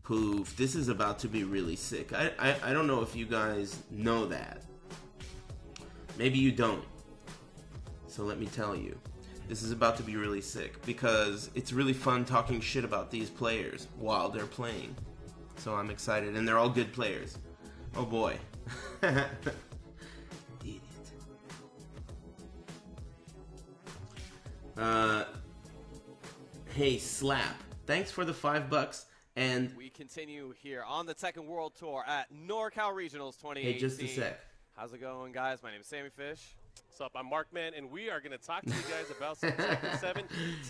Poof. This is about to be really sick. I don't know if you guys know that. Maybe you don't. So let me tell you. This is about to be really sick because it's really fun talking shit about these players while they're playing. So I'm excited, and they're all good players. Oh boy. Idiot. Hey, Slap. Thanks for the $5. And we continue here on the Tekken World Tour at NorCal Regionals 2018. Hey, just a sec. How's it going, guys? My name is Sammy Fish. What's up? I'm Markman, and we are going to talk to you guys about some Tekken 7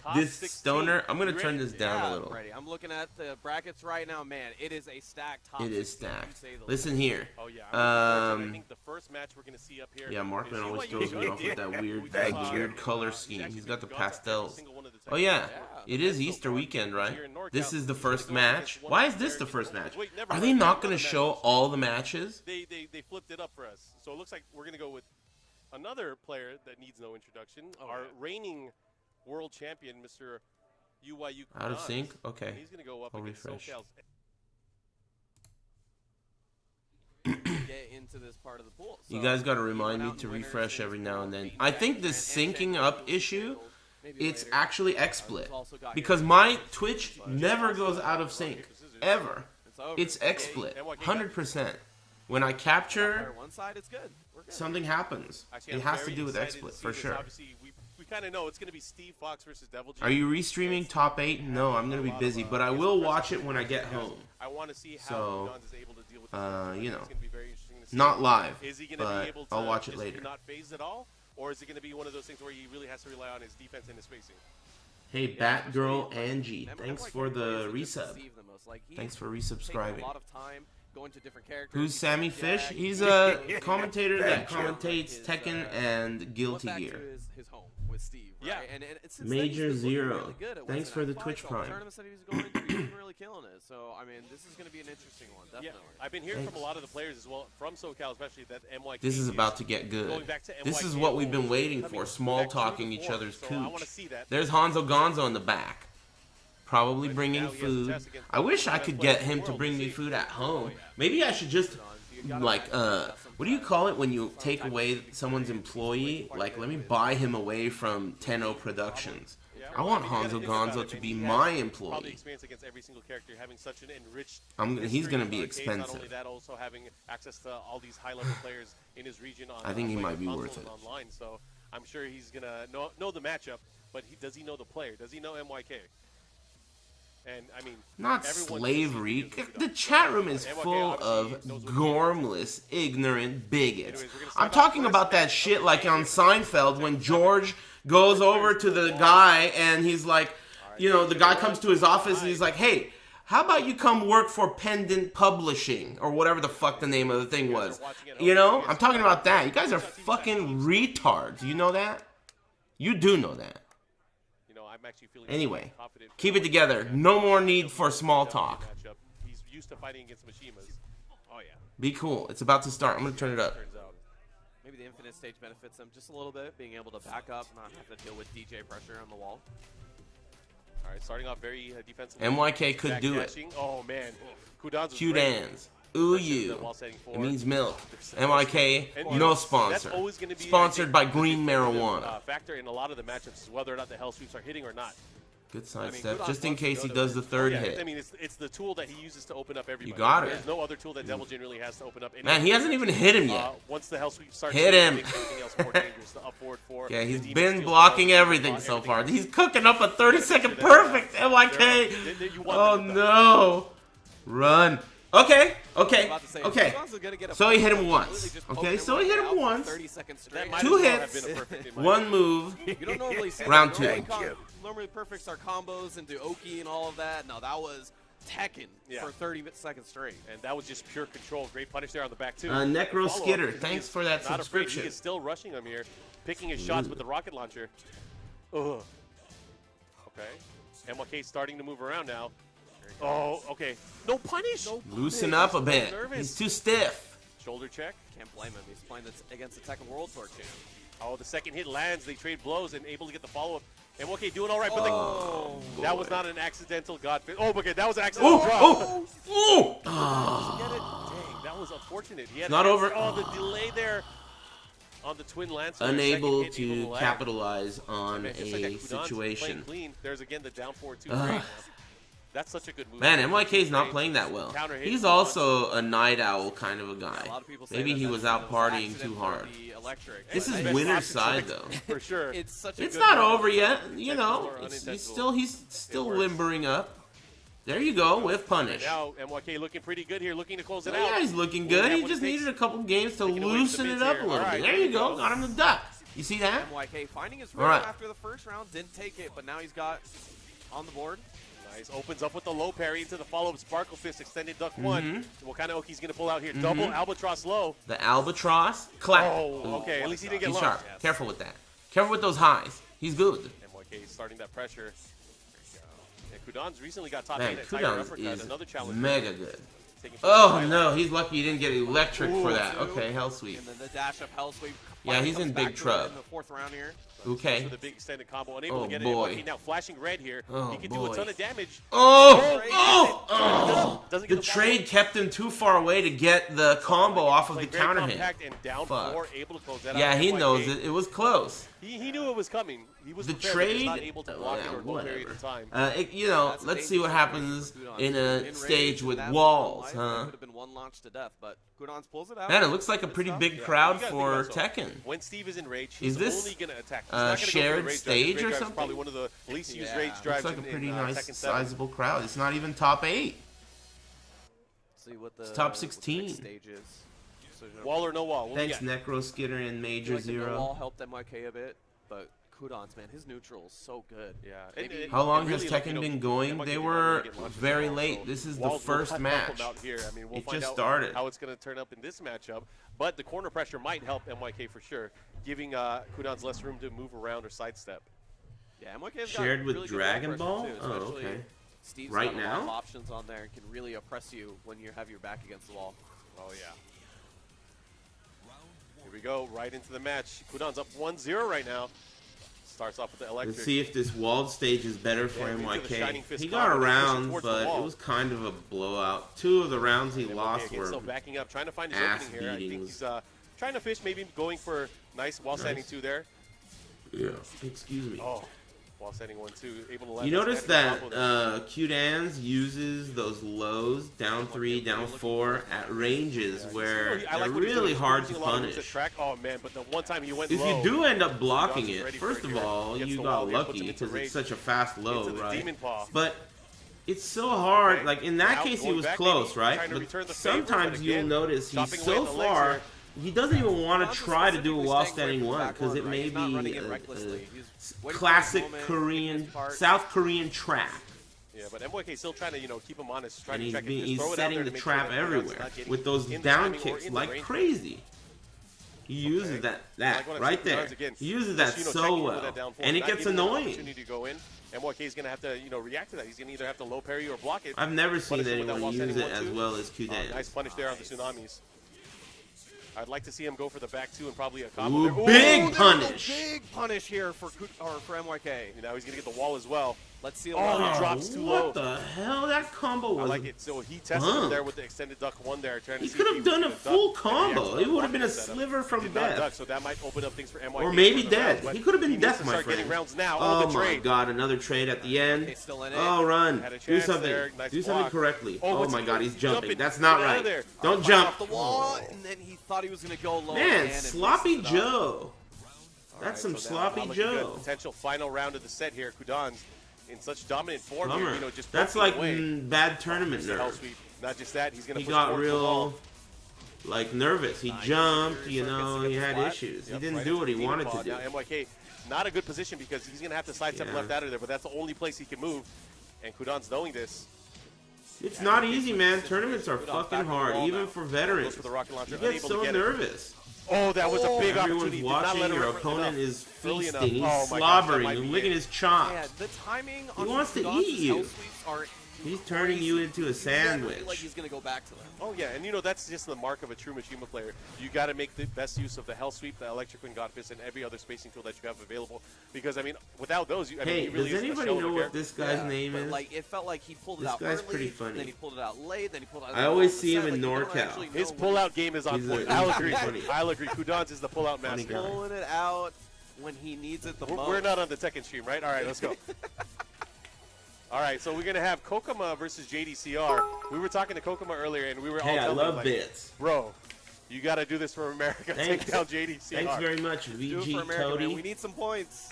top This 16. stoner, I'm going to turn this down a little. Ready. I'm looking at the brackets right now. Man, it is a stacked top 16. It is stacked. Listen here. Oh, yeah. I think the first match we're going to see up here. Yeah, Markman always throws me off with that weird color scheme. He's got the pastels. Oh, yeah. It is Easter weekend, right? This is the first match. Why is this the first match? Are they not going to show all the matches? They flipped it up for us. So it looks like we're going to go with another player that needs no introduction, our reigning world champion, Mr. UYU. Out of sync? Okay. He's going to go up I'll against refresh. SoCal's. Get into this part of the pool. You guys got to remind me to refresh every now and then. I think this syncing up issue, it's actually XSplit. Because my Twitch never goes out of sync. Ever. It's XSplit. 100%. When I capture, something happens. It has to do with XSplit, for sure. We kind of know it's going to be Steve Fox versus Devil G. Are you restreaming top 8? No, I'm going to be busy, but I will watch it when I get home. I want to see how Guns is able to deal with this. You know, It's going to be very interesting to see. not live, Is he going but to be able to I'll watch it just later. not phase at all, or is it going to be one of those things where he really has to rely on his defense and his spacing? Hey, Batgirl Angie, thanks for the resub. Thanks for resubscribing. Who's Sammy Fish? He's a commentator that commentates Tekken and Guilty Gear. Yeah. Major Zero, thanks for the Twitch Prime. So, I mean, this is going to be an interesting one, definitely. Yeah, I've been hearing from a lot of the players as well, from SoCal especially, that NYK This is about to get good. This is what we've been waiting for, small talking each other's cooch. There's Hanzo Gonzo in the back. Probably bringing food. I wish I could get him to bring me food at home. Maybe I should just, like, what do you call it when you take away someone's employee? Like, let me buy him away from Tenno Productions. I want Hanzo Gonzo to be my employee. He's going to be expensive. I think he might be worth it. So I'm sure he's going to know the matchup, but does he know the player? Does he know MYK? And, I mean, not slavery. The chat room is full of gormless, ignorant bigots. I'm talking about that shit like on Seinfeld when George goes over to the guy and he's like, you know, the guy comes to his office and he's like, hey, how about you come work for Pendant Publishing or whatever the fuck the name of the thing was. You know, I'm talking about that. You guys are fucking retards. You know that? You do know that. Anyway, keep it together. No more need for small talk. He's used to fighting against Mishimas. Oh yeah. Be cool. It's about to start. I'm gonna turn it up. Maybe the infinite stage benefits him just a little bit, being able to back up, not have to deal with DJ pressure on the wall. All right, starting off very defensive. MYK could do it. Oh man, Q-Dans. Ooh, you. It means milk. MYK, no sponsor. Sponsored by Green Marijuana. Factor in a lot of the matchups is whether or not the hell sweeps are hitting or not. Good sidestep, just in case he does the third hit. I mean, it's the tool that he uses to open up everybody. You got it. There's no other tool that Devil Jin really has to open up. Man, he hasn't even hit him yet. Once the hell sweep starts, hit him. Yeah, he's been blocking everything so far. He's cooking up a 30-second perfect. MYK. Oh no. Run. Okay. So he hit him once. Okay, so he hit him once. 2 hits, 1 move. Round 2. Normally perfects are combos and do Oki and all of that. No, that was Tekken for 30 seconds straight. And that was just pure control. Great punish there on the back, too. Necro Skitter, thanks for that subscription. He is still rushing him here, picking his shots with the rocket launcher. Ugh. Okay. MYK starting to move around now. Oh, okay. No punish. Loosen up a bit. He's too stiff. Shoulder check. Can't blame him. He's playing against the Tekken World Tour champ. Oh, the second hit lands. They trade blows and able to get the follow-up. And okay, doing all right, but that was not an accidental godfist. Oh, okay, that was an Oh, accidental drop. oh, Get it? Dang, that was unfortunate. He had not over. Oh, the delay there on the twin Lancer. Unable to capitalize on a situation. Clean. There's again the down forward 2-3. That's such a good move. Man, MYK's not playing that well. He's also a night owl kind of a guy. Maybe he was out partying too hard. This is winner's side though. For sure. It's not over yet. You know, he's still limbering up. There you go with punish. Now MYK looking pretty good here, looking to close it out. Yeah, he's looking good. He just needed a couple games to loosen it up a little bit. There you go. Got him the duck. You see that? MYK finding his rhythm after the first round, didn't take it, but now he's got on the board. Nice. Opens up with the low parry into the follow-up Sparkle Fist, extended duck one. What kind of Oki's going to pull out here? Double Albatross low. The Albatross. Clap. Oh, okay. At least he didn't get He's launched. sharp. Yes. Careful with that. Careful with those highs. He's good. MYK starting that pressure. And Kudan's recently got top 8 at Kudan's Tiger Uppercut. Another challenge. Mega good. Oh, no. He's lucky he didn't get electric for that. Okay, Hell Sweep. And then the dash up Hell Sweep. Yeah, he's in big trouble. In the fourth round here. Okay. So the big extended combo, unable to get it. Now flashing red here. He can do a ton of damage. The trade kept him too far away to get the combo off of the counter hit. Yeah, he knows it. It was close. He knew it was coming. He was the prepared, trade. not able to block it or low parry at the time. You know, let's see what happens in a stage with walls, huh? Could have been one launch to death, but Kudan's pulls it out. Man, it looks like a pretty big crowd for Tekken. When Steve is in rage, he's only going to attack. Shared stage or something? Probably one of the least used rage drives. Looks like a pretty nice, sizable crowd. It's not even top 8. See what the it's top 16. Stages. Wall or no wall? Thanks, Necro Skitter and Major Zero. The wall helped MYK a bit, but Kudan's, man, his neutral is so good. Yeah. How long has Tekken been going? They were very late. This is the first match. It just started. How it's going to turn up in this matchup, but the corner pressure might help MYK for sure, giving Kudan's less room to move around or sidestep. Yeah, MYK's shared with really Dragon Ball. Too, oh, okay. Steve's right got a now, lot of options on there and can really oppress you when you have your back against the wall. Oh yeah. Here we go, right into the match. Kudan's up 1-0 right now. Starts off with the electric. Let's see if this walled stage is better for MYK. He got around, but it was kind of a blowout. 2 of the rounds he lost were still backing up, trying to find his opening here. I think he's trying to fish, maybe going for nice wall standing 2 there. Yeah. Excuse me. Oh. While setting 1-2, able to land. You notice that Qdans uses those lows, down 3, down 4, at ranges where they're really hard to punish. Oh man, but the one time he went if low, you do end up blocking it, first of all, you got lucky because it's such a fast low, right? But it's so hard. Like in that case, he was close, right? But sometimes you'll notice he's so far. He doesn't even want to try to do a wall standing 1 because it may be a classic Korean, South Korean trap. Yeah, but MYK still trying to, keep him honest, trying to check it. He's setting the trap everywhere with those down kicks like crazy. He uses that right there. He uses that so well, and it gets annoying. MYK is going to have to, react to that. He's going to either have to low parry or block it. I've never seen anyone use it as well as Qdan. Nice punish there on the Tsunamis. I'd like to see him go for the back 2 and probably a combo. Ooh, big punish! Big punish here for MYK. Now he's going to get the wall as well. Let's see. He drops too low. What the hell? That combo was. I like it. So he tested him there with the extended duck 1 there, trying to he see. He could have done a full combo. It would have been a sliver from death. So that might open up things for MYK. Or maybe death. He could have been death, my friend. Getting rounds now. Oh my God! Another trade at the end. Oh, run! Do something. Do something correctly. Oh my God! He's jumping. That's not right. Don't jump. The wall, and then he thought he was going to go low. Man, sloppy Joe. That's some sloppy Joe. Potential final round of the set here. Kudan's in such dominant form here, just that's like bad tournament nerve. Not just that, he's going to He got real nervous. He jumped, he had issues. He didn't do what he wanted to do. Now MYK, not a good position because he's going to have to sidestep left out of there, but that's the only place he can move. And Kudan's knowing this. It's not easy, man. Tournaments are fucking hard, even for veterans. You get so nervous. Oh, that was a big Everyone's opportunity. watching, your opponent is feasting, he's slobbering, and licking his chops. Yeah, the timing he wants to eat you. Are He's turning you into a sandwich. Like he's gonna go back to them. Oh yeah, and that's just the mark of a true Mishima player. You got to make the best use of the Hell Sweep, the Electric Wind God Fist, and every other spacing tool that you have available. Because I mean, without those, he really does isn't a anybody shell know of a what character. this guy's name is? Like it felt like he pulled it This out guy's early, pretty funny. then he pulled it out late, then he pulled it out. I always all see him set, in like, you don't NorCal. actually know His when pull-out game is on He's point. a- I'll he's agree. funny. I'll agree. Kudans is the pull-out Funny master. guy. pulling it out when he needs it the most. We're not on the Tekken stream, right? All right, let's go. All right, so we're going to have Kokoma versus JDCR. We were talking to Kokoma earlier, and we were all Hey, I telling love him, like, bits. bro, you got to do this for America. Thanks. Take down JDCR. Thanks very much, Do it VG for America, man. We Cody. need some points.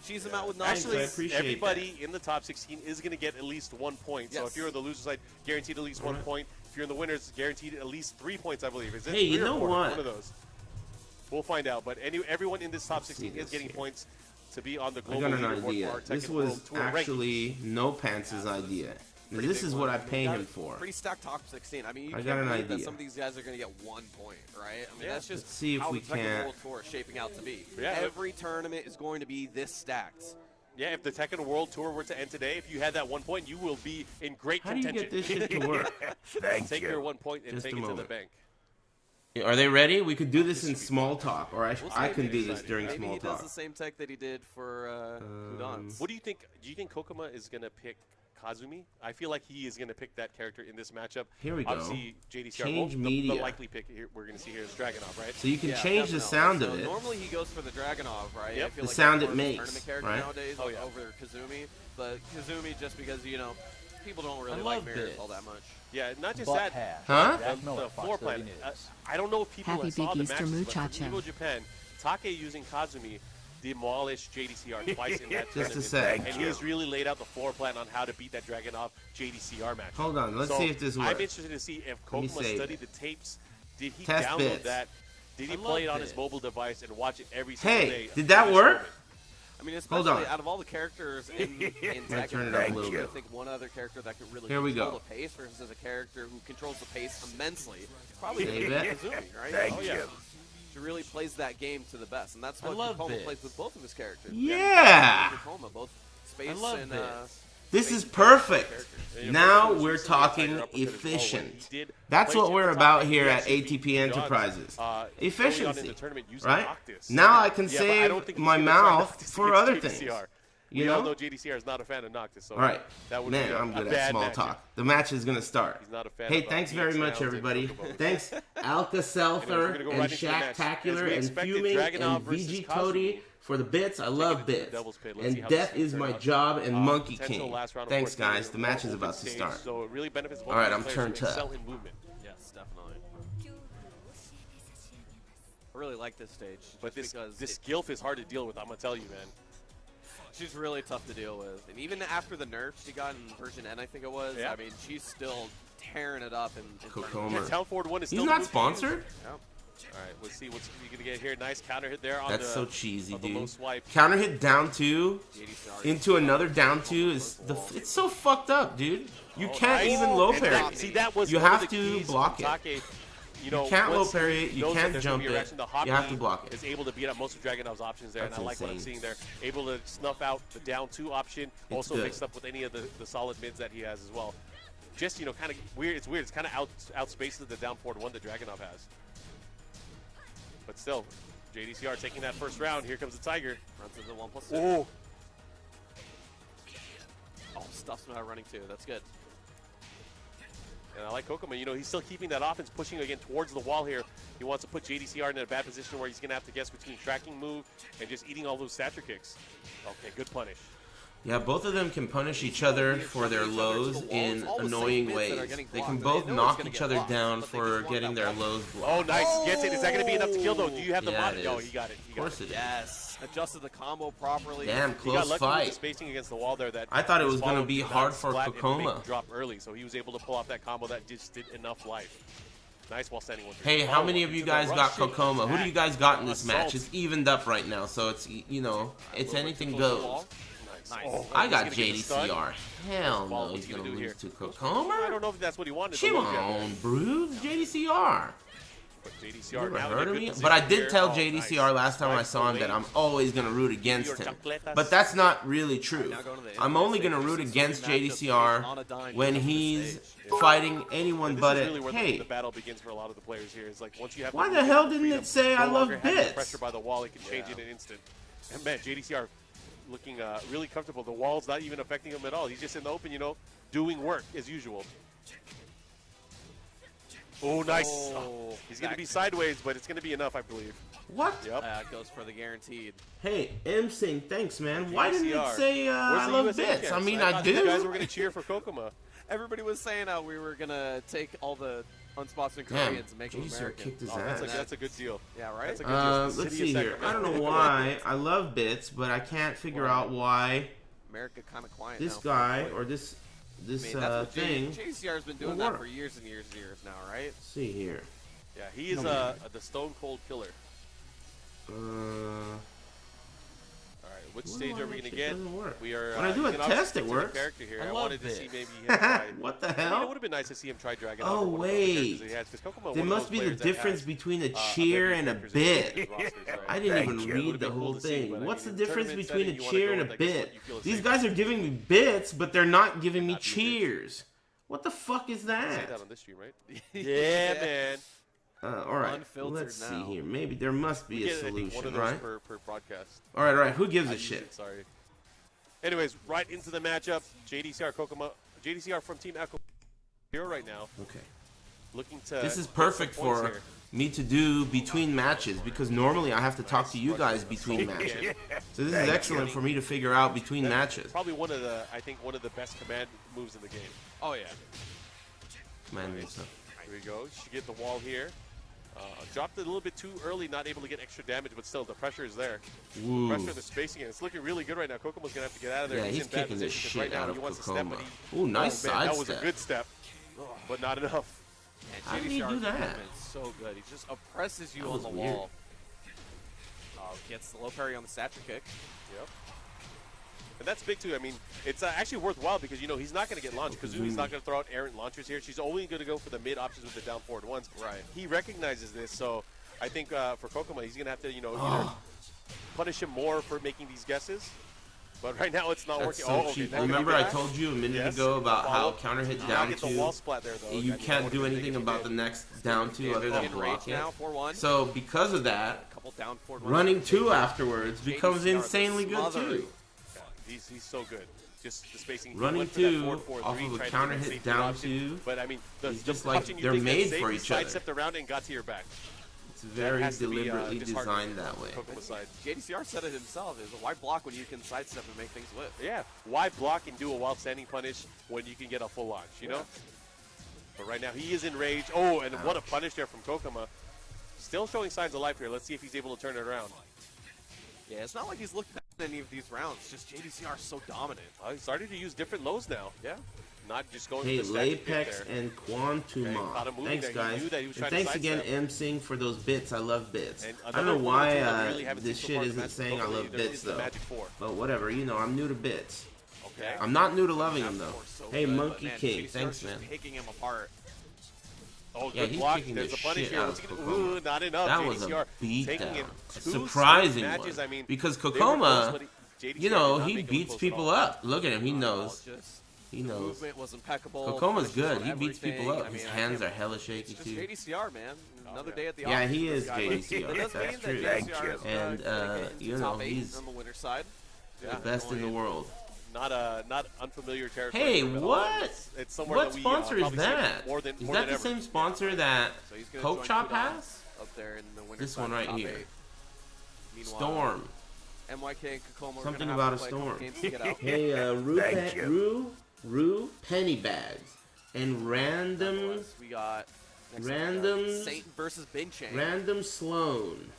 Cheese him out with 9 Thanks, Actually, I appreciate everybody in the top 16 is going to get at least 1 point. So Yes. if you're on the loser side, guaranteed at least 1 point. If you're in the winners, guaranteed at least 3 points, I believe. Is it Hey, you 3 or know 4? what? One of those. We'll find out. But everyone in this top 16 is this getting here. points to be on the I global got an leaderboard for idea. our This Tekken was World Tour actually No Pants' idea. Now, this is what I pay him for. Pretty stacked top 16. I mean, you I can't got an believe that idea. some of these guys are going to get 1 point, right? I mean, Yeah. that's just Let's see if how we the Tekken can't- World Tour is shaping out to be. Yeah. Every tournament is going to be this stacked. Yeah, if the Tekken World Tour were to end today, if you had that 1 point, you will be in great How do you contention. get this shit to work? Take your 1 point and Just take a it to the moment. bank. Are they ready? We could do this in small talk, or We'll I see. can do this Exciting. during Maybe small he does talk. the same tech that he did for Kudans. What do you think? Do you think Kokoma is going to pick Kazumi? I feel like he is going to pick that character in this matchup. Here we go. Obviously, JDCR. Change the media. likely pick here, we're going to see here is Dragunov, right? So you can Yeah, change the definitely. sound So of it. Normally he goes for the Dragunov, right? Yep. I feel The like sound that's it more of a makes, tournament character right? nowadays Oh, yeah. over Kazumi. But Kazumi, just because, people don't really I like love mirrors this. all that much. Yeah, not just Butt that. hash. Huh? Jack Miller, The Fox floor 30 plan. News. I don't know if people Happy saw Big the Easter matches, but muchacho. from Evo Japan, Take using Kazumi demolished JDCR twice in that Just a tournament. sec. And he's really laid out the floor plan on how to beat that Dragunov JDCR match. Hold on, let's So see if this I'm works. interested to see if Let me Kokoma save studied it. the tapes. Did he Test download bits. that? Did he I play it love on his this. mobile device and watch it every single day? Hey, did that work? I mean, Hold especially on. out of all the characters in Gonna Tekken, turn it up a I little bit. think one other character that could really Here we control go. the pace versus a character who controls the pace immensely. Probably Save gonna be it. Kazumi, right? Oh, yeah. She really plays that game to the best, and that's I what love Kokoma this. plays with both of his characters. Yeah. Kokoma, both space I love and this. This is perfect. And Now Kokoma was we're recently talking outside her uppercut as well, when efficient. he did That's place what in we're the top about eight. here He at actually ATP beat Enterprises. early on in the Efficiency, tournament using right? Noctis. Now I can Yeah, but I don't save think he's my gonna try mouth Noctis for against other JDCR. things. We You all know? know JDCR is not a fan of Noctis. So All right. that would Man, be I'm good a at bad small matchup. talk. The match is gonna start. He's not a fan Hey, of thanks DX very much, sounds and everybody. Kokobos. Thanks, Alka we're Selther gonna go and right into the match. As Shaq-tacular we and expected, Fuming Dragunov and versus VG Kazumi. Cody for the bits. I love it to the bits. Devil's Pit. Let's see And how this death thing is turns my out. job and Monkey Potential King. last round, of Thanks, course, being guys. The a match is open about to stage, start. So it really benefits both All right, of I'm these turned players who up. excel in movement. Yes, definitely. I really like this stage, But just because this Gilf is hard to deal with. I'm gonna tell you, man. she's really tough to deal with. And even after the nerfs she got in version N, I think it was, Yeah. I mean, she's still tearing it up in Kokoma. tournaments. Town Forward 1 is He's still the not move to sponsored? use. Yeah. All right, let's see what's you're gonna get here. Nice counter hit there on That's the so cheesy, on the low dude. swipe. Counter hit down two JDCR into another down two is it's so fucked up, dude. You Oh, can't nice. even low And parry. that- See, that was You one of have the to keys block from it. Take. You know, can't low once parry it, he you knows that can't there's gonna jump be a it, reaction, the hop you have to lead block it. is able to beat up most of Dragunov's options there, That's and I like what I'm insane. seeing there. Able to snuff out the down two option, also good. mixed up with any of the solid mids that he has as well. Just, kind of weird. It's weird. It's kind of outspaces the down forward one that Dragunov has. But still, JDCR taking that first round. Here comes the Tiger. runs into 1+6. Oh, Oh, stuffs him out running too. That's good. and I like Kokoma. He's still keeping that offense, pushing again towards the wall here. He wants to put JDCR in a bad position where he's going to have to guess between tracking move and just eating all those stature kicks. Okay, good punish. Yeah, both of them can punish each other for their lows in annoying ways. They can both knock each other down for getting their lows blocked. Oh, nice. Gets it. Is that going to be enough to kill, though? Do you have the Yeah, mod? it No, is. he got it. He Of got course it. it is. Yes, adjusted the combo properly. Damn, He got close lucky with the fight. spacing against the wall there. That I thought it his was gonna follow be did not hard for splat and make Kokoma. him drop early, so he was able to pull off that combo that just did enough life. Nice while standing one. Hey, how Oh, many of you into the guys got Russian Kokoma? Who do you guys got in this Assault. match? It's evened up right now, so it's it's anything goes. Nice. Nice. Oh, I he's got gonna get the stun. JDCR. Hell no, What's he's he gonna gonna do lose to I Kokoma. don't know if that's what he wanted. Come but look at on, Bruce. JDCR. But JDCR Never now in a heard of good me, position but I did here. tell Oh, JDCR nice. last time I Nice saw him that lane. I'm always gonna root against him. Chocolatas. But that's not really true. Now going to the I'm infinite only stage. gonna root There's against some matchups JDCR on a dime when coming to the he's stage. fighting anyone This but is it. really where Hey, the battle begins for a lot of the players here. It's like once you have why the the hell freedom, didn't it say I no love longer having the bits? pressure by the wall, it can change it in an instant. And man, JDCR looking really comfortable. The wall's not even affecting him at all. He's just in the open, you know, doing work as usual. Oh, nice. Oh, he's going to be sideways, but it's going to be enough, I believe. What? Yep. Goes for the guaranteed. Hey, M Sing, thanks, man. Why didn't it JDCR. say I Where's the love USA bits? chance? I mean, I I thought you guys were do. going to cheer for Kokoma. Everybody was saying how we were gonna take all the unsponsored Damn, Koreans and make them JDCR American. kicked his Oh, ass. that's a good deal. Yeah, right. That's a good deal. It's the Let's city see of here. I Sacramento. don't know why I love bits, but I can't figure out why America kind of quiet. this now. guy or this I mean, that's what thing. JDCR has been doing will that work. for years and years and years now, right? Let's see here. Yeah, he is the Stone Cold Killer. All right, which Wonder stage why are we that going to shit get? doesn't work. We are. When I do a you can obviously test, it stick to the works. character here. I I love wanted to this. see maybe him try. What the I mean, it hell? would have been nice to see him try Dragon. Oh, Out wait. There must be the difference between a cheer and a bit. I didn't even read the whole thing. What's the difference between a cheer and a bit? These guys are giving me bits, but they're not giving me cheers. What the fuck is Say that? that on this stream, right? Yeah, man. All right, Unfiltered let's see now. here. Maybe there must be a Get, I think, one of solution, those right? per broadcast. All right. Who gives I a use shit? it, sorry. Anyways, right into the matchup. JDCR Kokoma. JDCR from Team Echo here right now. Okay. Looking to. This is get perfect some points for here. me to do between matches because normally I have to talk to you guys between matches. So this is excellent for me to figure out between matches. Probably one of the, I think, one of the best command moves in the game. Oh yeah. Man, Here we go. She get the wall here. Dropped it a little bit too early, not able to get extra damage, but still the pressure is there. Woo. Pressure, the spacing, and it's looking really good right now. Kokoma's gonna have to get out of there. Yeah, he's in bad kicking the position 'cause shit right now out he of wants to step, Kokoma. but he- Ooh, nice man, that was a sidestep. good step, but not enough. And How did he do that? movement's so good. He just oppresses you That on was the weird. wall. Gets the low parry on the statue kick. Yep. And that's big too. I mean, it's actually worthwhile because, you know, he's not going to get launched. Kazumi's not going to throw out errant launchers here. She's only going to go for the mid options with the down forward ones. Right. He recognizes this, so I think for Kokoma, he's going to have to, you know, either punish him more for making these guesses. But right now, it's not That's working. so okay, cheap. now Remember we I get told you a minute Yes. ago about how Follow. counter hit Now down get the wall two. splat there, though. You I mean, can't that do would've been anything big if about he the did. next down two other than In block range it. now, 4-1. So because of that, Couple down forward ones. running two afterwards becomes JDCR insanely good smothering. too. Yeah, he's so good. Just the spacing. He Running went for that two 4-4-3, off of a tried to counter get hit safety down option, two. But I mean, It's the just like punching you they're think that's made safe, for he each other. sidestepped around and got to your back. It's very has to be, deliberately disheartening designed that way. Kokoma's side. JDCR said it himself. Is why block when you can sidestep and make things live? Yeah, why block and do a while standing punish when you can get a full launch, you know? But right now he is in rage. Oh, and what a punish there from Kokoma. Still showing signs of life here. Let's see if he's able to turn it around. Yeah, it's not like he's looked at any of these rounds. Just JDCR is so dominant. He's starting to use different lows now. Yeah. Not just going Hey, for the statue kick Lapex there. and Quantuma. caught him moving Thanks, there. He guys. knew that he was And trying to thanks again, sidestep. M-Sing, for those bits. I love bits. And I don't know another why one that we really haven't this seen so shit far in the isn't match saying I with love Kokoma bits, is the though. Magic 4. But whatever, you know, I'm new to bits. Okay. I'm not new to loving them, though. Of course, so Hey, good, but Monkey man, King. JDCR 's Thanks, just man. Picking him apart. Oh, Yeah, good he's block. kicking There's the a punish shit here. out What's of he gonna, Kokoma. ooh, not enough. That was a JDCR taking beatdown. it A two surprising straight matches. one. I mean, Because they were close, Kokoma, but JDCR you know, did not he make them beats close at people all. up. Look at him. He knows. Just He knows. movement was impeccable. Kokoma's finishes good. on He beats people everything. up. I His mean, hands I are can't- hella shaky, It's just too. JDCR, man. Another yeah. day at the Yeah, office he for this is guy, but JDCR. That does That's mean true. that JDCR is And, gonna get into you know, top 8 he's on the winner's side. The best in the world. Not unfamiliar territory. Hey, for him at all. what? It's somewhere What that we, sponsor is probably see that? More than, Is more that than the ever. same sponsor that So he's gonna Coke join Chop Puddle has? up there in the winner's This side one of right top here. 8. Meanwhile, Storm. MYK and Kokoma are Something gonna about have a to play couple storm. games to get out. Hey, Rue Penny Bags and random We got next up, we got Satan versus Bing Chang. Random Sloan.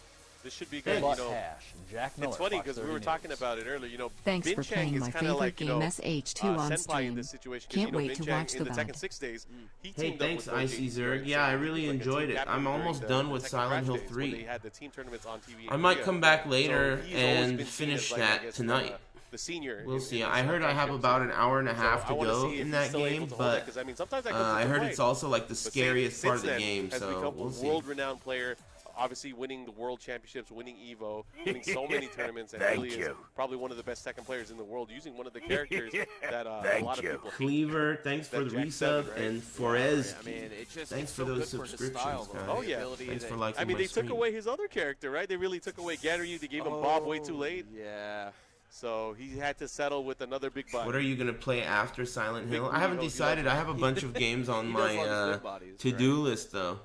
This should be good. You Butt know, hash. Jack Miller, it's funny Fox because we 30 were News. talking about it earlier. You know, Thanks Bin for Chang playing is my kind of favorite like, you know, game SH2 on Senpai in stream. this situation. 'cause, Can't you know, wait Bin to Chang watch in the the Tekken VOD. 6 days. He Hey, teamed thanks, up with Icy JDCR, Zerg. so Yeah, I it was really like a enjoyed team it. captain I'm during almost the done with Tekken Silent Crash Hill days when 3. They had the team tournaments on TV. in I might Korea. come back So later he's always and been seen finish as, like, I that guess, tonight. the senior. We'll see. I heard I have about an hour and a half to go in that game, but I mean, sometimes that I heard it's also like the scariest part of the game, has so become we'll a see. world-renowned player, obviously winning the World Championships, winning EVO, winning so many tournaments, and really is probably one of the best Tekken players in the world, using one of the characters that a lot of people. Cleaver, thanks for the resub, right? and Forez, I mean, it just thanks for those subscriptions, guys. Oh, yeah. Thanks for liking I mean, my they took stream. away his other character, right? They really took away Ganryu. They gave him Bob way too late. Yeah. So he had to settle with another big body. What are you going to play after Silent Hill? I haven't decided. I have a bunch of games on my to-do list, though.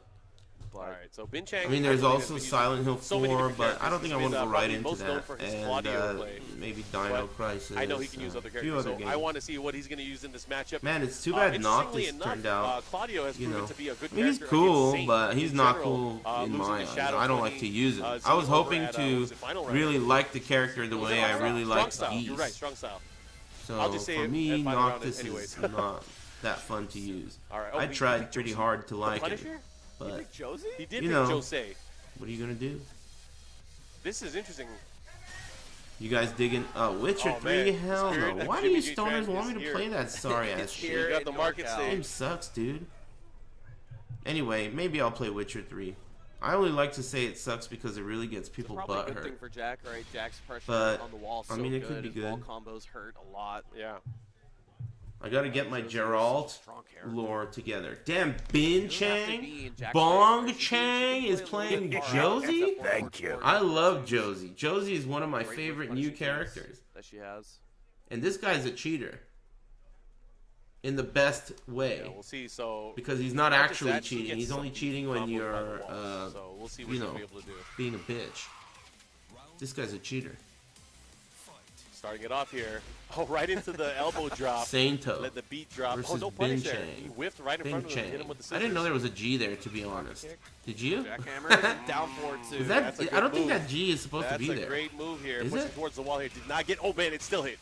All right, so Bin Chang. I mean, there's also Silent Hill so many 4, different but I don't think I want to go right into most known that. for his And Claudio play. maybe Dino Crisis. I know he can use other a few characters, other so games. I want to see what he's going to use in this matchup. Man, it's too bad Noctis Interestingly turned enough, out. Claudio has You proven know, to be a good I mean, he's character cool, against Saint but he's in not general, cool in losing my to eyes. Shadow I don't when like to he, use him. I Zero was over hoping at, to was it final round? really like the character the way I really like style. Geese. You're right, strong style. So I'll just say for it me, at final round Noctis anyways. is not that fun to use. All right. I tried pretty hard to like it, Punisher? but Josie? He did You pick know. Jose. what are you gonna do? This is interesting. You guys digging Witcher Oh, 3? man. Hell Spirit no. of Why do Jimmy you G stoners Tran want is me to here. play that sorry ass It's shit? here. You got the market NorCal. stage. Game sucks, dude. Anyway, maybe I'll play Witcher 3. I only like to say it sucks because it really gets people Probably a butt good hurt. thing for Jack, right? Jack's pressure But, on the wall so I mean, it could good. be His wall good. combos hurt a lot. Yeah. I gotta get my Geralt Strong character. lore together. Damn, Bin Doesn't have to Chang, be in Jack's Bong favor. Chang He is can playing play a little Josie? bit far. Thank you. I love Josie. Josie is one of my Great favorite with new punishing characters. moves that she has. And this guy's a cheater. In the best way. Yeah, we'll see. So Because he's not Not just actually that, she cheating. gets He's only some cheating when combos by you're, the wall. So we'll see what you he'll know, be able to do. being a bitch. This guy's a cheater. Starting it off here. Oh, right into the elbow drop. Sainto Let the beat drop. Oh, versus no punish there. Bin He Chang. whiffed right in Bin front of him and hit Chang. him with the I scissors. didn't know there was a G there, to be honest. Did you? Jackhammer is down for two. Is that? That's a good I don't think move. that G is supposed That's to be a there. great move here. Is Pushing it? towards the wall here. Did not get. Oh, man, it still hit.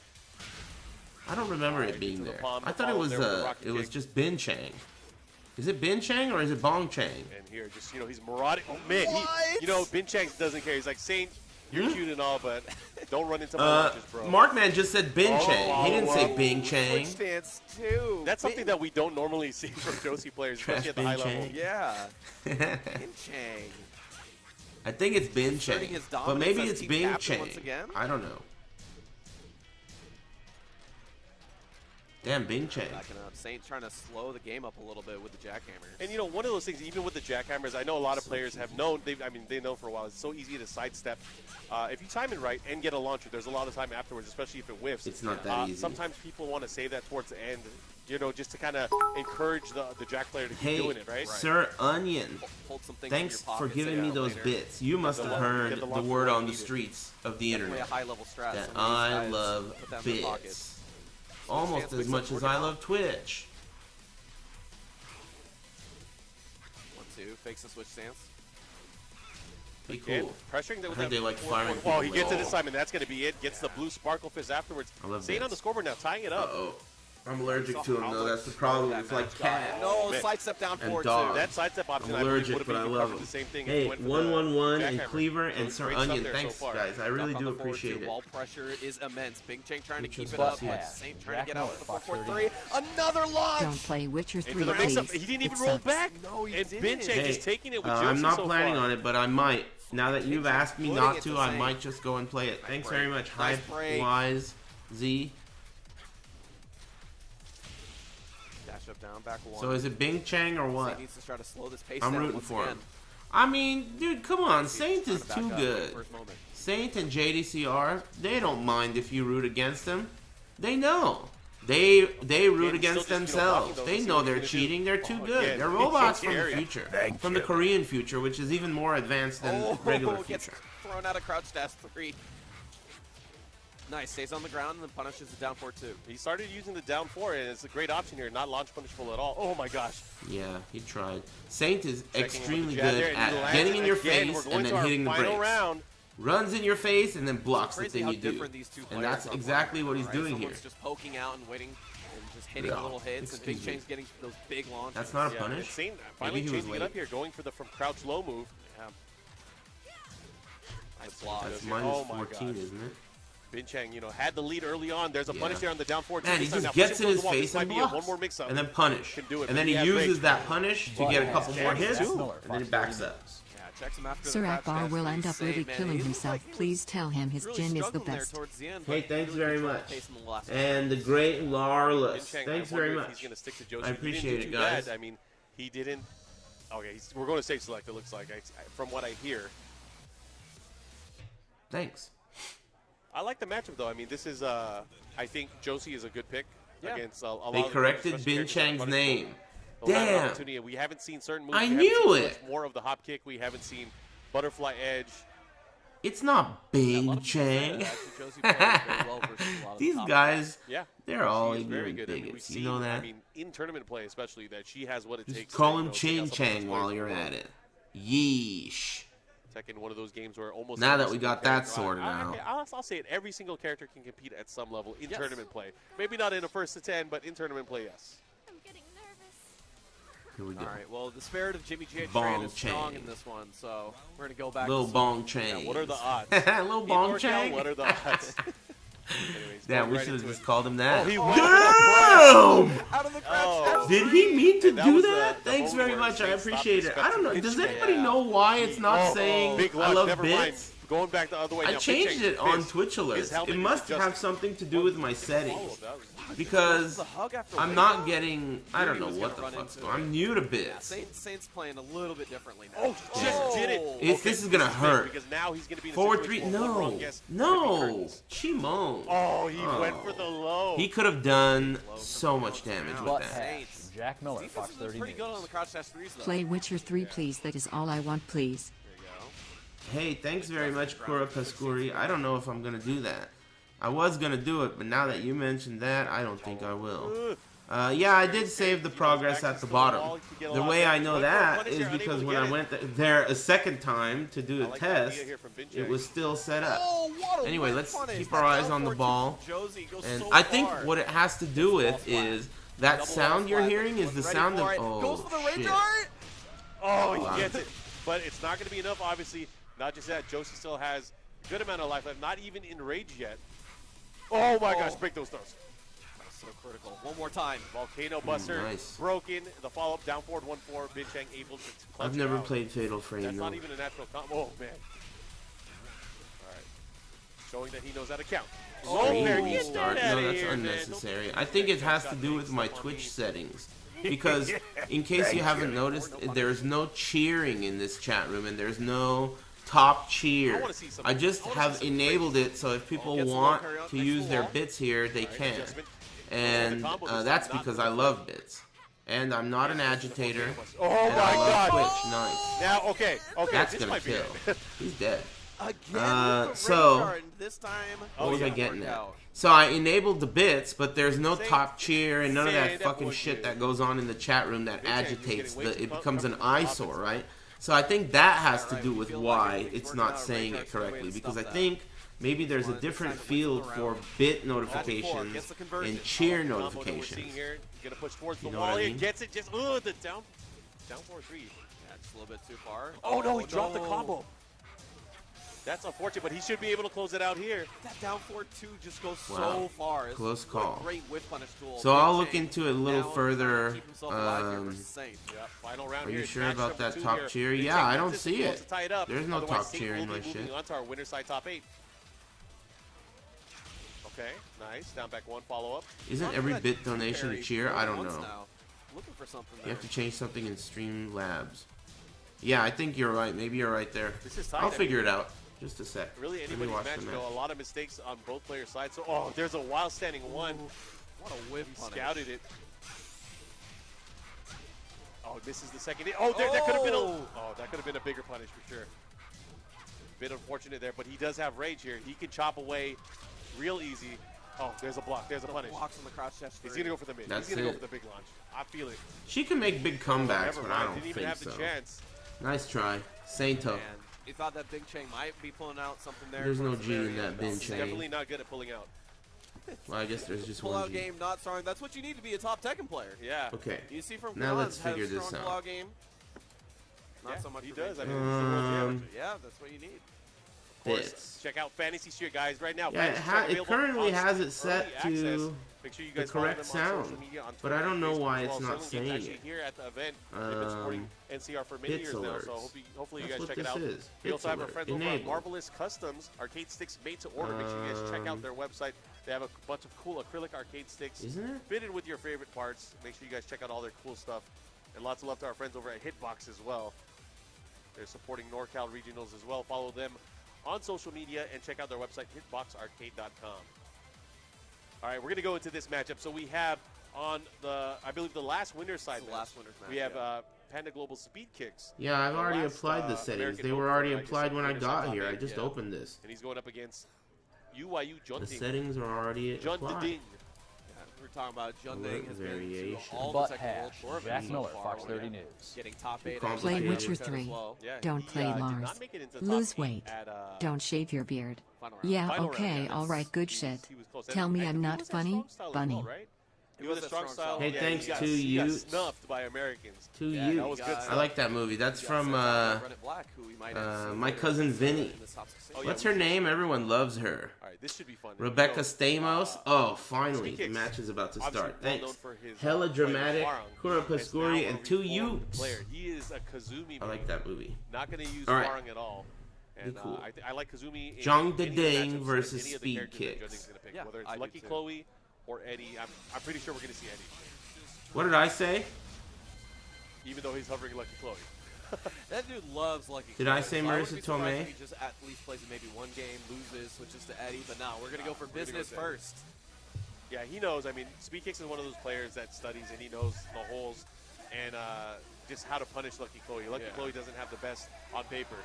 I don't remember Alright, it being to the there. palm, I thought it was there with the rocket it was kick. just Bin Chang. Is it Bin Chang or is it Bong Chang? And here, just, he's marauding. Oh, man. What? Bin Chang doesn't care. He's like, Saint, you're cute and all, but don't run into my launches, bro. Markman just said Bin Oh, Chang. He didn't say wow. Bing Chang. Switch stance too. That's something that we don't normally see from Josie players, especially at the high Bin level. Chang. Yeah. Bin Chang. I think it's Bin Chang, Asserting his but dominance maybe as it's team Bing captain Chang. once again? I don't know. Damn, Bing Chang. Backing up. Saint trying to slow the game up a little bit with the jackhammers. And one of those things, even with the jackhammers, I know a lot of players have known. They know for a while. It's so easy to sidestep. If you time it right and get a launcher, there's a lot of time afterwards, especially if it whiffs. It's not that easy. Sometimes people want to save that towards the end, just to kind of encourage the jack player to keep Hey, doing it, right? Sir Onion, Hold some things thanks in your for pocket, giving save me it those later. bits. You must the have launch- heard get the the launch word before on you the need it. streets of the Definitely a internet high-level strat. that Some of these I guys love put them in their pockets. bits. Almost Chance as picks much up as Jordan I out. love Twitch. 1-2, fakes the switch stance. Be Again, cool. pressuring them I with heard that they like forward firing foot. Oh, he people gets it with- this time, and that's going to be it. Gets the blue sparkle fist afterwards. I love Saint on the bits. scoreboard now, tying it up. Uh-oh. I'm allergic to him, Somehow though. That's the like problem. that It's like match guy. cat. No, man. sidestep down And 4-2. dog. That sidestep option, I'm I believe, allergic, would but I have love covered him. the same thing if Hey, he went for the 111 and jackhammer. Cleaver So and it's Sir great stuff Onion. there so Thanks, far. guys. I really Duck on do the forward appreciate two. it. Wall pressure is immense. Bing Chang trying to keep Just it up. butt head. Saint trying to get out with the 4-4-3. Another launch! Don't play Witcher Into 3, the please. mix-up. He didn't even It roll sucks. back. No, he and didn't. Bin Chang Hey, is taking it with Josie I'm not so planning far. on it, but I might. Now that you've asked me putting not it to, to I Saint. might just go and play it. Thanks break. very much, Nice Hype break. Wise Z. Dash up down, back one. So is it Bing Chang or what? Saint needs to try to slow this pace I'm down rooting once for again. him. I mean, dude, come on. Saint Trying is to back too up good. for his moment. Saint and JDCR, they don't mind if you root against them. They know. They root Again, against still just, themselves. blocking those They and see know what they're he's gonna do. cheating. They're too Oh, good. again, They're he robots changed the from the area. future. Thank From the you. Korean future, which is even more advanced than regular Gets future. thrown out of crouch dash 3. Nice, stays on the ground and then punishes the down 4-2. He started using the down 4, and it's a great option here. Not launch punishable at all. Oh, my gosh. Yeah, he tried. Saint is Checking extremely with the jab good there, and he at lands getting it in your again. face We're going and to then our hitting the final brakes. round. Runs in your face and then blocks the Crazy thing how you do. different these two And players that's are exactly playing, what he's right? doing here. Someone's just poking out and waiting and just hitting Yeah. little hits, and Big Excuse me. Chang's getting those big launches. That's not a Yeah, punish. and Saint finally he was changing it late. up here, going for the from crouch low move. Yeah. Nice block. That's Oh minus my 14, gosh. isn't it? Bin Chang, you know, had the lead early on. There's a punish there on the down forward. Man, he just gets in his face and blocks. One more mix-up. And then punish. Can do it, and then he uses that punish to get a couple more hits, and then he backs up. Checks him after Sir Akbar will end up really killing himself. Please tell him his gin is the best. Hey, thanks very much. And the great Larless. Thanks very much. He's going to stick to Josie. I appreciate it, guys. I mean, he didn't. Okay, we're going to stage select, it looks like, from what I hear. Thanks. I like the matchup, though. I mean, this is, I think Josie is a good pick against a lot They of corrected Bin Chang's name. Damn. We haven't seen certain moves. I knew it. More of the hop kick. We haven't seen butterfly edge. It's not Bin Chang. These guys, they're all ignorant bigots. You know that? I mean, in tournament play especially, that she has what it takes. Just call him Ching Chang while you're at it. Yeesh. Tekken, one of those games where almost now that we got that sorted out. I'll say it. Every single character can compete at some level in tournament play. Maybe not in a first to 10, but in tournament play, yes. I'm getting nervous. Here we go. All right. Well, the spirit of Jimmy J Bong Train is strong Chang. in this one, so we're gonna go back. Little to Bong Chang. Yeah, what are the odds? Little Bong NorCal, Chang. what are the odds? Anyways, Damn, we right should have into just it. called him that. Oh, he Damn! out of the crouch. Did he mean to And that do was that? the Thanks home very run. much. I Stop appreciate it. I don't know. disrespecting Does Bin anybody Chang. know why it's not saying Big I lunge, love never bits? mind. Going back the other way I now. changed it on Twitch alerts. It must have something to do with my settings. Because I'm not getting, I don't know what the fuck's going on. I'm new to bits. Saints playing a little bit differently now. Oh, just did it. This is gonna hurt. Because now he's going to be in a 4-3, situation where one wrong no. guess No. could be curtains. Chimon. Oh, he went for the low. He could have done so much damage with that. Saints. Jack Miller, Defense Fox has been 30 pretty News. good on the crouch dash threes though. Play Witcher 3 please, that is all I want please. Hey, thanks very much, Kura Paskuri. I don't know if I'm going to do that. I was going to do it, but now that you mentioned that, I don't think I will. Yeah, I did save the progress at the bottom. The way I know that is because when I went there a second time to do the test, it was still set up. Anyway, let's keep our eyes on the ball. And I think what it has to do with is that sound you're hearing is the sound of... Oh, shit. Oh, he gets it. But it's not going to be enough, obviously. Not just that, Josie still has a good amount of life left, not even in rage yet. Oh my gosh, break those throws. So critical. One more time. Volcano Buster, nice. broken. The follow-up, down forward 1-4. Bin Chang able to clutch I've never it out. played Fatal Frame, That's though. not even a natural combo. Oh, man. All right. Showing that he knows how to count. Start. No, that's unnecessary. I think it has to do with my Twitch settings. Because, in case you haven't noticed, there's no cheering in this chat room, and there's no top cheer. I just have enabled it so if people want to use their bits here, they can. And that's because I love bits. And I'm not an agitator. Oh and my I love God! Twitch. Nice. Now, okay, That's this gonna might be kill. it. He's dead. Again, so this time, what was I getting at? So I enabled the bits, but there's no top cheer and none of that fucking shit that goes on in the chat room that agitates it becomes an eyesore, right? So I think that has to do with why it's not saying it correctly, because I think maybe there's a different field for bit notifications and cheer notifications. Gonna push towards the You know wall what I here, mean? gets it, just the down 4-3. Yeah, just a little bit too far. Oh no, he dropped the combo. That's unfortunate, but he should be able to close it out here. That down 4-2 just goes Wow. so far. It's Close call. Great whiff punish tool. So I'll look into it a little further. Keep himself alive here versus Saint. Yep, final round Are you here. sure Match about number that 2 top here. cheer? Bin Yeah, Chang I don't gets see he it. wants to tie it up. There's no Otherwise, top Saint cheer in will my be moving shit. on to our winner side top 8. Okay, nice. Down back 1 follow-up. Isn't every bit donation a cheer? I don't know. Looking for something You have to change something in Streamlabs. Yeah, I think you're right. Maybe you're right there. This is tight. I'll figure it out. Just a sec. Really, Let me anybody's watch match, the though. A lot of mistakes on both players' sides. So, oh, there's a wild standing 1. What a whiff He punish. scouted it. Oh, this is the second. Oh, that could have been that could have been a bigger punish for sure. Bit unfortunate there, but he does have rage here. He can chop away real easy. Oh, there's a block. There's a punish. Blocks on the crouch dash He's three. gonna go for the mid. That's He's gonna it. go for the big launch. I feel it. She can make big comebacks, Never but mind. I don't Didn't even think have so. the chance. Nice try. Sainto. And he thought that Big Chang might be pulling out something there. There's no towards the G in very that end. Bin He's Chang. definitely not good at pulling out. Well, I guess there's just Pull one out G. game, not strong. That's what you need to be a top Tekken player. Yeah. Okay. You see from Now Gonz let's has figure this strong out. pull out game. Not Yeah, so much he for does. Big I Chang. mean, it's the world's average. Yeah, that's what you need. Of course, bits. check out Fantasy Street, guys. Right now, Yeah, it currently has it set early to access. Make sure you the guys follow correct them on sound, social media, on but I Twitter don't and know Facebook why as it's well. not Sterling Games saying actually it. here at the event. They've been supporting NCR for many bits years now, alerts. so hopefully you That's guys what check it this out. is. We also Bits have our alert. friends over at Enabled. Marvelous Customs, arcade sticks made to order. Make sure you guys check out their website. They have a bunch of cool acrylic arcade sticks Isn't it? fitted with your favorite parts. Make sure you guys check out all their cool stuff. And lots of love to our friends over at Hitbox as well. They're supporting NorCal Regionals as well. Follow them on social media and check out their website, hitboxarcade.com. All right, we're going to go into this matchup. So we have on I believe the last winner's side. The last winner's match. We have Panda Global Speed Kicks. Yeah, I've The already last, applied the settings. American They were Hope already winner, I guess, applied when I winner's got top here. I eight, just yeah. opened this. And he's going up against UYU The Junding. settings are already Junding. applied. We're talking about Junding Alert has been to variation. all the Butt Tekken World hash. Tour Jack events so Miller, far, Fox winning, 30 News. getting top 8 Complicated. Play Complicated. Witcher as 3. well. Yeah, Don't he, play did Mars. not make it into the Lose top 8 weight. at, Don't shave your beard. Final round. Yeah, Final round, okay, yeah. alright, good He shit. was- he was close. Tell me And I'm he not was at funny, strong style as bunny. well, right? He He was was a at strong strong style. style. Hey, Yeah, thanks he got, to he got you. snuffed by Americans. To Yeah, you. that was good I stuff. like that movie. That's from Brennan Black, who we might have seen my later cousin in Vinny. the top 16. Oh, yeah, What's we her did. name? Everyone loves her. All right, this should be fun. Rebecca So, Stamos. Oh, finally, Speed the Kicks, match is about to obviously start. well Thanks. known for his, Hella play dramatic. Warang. Kura He's now Paskuri a and 2 reformed Utes. player. He is a Kazumi. I like main. that movie. Not going to use All right. Warang at all. And cool. I like Kazumi. In Zhang any of the Dedeng matchups versus with any of the Speed characters that Kicks. Junding's gonna pick, Yeah, whether I it's do Lucky too. Chloe or Eddie. I'm pretty sure we're going to see Eddie, What did I say? even though he's hovering Lucky Chloe. That dude loves Lucky Did I Chloe, say so I wouldn't Marissa be surprised Tomei? if He just at least plays maybe one game, loses, switches to Eddie, but no, we're going to go for we're gonna go business with Eddie. first. Yeah, he knows. I mean, Speed Kicks is one of those players that studies and he knows the holes and just how to punish Lucky Chloe. Lucky Chloe doesn't have the best on paper.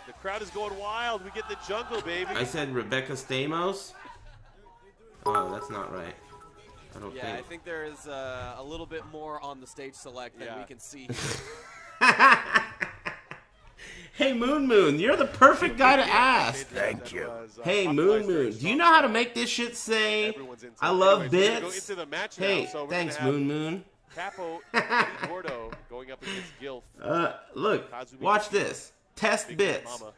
The crowd is going wild. We get the jungle, baby. I said Rebecca Stamos. Oh, that's not right. I don't Yeah, I think. think there is a little bit more on the stage select than we Yeah. can see. Hey, Moon Moon, you're the perfect guy to ask. Thank you. Hey, Moon Moon, do you know how to make this shit say, Everyone's into I it. love Anyways, we're gonna bits? Go into the match Hey, now. So we're thanks, gonna have Moon Moon. Capo Eddie Gordo going up against Gilf. Look, watch this. Test Big bits. Mama.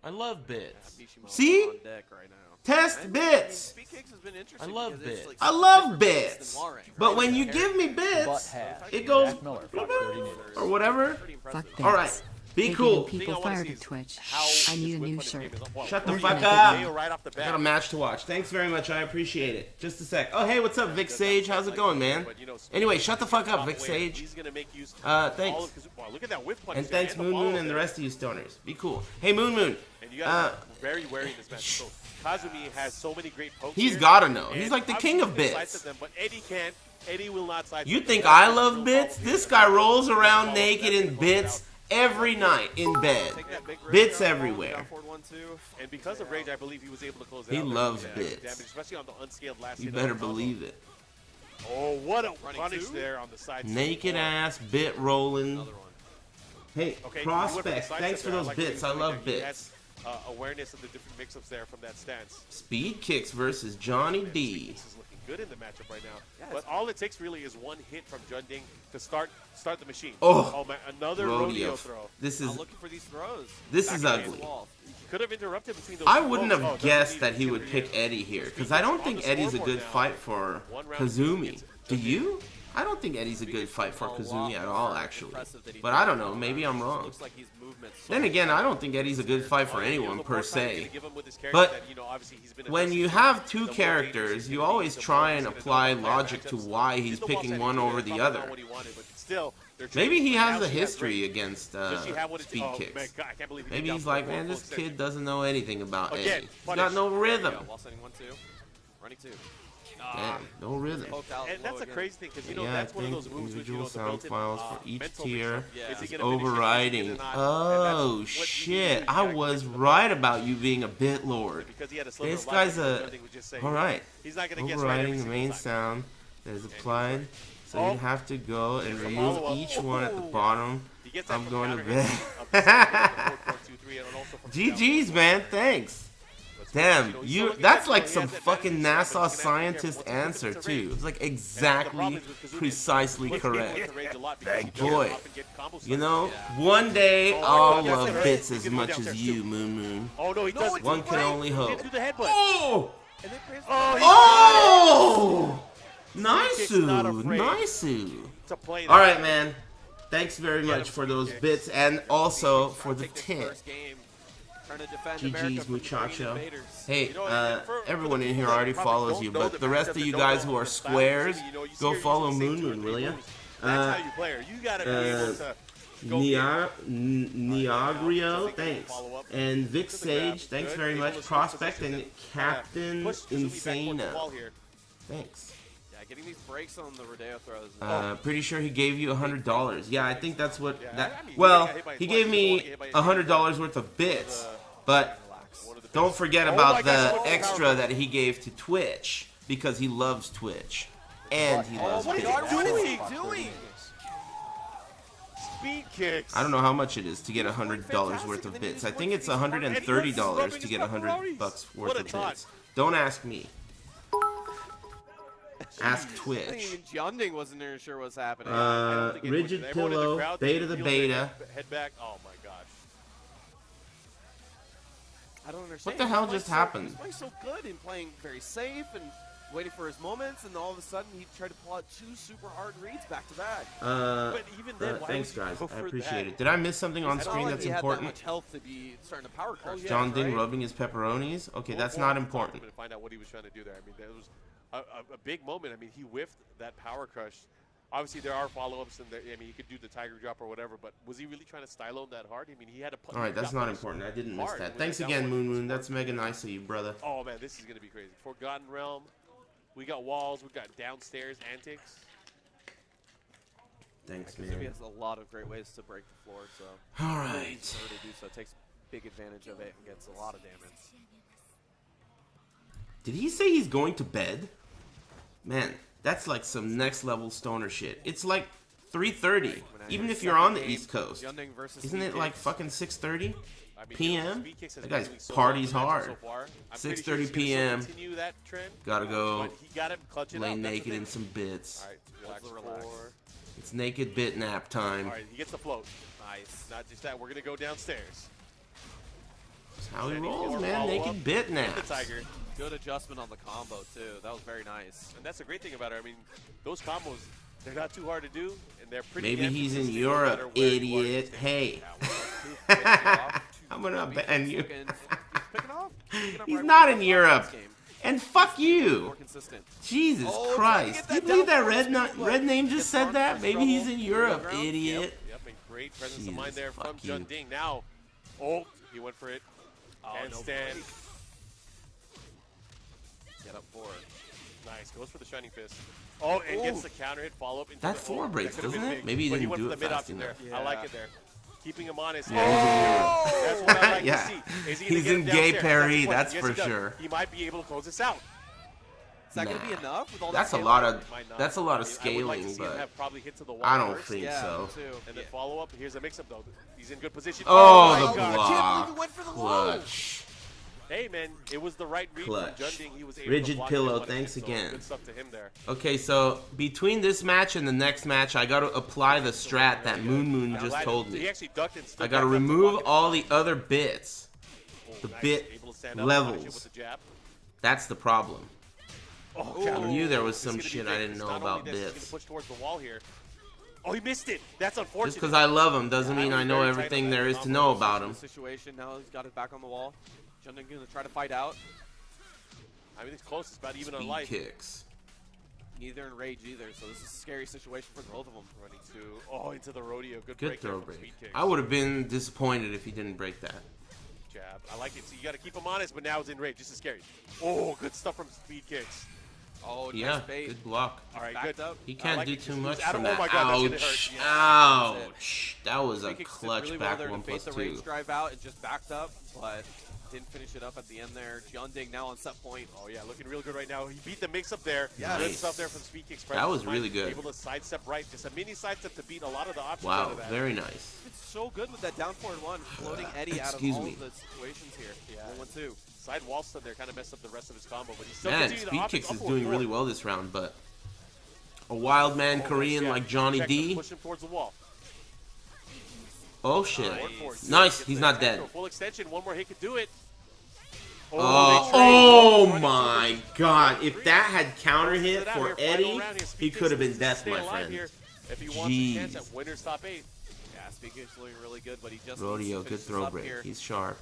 I love bits. Mishimo's See? on deck right now. Test And bits. Speed Kicks has been interesting. I love because it's, bits. like, I love different bits bits. than Warang, But right? when you give me Butt bits, hash. it goes Jack Miller, Fox 30 News. or whatever. Pretty Fuck impressive. that. All right, be They're cool. getting people Thing I wanna fired see at is Twitch. how I his need a whip new punish shirt. game is. Well, Shut the We're fuck gonna up. Nail right off the bat. Got a match to watch. Thanks very much. I appreciate it. Just a sec. Oh, hey, what's up, Vic Sage? How's it going, man? But, you know, Anyway, shut the fuck up, top Vic away, Sage. He's gonna make use Thanks. all of his, wow, look at that whip punch. And there, thanks, the Moon follow Moon, and the there. rest of you stoners. Be cool. Hey, Moon Moon. And you guys are very wary in this match. So Kazumi has so many great pokes. He's here, gotta know. and He's like the obviously king of he can bits. sidestep them, but Eddie can't. Eddie will not sidestep You them. think That's I the love real bits? follow This here. guy rolls around naked in bits every night in bed. Take that big risk Bits down, everywhere. down forward 1-2. And because of Rage, I believe he was able to close it He out. loves Yeah, bits. Damage, especially on the unscaled last You hit better of the combo. believe it. Oh, what a Running punish two? there on the side. Naked ass, bit rolling. Another one. Hey, Okay, he went for the prospects, side thanks step for there. those like what he bits. was I doing love there. He bits. has, awareness of the different mix-ups there from that stance. Speed Kicks versus Johnny D. This is looking good in the matchup right now. Yeah, But all it takes really is one hit from Junding to start the machine. Oh, man, another rodeo Rodeo. throw. This I'm is looking for these throws. this Back is against ugly. the wall. He could have interrupted between those. I two wouldn't pokes. have Oh, guessed doesn't that he need would to pick read. Eddie here because I don't On think the Eddie's a scoreboard good now. fight for One round Kazumi. against Do Junding. you? I don't think Eddie's a good fight for A lot Kazumi at more all, actually. impressive than he But did I don't in know. the Maybe round. I'm wrong. Looks like his movement. Then again, I don't think Eddie's a good fight for Give him anyone more per time. You're gonna se. give him with his character But that, you know, obviously he's been when adjusting you to. have The two more dangerous characters, he's you gonna be, always the more try he's and gonna apply know the bad logic to matchups. why He's he's the boss picking and one he over could've the probably other. got what he wanted, but still, they're Maybe he trading. has Now a she has history Rage. against Does she have what it speed oh, kicks. Man, God, I can't believe he Maybe got he's for like, a man, full this extent. kid doesn't know anything about Again, Eddie. He's got punish. no There rhythm. you go, wall setting 1-2. Running 2. Damn, no rhythm. Poked out And low that's a again. crazy thing because you know Yeah, that's I one of think those moves which you individual know the sound built-in files for each mental tier mix-up. Yeah. Is he is gonna finish it? Is he Overriding. gonna not? Oh And that's what shit! you I gotta was get to the right about you being a bit lord. because he had a sliver This of life, guy's and a Junding would just say, all right. He's not gonna guess right every Overriding the single main time. sound that is applied, so Oh. you have to go and a remove follow-up. each one at the Oh. bottom. He gets that I'm from going to counter hits bed. of the 4-4-2-3 and also from GG's, man. Thanks. Let's Damn, that's like some fucking NASA scientist answer too. It's like exactly, precisely correct. Boy, you know, one day I'll love bits as much as you, Moon Moon. Oh no, he doesn't. One can only hope. Oh! Oh! Nice. Alright, man. Thanks very much for those bits and also for the tip. GG's muchacho. Hey, everyone in here already follows you, but the rest of you guys who are squares, go follow Moon Moon, will ya? Niagrio, thanks. And Vic Sage, thanks very much. Prospect and Captain Insana. Thanks. Getting these breaks on the Rodeo throws. Pretty sure he gave you $100. Yeah, I think that's what that. Well, he gave me $100 worth of bits, but don't forget about the extra that he gave to Twitch because he loves Twitch and he loves bits. What is he doing? Speed kicks. I don't know how much it is to get $100 worth of bits. I think it's $130 to get $100 worth of bits. Don't ask me. Ask Twitch. Even Junding wasn't even sure what's happening. Rigid Pillow, Beta the Beta. Head back. Oh my gosh. I don't understand. What the hell just happened? He's playing so good and playing very safe and waiting for his moments, and all of a sudden he tried to pull out 2 super hard reads back to back. But even then, thanks guys, I appreciate it. Did I miss something on screen that's important? Much health to be starting to power crush. John Ding rubbing his pepperonis. Okay, that's not important. To find out what he was trying to do there. I mean, that was a big moment. I mean, he whiffed that power crush. Obviously, there are follow-ups, and I mean, he could do the tiger drop or whatever. But was he really trying to style him that hard? I mean, he had to. All right, that's not important. I didn't miss that. Thanks again, Moon Moon. That's mega nice of you, brother. Oh man, this is gonna be crazy. Forgotten Realm. We got walls. We got downstairs antics. Thanks, man. He has a lot of great ways to break the floor. So. All right. To do so, takes big advantage of it and gets a lot of damage. Did he say he's going to bed? Man, that's like some next level stoner shit. It's like 3:30, even if you're on the East Coast. Isn't it like fucking 6:30 p.m.? That guy's parties hard. 6:30 p.m. Gotta go lay naked in some bits. It's naked bit nap time. All right, he gets the float. Nice. Not just that, we're gonna go downstairs. That's how he rolls, man. Naked bit naps. Good adjustment on the combo, too. That was very nice. And that's the great thing about it. I mean, those combos, they're not too hard to do, and they're pretty. Maybe he's in Europe, idiot. Hey. I'm gonna ban you. He's not in Europe. And fuck you. Jesus Christ. Do you believe that red name just said that? Maybe he's in Europe, idiot. Yep, and great presence of mind there from Junding. Now, he went for it. Handstand. Get up for it. Nice. Goes for the Shining Fist. Oh, and gets the counter hit follow up. That 4 breaks, doesn't it? Maybe he didn't do it fast enough. I like it there. Keeping him honest. Yeah, he's in Europe. That's what I like to see. He's in gay Perry, that's for sure. He might be able to close this out. Is that going to be enough? With all that's that a lot of scaling, but I don't think so. And then follow up. Here's a mix up though. He's in good position. Oh, the block. Clutch. Hey man, it was the right read from Junding. He was able Rigid to block Pillow, thanks again. Good stuff to him there. Okay, so between this match and the next match, I got to apply the strat that Moon Moon just told me. I got to remove all the other bits, the bit levels. That's the problem. I knew there was some shit I didn't know about bits. Oh, he missed it. That's unfortunate. Just because I love him doesn't mean I know everything there is to know about him. Situation now, he's got it back on the wall. Junding gonna try to fight out. I mean, it's close. It's about even on life. Kicks. Neither in rage either, so this is a scary situation for both of them. Running into the rodeo. Good throw break. I would have been disappointed if he didn't break that. Jab. I like it. So you got to keep him honest, but now it's in rage. This is scary. Oh, good stuff from speed kicks. Oh, yeah, nice bait. Good block. All right, good. He can't do too much from that. Oh my God, ouch! Ouch! That was a clutch really back well 1+2. The rage drive out and just backed up, but didn't finish it up at the end there. Junding now on set point. Oh yeah, looking real good right now. He beat the mix-up there. Yeah. Good stuff there from Speak Express. That was really good. Able to sidestep right. Just a mini sidestep to beat a lot of the options Wow, out of that. very nice. It's so good with that down forward one, floating Eddie out of Excuse all me. of the situations here. Yeah. 1-2. Side wall stun there kind of messed up the rest of his combo, but he's still Man, continuing Speed to Kicks is upward doing really forward. well this round, but a wild man Korean Yeah, like Johnny check D. to push him towards the wall. Oh shit. Nice. Nice, Gets he's the not attack dead. for a full extension. One more hit could do it. Oh, they trade. my god. If that had counter Closes hit it out for here. Final Eddie, round here. he Speed could have been Kicks death, stay my alive friend. here if he wants a chance Jeez. at winner's top 8. Yeah, Speaker is looking really good, but he just Rodeo, needs to good finish this throw up break. here. He's sharp.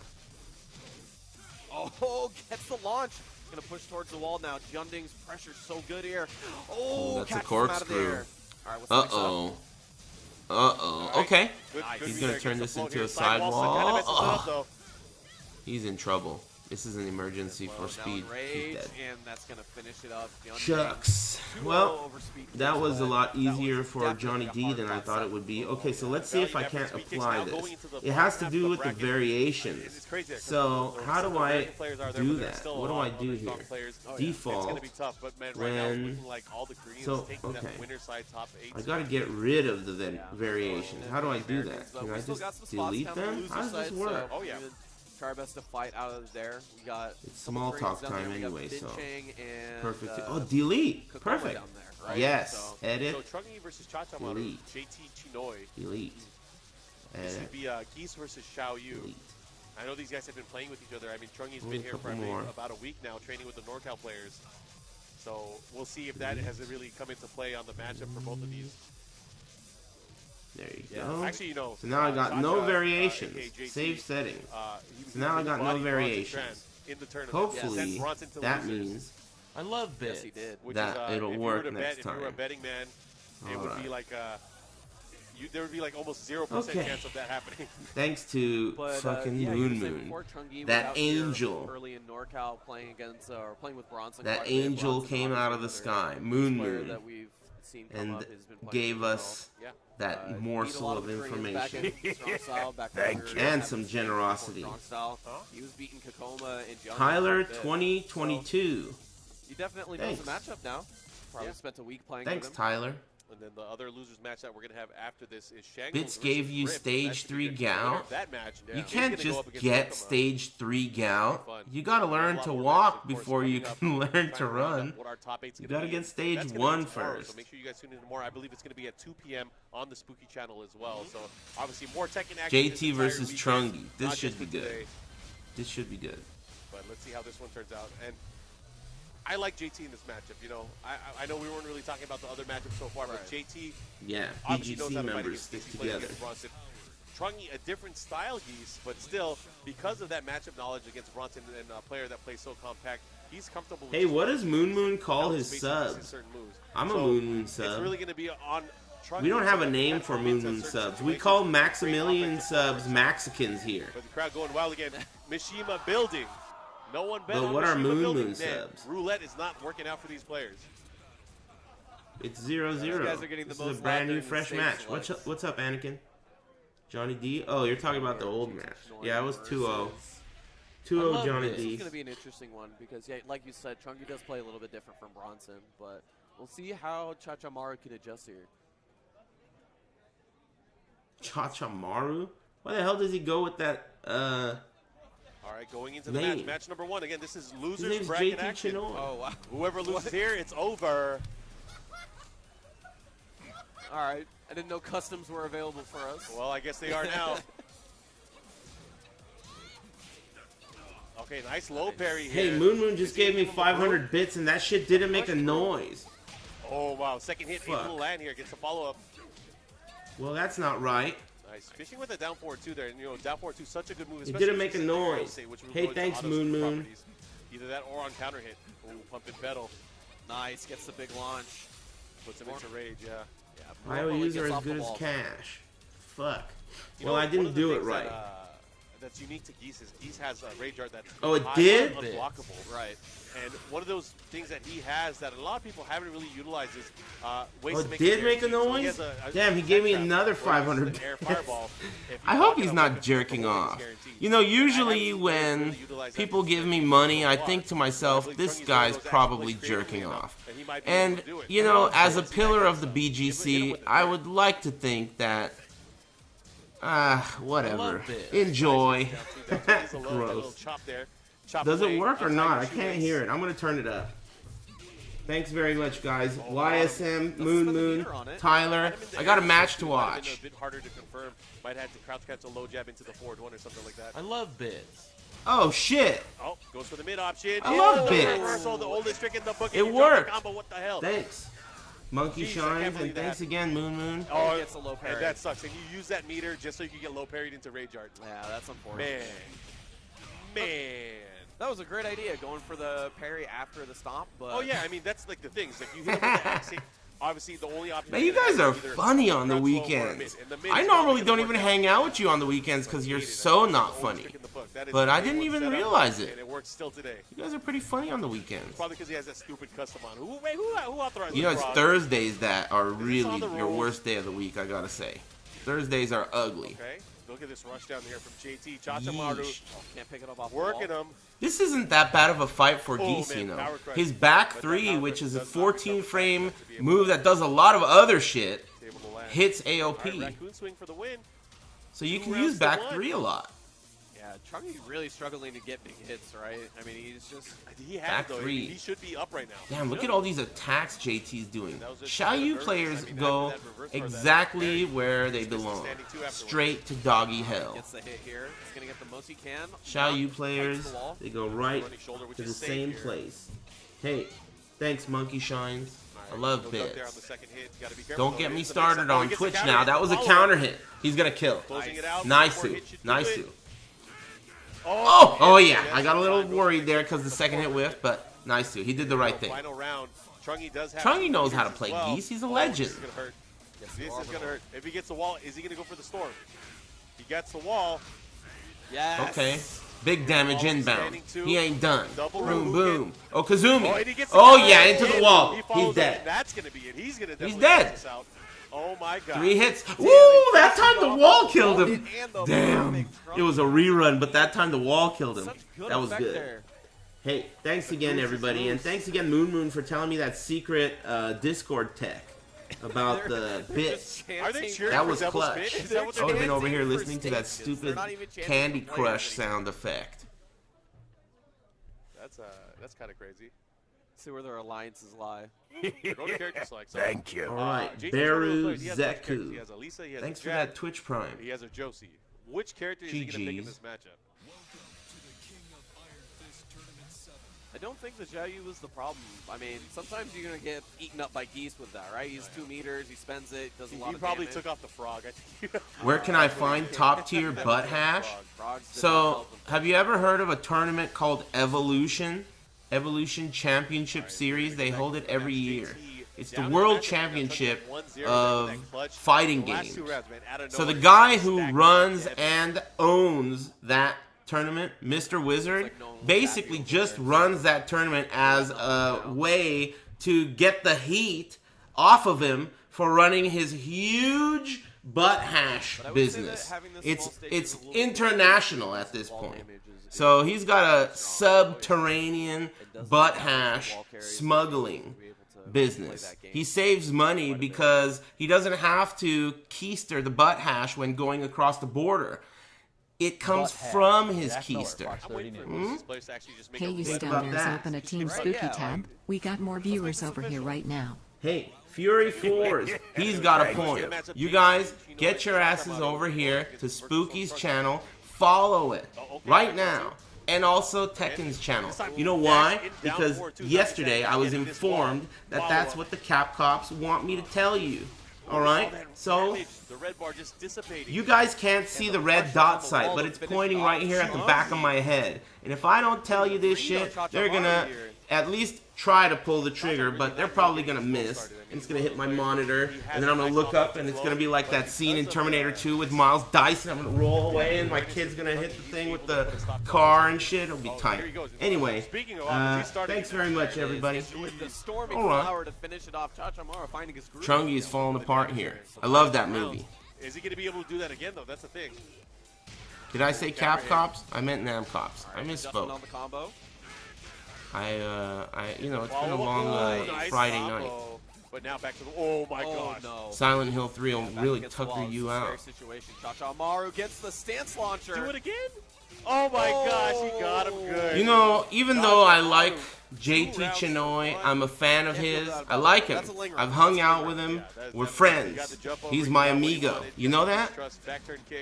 Oh, gets the launch. Gonna push towards the wall now. Junding's pressure's so good here. Oh, That's a catches him out of corkscrew. there. All right, what's the next up? Uh-oh. Uh-oh. Okay. Good He's read gonna there, turn gets this the float into here. a side Sidewall wall. kind of messes it up, Ugh. though. He's in trouble. This is an emergency Well, for now Speed. in He's rage, dead. and that's gonna finish it up. Junding, Shucks. 2-0 Well, over Speed that Kicks, was a but lot that was easier for definitely Johnny a D hard than I fought thought set. it would be. Okay, so let's see if I Value can't effort. Speed apply Kicks now this. going into the It has to bottom do half with of the the bracket. variations. It's crazy. So Some how do I American players are there, do but there are that? still a What do lot I of do other strong here? players. It's Default. going to be tough, but man, right now, when- looking like all the Koreans So, taking that okay. winner side top 8. I gotta get rid of the Yeah. variations. How do I do that? But Can we I still got just some spots delete down the them? loser How does this side, work? so Oh, yeah. we're gonna try our best to fight out of there. We got It's a couple small Koreans talk down time there. We got anyway, so Binchang and, perfect. Oh, delete. Kokoma Perfect. down there, right? Yes. So, Edit. So Trungy versus Chachamaru, Delete. JT Chinoy. Delete. This would Edit. be Geese versus Xiao Yu. Delete. I know these guys have been playing with each other. I mean, Trungy's Only been a here for couple more. about a week now, training with the NorCal players. So we'll see if that has really come into play on the matchup for both of these. There you Yeah. go. Actually, you know. So now I got no Chacha, variations. aka JT, Save settings. he So now I got no bodied Bronson variations. Tran in the tournament. Hopefully, Sent Bronson to that losers, means I love bits. yes, he did. which that is, it'll if you work were to next bet, If you were a time. betting man, it would be Alright. like there would be like almost 0% Okay. chance of that happening. Thanks to But fucking yeah, Moon you were saying Moon. before, Chungi was That out here angel. early in NorCal playing against or playing with Bronson. That quite a bit. angel Bronson came out of the obviously sky, another Moon player Moon, that we've seen come and up, has been playing gave really us Yeah. that beat a morsel lot of the Koreans back information. in strong style, back Thank when we you. were And having some the same generosity. strong style. He was beating Kokoma and Jung Tyler quite a bit. 2022. So, he definitely knows the Thanks. matchup now. Probably Yeah. spent a week playing Thanks, with him. Tyler. And then the other losers match that we're going to have after this is Shango Bits versus gave you Rip. stage That should be 3 good. The winner gout. of That match, You is can't gonna go just up against get Kokoma. stage 3 gout. Fun. You gotta A learn lot to more matches, walk of course, before you coming up. can learn Trying to round run. up what our top eight's You gonna gotta be. get stage That's gonna be 1 tomorrow, first. So make sure you guys tune in tomorrow. I believe it's going to be at 2 p.m. on the Spooky channel as well. So obviously more Tekken action. this JT entire versus weekend, Trungy. This not should just be for good. today, This should be good. but let's see how this one turns out. And I like JT in this matchup. You know, I know we weren't really talking about the other matchups so far, but Right. JT Yeah, obviously knows PGC how to fight members against stick Geese. He played together. against Bronson. Trungy, a different style Geese, but still, because of that matchup knowledge against Bronson and a player that plays so compact, he's comfortable with Hey, what does Moon Moon call his outspacing subs? certain moves. I'm a So, Moon Moon It's sub. really going to be on Trungy. We don't have a to name have for moments Moon at Moon certain subs. We situations. call Great Maximilian offensive subs players. Mexicans here. But the crowd going wild again. Mishima building. No one bet But on what are Mishima Moon building. Moon Man, subs? Roulette is not working out for these players. It's 0-0. These guys are getting the This is most a brand new love during the fresh stage match. What's selects. what's up, Anakin? Johnny D? Oh, you're talking about the old match. Yeah, it was 2-0. 2-0 Johnny This is D. going to be an interesting one because, yeah, like you said, Trungy does play a little bit different from Bronson, but we'll see how Chachamaru can adjust here. Chachamaru? Why the hell does he go with that? All right, going into the Name. match. Match number 1. Again, this is His losers name's bracket JT action. Chinoy. Oh, wow. Whoever loses here, it's over. All right. I didn't know customs were available for us. Well, I guess they are now. Okay, nice low parry here. Hey, Moon Moon just Is he gave me gonna give him a 500 bits and that shit didn't make a noise. Oh, wow. Second hit Fuck. able to land here. Gets a follow-up. Well, that's not right. Nice. Fishing with a down forward 2 there. And, you know, down forward 2 such a good move. It especially didn't make a since it's aerial noise. state, which will Hey, go into thanks, auto Moon Moon. properties. Either that or on counter hit. Ooh, pumping pedal. Nice. Gets the big launch. Puts him into rage, yeah. Yeah, IOUs gets are as off the good as wall. cash. Fuck. You Well, know, I one didn't of the do it things right. that's unique to Geese is Geese has a Rage Art that's Oh, it did? unblockable. Right. And one of those things that he has that a lot of people haven't really utilized is ways to make did it make a noise? Damn, he gave me another 500 I hope he's not jerking off. You know, usually when people give me money, I think to myself, this guy's probably jerking off. And, you know, as a pillar of the BGC, I would like to think that, whatever. Enjoy. Gross. Does it work or not? I can't hear it. I'm going to turn it up. Thanks very much, guys. YSM, Moon, Tyler. I got a match to watch. A bit harder to confirm. Might have to crouch catch a low jab into the forward one or something like that. I love bits. Oh, shit. Oh, goes for the mid option. I love bits. Reversal, the oldest trick in the book. It worked. Combo. What the hell? Thanks. Monkey Shines, and thanks again, Moon. Oh, it gets a low parry. And that sucks. And you use that meter just so you can get low parried into Rage Art. Yeah, that's unfortunate. Man. That was a great idea, going for the parry after the stomp. But Oh, yeah. I mean, that's like the thing. It's like you hit him with the X. Obviously, the only option. Man, you guys are funny on the weekends. I normally don't even hang out with you on the weekends because you're so not funny. But I didn't even realize it. And it works still today. You guys are pretty funny on the weekends. Probably because he has that stupid custom on. Who authorized You know, it's Rob? Thursdays that are really on the your rules? worst day of the week, I gotta say. Thursdays are ugly. Okay, look at this rush down here from JT. Chachamaru Yeesh. can't pick it up off working the wall. him. This isn't that bad of a fight for Oh, Geese, man, you know. power crush. His back But that three, power which crush is a does not 14 frame to be able move that does a lot of other shit, Able to land. hits All right, AOP. Raccoon swing for the win. So you 2 can rounds use to back 1. three a lot. Yeah, Chungy's really struggling to get big hits, right? I mean, he's just... He had Back it, though. three. He should be up right now. Damn, look at all these attacks JT's doing. That was just Xiao Yu reverse. players I mean, go after that reverse or that exactly parry, where they he's just belong. standing two afterwards. Straight to doggy hell. Gets the hit here. He's going to get the most he can. Xiao Yu Fights players, the wall. they go right Running shoulder, which to the is safe same here. place. Hey, thanks Monkey Shines. I love Goes up there on the bits. second hit. You gotta be careful, Don't though. get me It's the started mix-up. Oh, he on gets the Twitch counter now. hit. That was a Follow counter up. hit. He's gonna kill. Closing it out. Nice Four to. hits should do Nice it. to. Oh, Oh yeah, I got a little Final worried there because the second hit whiffed, but nice to. He did the right thing. Final round. Chungy does have. Chungy knows how to as play well. Geese. He's a Oh, legend. This is gonna hurt. This is gonna hurt. If he gets the wall, is he gonna go for the storm? He gets the wall. Yes. Okay. Big damage inbound. Standing two. He ain't done. Double Boom, Rugen. boom. Oh, Kazumi. Oh, and he gets Oh the yeah, hit. into the wall. He follows He's up, dead. and that's gonna be it. He's gonna definitely dead. close this out. Oh my god. 3 hits. Woo! That time the wall killed him. Damn. It was a rerun, but that time the wall killed him. Such good That was effect good. there. Hey, thanks again, everybody, and thanks again, Moon, for telling me that secret Discord tech about the bits. Are they cheering That for was Devil's clutch. Pit? Is that what I would have they're been over here chanting for listening to that stages. stupid They're not even chanting Candy for players Crush anymore. sound effect. That's kind of crazy. See where their alliances lie. Go to character select. So, Thank you. All right, JT's one of those Beru players. He has a bunch of characters. He Zeku. has a Lisa, he has Thanks a for Jack, that Twitch Prime. he has a Josie. Which character is he going to pick in GGs. this matchup? I don't think the Xiao Yu was the problem. I mean, sometimes you're going to get eaten up by Geese with that, right? He's 2 meters, he spends it, does a lot He of probably damage. took off the frog. I think. Where can I find top tier butt hash? Frogs did not So, help him. have you ever heard of a tournament called Evolution? Evolution Championship Series. They hold it every year. It's the World Championship of fighting games. So the guy who runs and owns that tournament, Mr. Wizard, basically just runs that tournament as a way to get the heat off of him for running his huge butt hash business. It's international at this point. So he's got a subterranean butt hash smuggling business. He saves money because he doesn't have to keister the butt hash when going across the border. It comes from his keister. Hey, you about stoners, that? open a TeamSpooky tab. We got more viewers over here right now. Hey, Fury 4s, he's got a point. You guys, get your asses over here to Spooky's channel. Follow it right now. And also Tekken's channel. You know why? Because yesterday I was informed that that's what the Cap Cops want me to tell you. Alright? So, you guys can't see the red dot sight, but it's pointing right here at the back of my head. And if I don't tell you this shit, they're gonna at least try to pull the trigger, but they're probably gonna miss. And it's gonna hit my monitor, and then I'm gonna look up, and it's gonna be like that scene in Terminator 2 with Miles Dyson. I'm gonna roll away, and my kid's gonna hit the thing with the car and shit. It'll be tight. Anyway, thanks very much, everybody. With the storming All right. flower to finish it off, Chachamara finding his groove. Chungi is falling apart here. I love that movie. Is he going to be able to do that again, though? That's the thing. Did I say Cap Cops? I meant Nam Cops. I Adjustment misspoke. on the combo. You know, it's been a long Friday night. But now back to the. Oh my gosh. No. Silent Hill 3 will really Against tucker Wallace, you scary out. Situation. Chachamaru gets the stance launcher. Do it again? Oh my gosh, he got him good. You know, even though I like JT Chinoy, I'm a fan of his. I like him. I've hung out with him. We're friends. He's my amigo. You know that?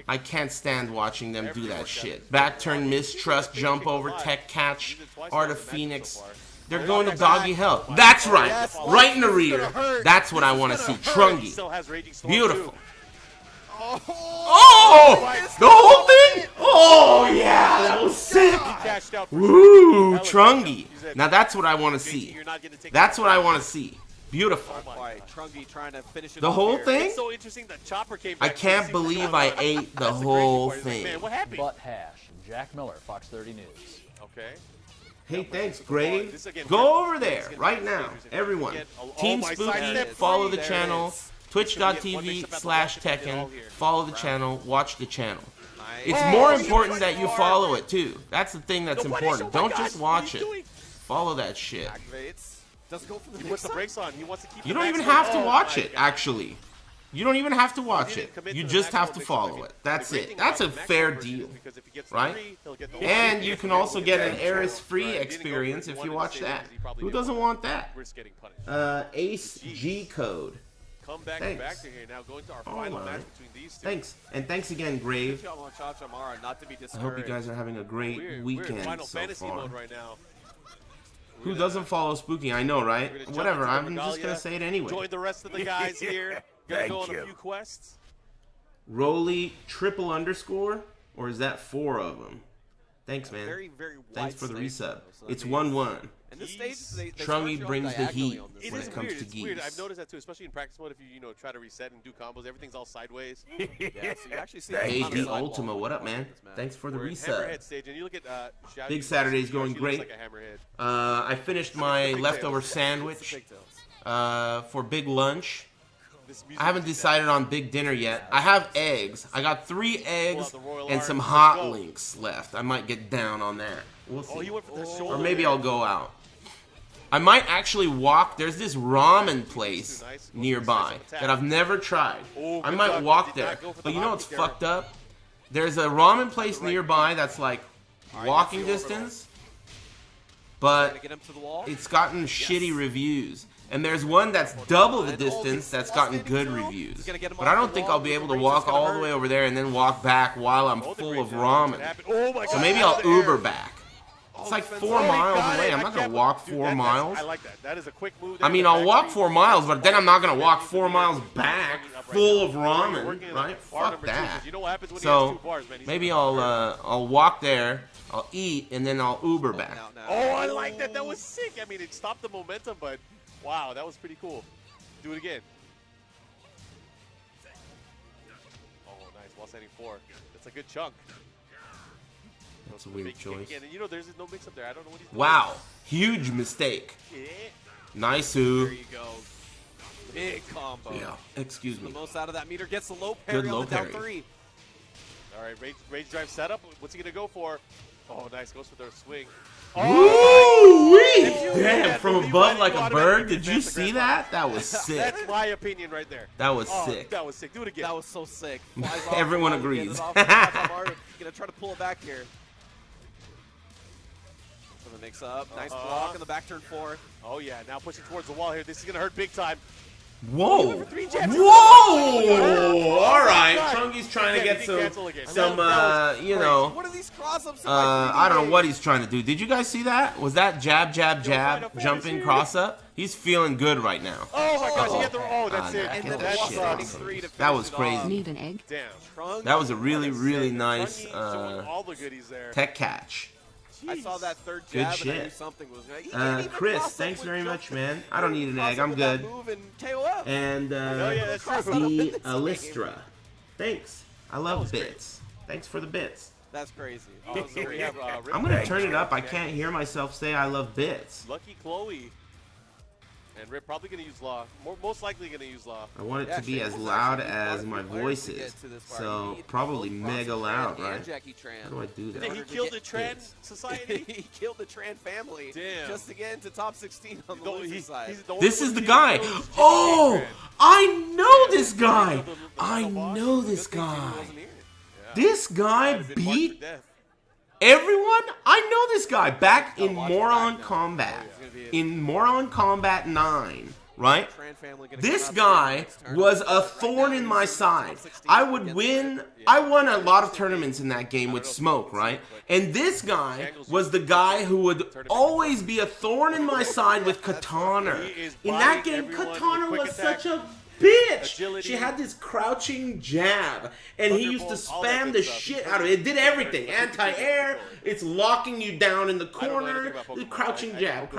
I can't stand watching them do that shit. Back turn, mistrust, jump over, tech catch, Art of Phoenix. They're going to doggy hell. That's right. Right in the rear. That's what I want to see. Trungi. Beautiful. Oh! The whole thing? Oh, yeah. That was sick. Woo, Trungi. Now that's what I want to see. That's what I want to see. Beautiful. Trungi trying to finish it The off whole here. thing? So interesting that Chopper came I back. can't believe I ate the whole thing. Man, what happened? Butt hash. Jack Miller, Fox 30 News. Okay. Hey, thanks, Grave. Go over there right now, everyone. TeamSpooky, follow the channel. Twitch.tv/Tekken. Follow the channel. Watch the channel. It's more important that you follow it too. That's the thing that's important. Don't just watch it. Follow that shit. Activates. Does go for the He puts the brakes on. He wants to keep You the don't even max have to on. watch Oh it, my actually. You don't even have to watch it. You just have to follow it. That's it. That's a fair deal, right? And you can also get an Eris-free experience if you watch that. Who doesn't want that? Ace G Code. Come back Thanks. to here now. Going to our final match between these two. Thanks. And thanks again, Grave. Not to be I hope you guys are having a great We're in weekend Final so Fantasy far. mode right now. Who doesn't follow Spooky? I know, right? We're gonna jump Whatever. into I'm the just going Regalia, to say it anyway. Join the rest of the guys here. Gonna go on a few quests. Roly triple underscore? Or is that 4 of them? Thanks, man. Very, very Thanks for the wide resub. stage, so It's that means- 1-1. In this stage, they Trungi start you off brings the diagonally heat. on this It when is it comes weird. to It's weird. geese. I've noticed that too, especially in practice mode. If you try to reset and do combos, everything's all sideways. Yeah, so you actually see Hey, a ton of the sidewall Ultima, what up, going on man? in this match. Thanks for the We're in resub. Hammerhead stage, and you look at Xiao Big Yu's Saturday's she going looks great. like a hammerhead. I finished my leftover sandwich for big lunch. This music I haven't is decided on big dinner yet. I have eggs. I got 3 eggs the Royal and some Arms. hot Let's go. links left. I might get down on that. We'll Oh, see. he went for the shoulder. Or maybe I'll go out. I might actually walk. There's this ramen place nearby that I've never tried. Oh, I good might duck. walk Did there. not go for But the you know hockey what's there. fucked up? There's a ramen place nearby that's like walking distance, but Get him to the wall. it's gotten shitty reviews. And there's one that's double the distance that's gotten good reviews. But I don't think I'll be able to walk all the way over there and then walk back while I'm full of ramen. Oh my God. So maybe I'll Uber back. It's like 4 miles away. I'm not going to walk 4 miles. I like that. That is a quick move. I mean, I'll walk 4 miles, but then I'm not going to walk 4 miles back full of ramen, right? Fuck that. You know what happens when So he has 2 bars, man? He's maybe gonna- I'll walk there, I'll eat, and then I'll Uber back. Oh, I like that. That was sick. I mean, it stopped the momentum, but wow, that was pretty cool. Do it again. Oh, nice. While setting 4. That's a good chunk. That's a weird Big kick choice. again. And you know, there's no mix up there. I don't know what he's doing. Wow, huge mistake. Yeah. Nice, There Ooh. you go. Big combo. Yeah, excuse The me. most out of that meter gets the low parry Good on low the down parry. 3. All right, rage drive setup. What's he going to go for? Oh, nice. Goes for the swing. Woo-wee! Damn, from above like a bird. Did you see that? That was sick. That's my opinion right there. That was Oh, sick. that was sick. Do it again. That was so sick. Flies off Everyone the wall, agrees. get it off the Chachamaru. Gonna try to pull it back here. So the mix up. Nice block in the back turn 4. Oh, yeah. Now pushing towards the wall here. This is going to hurt big time. Whoa! Whoa! All right, Trungi's trying to get some, you know, What are these cross-ups? I don't know what he's trying to do. Did you guys see that? Was that jab, jab, jab, jumping cross up? He's feeling good right now. Oh, my gosh. He had the. Oh, that's it. And then that the shit walk awesome. three to finish That was it off. crazy. Need an egg? Damn. That was a really, really nice Showing all the goodies there. tech catch. I saw that third Good jab and I knew shit. something was going to Chris, thanks very much, man. I don't need an egg. I'm good. And that's true. the Alistra. Thanks. I love bits. Thanks for the bits. That's crazy. So we have, Rip I'm gonna turn it up. I can't hear myself say I love bits. Lucky Chloe. And Rip probably going to use Law. Most likely going to use Law. I want it to be as loud as my voice is. So probably mega loud, right? How do I do that? He killed the Tran society? He killed the Tran family. Damn. Just to get into top 16 on the loser side. This is the guy. Oh, I know this guy. I know this guy. This guy beat everyone. I know this guy back in Moron Combat. In Moron Combat 9, right? This guy was a thorn in my side. I would win. I won a lot of tournaments in that game with Smoke, right? And this guy was the guy who would always be a thorn in my side with Katana. In that game, Katana was such a bitch. She had this crouching jab, and he used to spam the shit out of it. It did everything. Anti-air, it's locking you down in the corner, the crouching jab.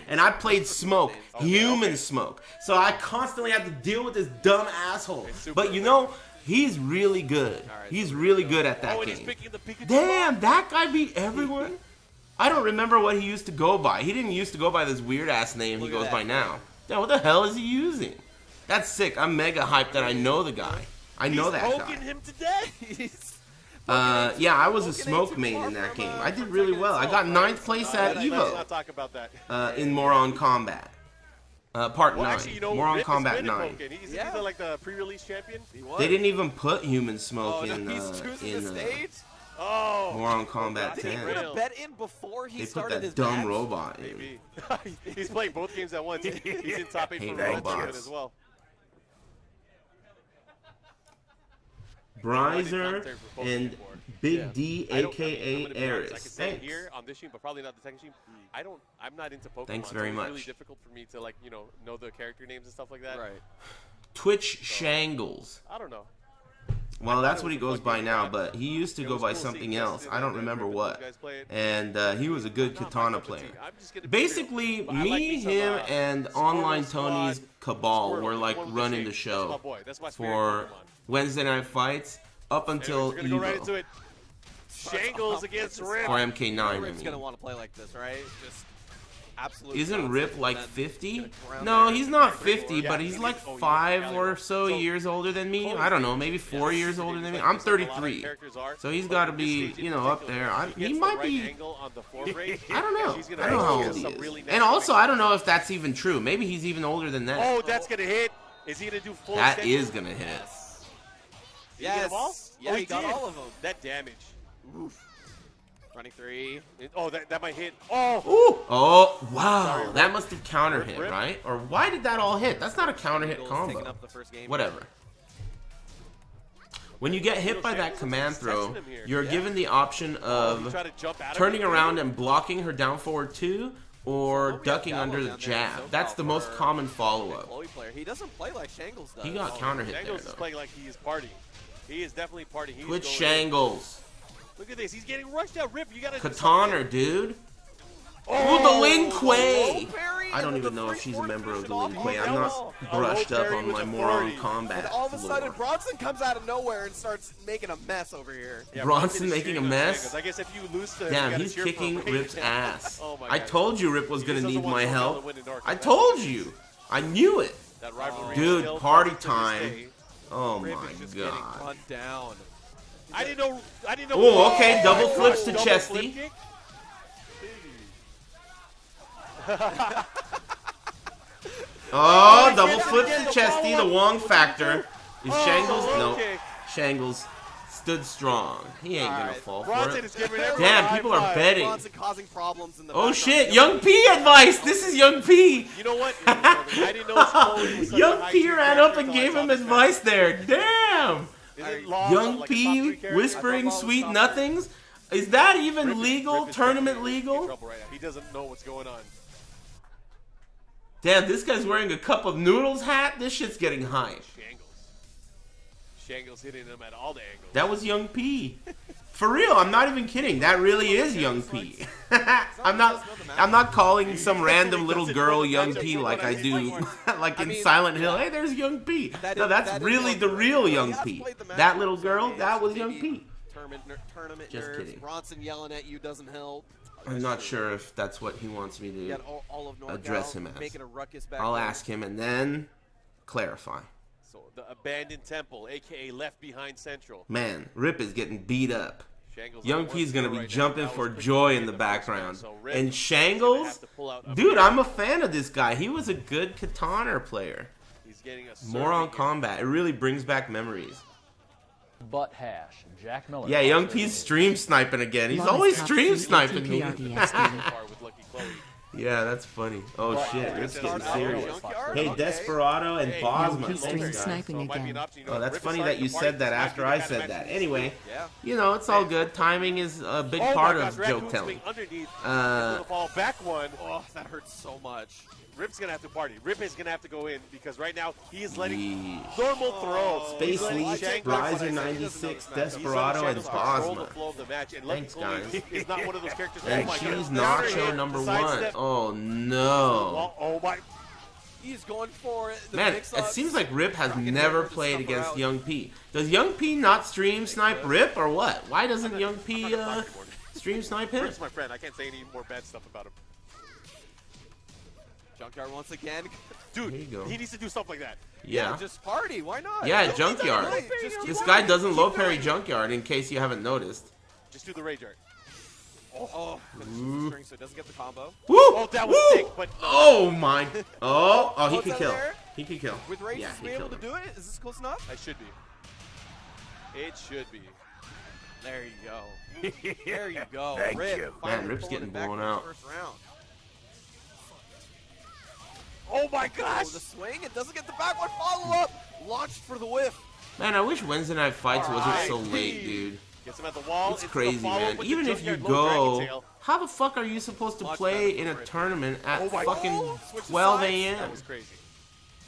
And I played Smoke, human Smoke. So I constantly had to deal with this dumb asshole. But you know, he's really good. He's really good at that game. Damn, that guy beat everyone? I don't remember what he used to go by. He didn't used to go by this weird-ass name he goes by now. Yeah, what the hell is he using? That's sick. I'm mega hyped that I know the guy. I know that guy. Him to death. Yeah, I was a Smoke main in that game. I did really well. I got 9th place at Let's Evo not talk about that. in Moron Combat. Part 9. Actually, you know, Moron Rip Combat has been 9. in Pokken. He's like the pre-release champion. They didn't even put human Smoke Oh, no, in he's choosing the stage? Moron Combat Did he 10. put a bet in before he They put started that his dumb match? robot in. Maybe. He's playing both games at once. He's in top 8 Hate for World robots. Tournament as well. Bryzer and Big D, I'm aka gonna be honest, I Eris. can say Thanks. here on this stream, but probably not the Tekken stream. I'm not into Pokemon. Thanks so very it's much. really difficult for me to know the character names and stuff like that. Right. Twitch Shangles. I don't know. Well, that's what he goes by now, but he used to go by something else. I don't remember what. And he was a good Katana player. Basically, me, him, and Online Tony's Cabal were like running the show for Wednesday Night Fights up until We're gonna go right into Evo. it. Shangles against Rip. For MK9, I Rip's gonna mean. want to play like this, right? Just absolutely. Isn't Rip like 50? No, he's not 50, but he's like 5 or so years older than me. I don't know, maybe 4 years older than me. I'm 33. So he's got to be, you know, up there. He might be. I don't know. I don't know how old he is. And also, I don't know if that's even true. Maybe he's even older than that. Oh, that's gonna hit. Is he gonna do full? That extension? is gonna hit. Did he get them all? Yeah, Oh, he got did. all of them. That damage. Oof. Running 3. Oh, that might hit. Oh. Ooh. Oh, wow. Sorry, That must have counter hit, Rip. right? Or why did that all hit? That's not a counter hit Taking combo. up the first game. Whatever. When you get hit by that command throw, you're given the option You of try to jump out of turning it. around and blocking her down forward 2 or ducking under the jab. That's the most common follow-up. Chloe player. He doesn't play like Shangles does. He got counter hit there, Shangles is though. playing like he is partying. He is definitely partying. He is Twitch going in. Shangles. Look at this. He's getting rushed out. Rip, you gotta do Katana, dude. Oh, Ooh, the Lin Kuei. parry I don't and even the know if free she's a member of the forward Lin Kuei. I'm that not was- brushed low up parry on with my a Moron flurry. Combat. And all of a sudden, lore. Bronson comes out of nowhere and starts making a mess over here. Yeah, Bronson is making a shooting mess? Shangles. I guess if you lose to him, you Damn, gotta he's cheer for kicking him. Rip's ass. Oh my I God. told you Rip was He gonna just need doesn't my want NorCal to help. win in NorCal. I told you. I knew it. That rivalry is Dude, still party to this time. day. Oh Rip my is just getting god. run down. I didn't know. Oh, okay, double Oh, flips to double Chesty. flip kick? Oh, he double did it flips again, to the Chesty, the follow-up. Wong factor. Is Oh, Shangles? the low No. kick. Shangles stood strong. He ain't gonna Alright, fall for Bronson it. is giving everyone Damn, a high people are five. betting. Bronson causing problems in the Oh background. shit, Young P advice. This is Young P. You know what? I didn't know Chloe was such a Young high P tier ran up character and until I gave saw him this advice match. there. Damn. Is it Law, Young like a top P 3 character? whispering I thought sweet Law was nothings. Is that even Rip is- legal? Rip is Tournament definitely in legal? trouble right now. He doesn't know what's going on. Damn, this guy's wearing a cup of noodles hat. This shit's getting hype. Shangles hitting him at all the angles. That was Young P. For real, I'm not even kidding. That really is Young P. I'm not calling some random little girl Young P like I do, like in Silent Hill. Hey, there's Young P. No, that's really the real Young P. That little girl, that was Young P. Tournament Just nerves. kidding. Bronson yelling at you doesn't help. I'm not sure if that's what he wants me to All of NorCal address him as. making a ruckus back I'll there. ask him and then clarify. So the abandoned temple, aka Left Behind Central. Man, Rip is getting beat up. Shangles Young on P's gonna be right jumping now. for That was joy pretty in the good first round. background. So Rip And is gonna Shangles, have to pull out a dude, beer. I'm a fan of this guy. He was a good katana player. He's getting a More on serving combat. It really brings back memories. Butt Hash, Jack Miller. Yeah, Fox Young 30 P's News. stream sniping again. He's Love always is top stream 3 sniping me. ATP in far with Lucky Chloe. Yeah, that's funny. Oh shit, Rip's getting serious. Junkyard? Hey, Okay. Desperado and Hey, Bosma. He's stream Thanks, guys. sniping So it might be again. an option, you know, Oh, that's Rip is funny starting that you the party. said that It's time after to I get said match. that. Anyway, Yeah. you know, it's all good. Timing is a big Oh part my of gosh, joke Raccoon telling. swing underneath. Into the ball back one. Oh, that hurts so much. Rip's gonna have to party. Rip is gonna have to go in because right now he is letting Yeesh. normal throws. Space He's letting Leaf, Shangles- Riser he's 96, letting Desperado, and Shangles control the Bosma. flow of the match, and Lucky Thanks, Chloe guys. is not one of those characters. And oh my Cheese God. Nacho number The 1. sidestep. Oh no. Oh my. He's going for it. The Man, it mix-ups. seems like Rip has Rocket never Hammer to played snuff her against out. Young P. Does Young P not stream snipe Rip or what? Why doesn't Young P stream snipe him? Rip's my friend. I can't say any more bad stuff about him. Junkyard once again. Dude, There you go. he needs to do stuff like that. Yeah. Just party. Why not? Yeah, Don't Junkyard. need to just keep This on- guy doesn't low parry Junkyard in case you haven't noticed. Just do the rage art. Oh, finishes the string so it doesn't get the combo. Woo! Oh, that was Woo! sick, but Oh my. Oh, he What's could that kill. there? He could kill. With Rage Yeah, to he be able killed to him. do it? Is this close enough? I should be. It should be. There you go. There you go. Thank Rip, you. finally Man, Rip's pulling getting it back blown in the out. First round. Oh my gosh! Oh, the swing. It doesn't get the back one. Follow up. Launched for the whiff. Man, I wish Wednesday Night Fights wasn't Alright. so late, dude. Gets him at the wall. It's the crazy, follow-up man. with the Even if you Junkyard low go, Dragon Tail. how the fuck are you supposed to Much play better in a for Rip. tournament at Oh my fucking God. Switch 12 sides. a.m.? That was crazy.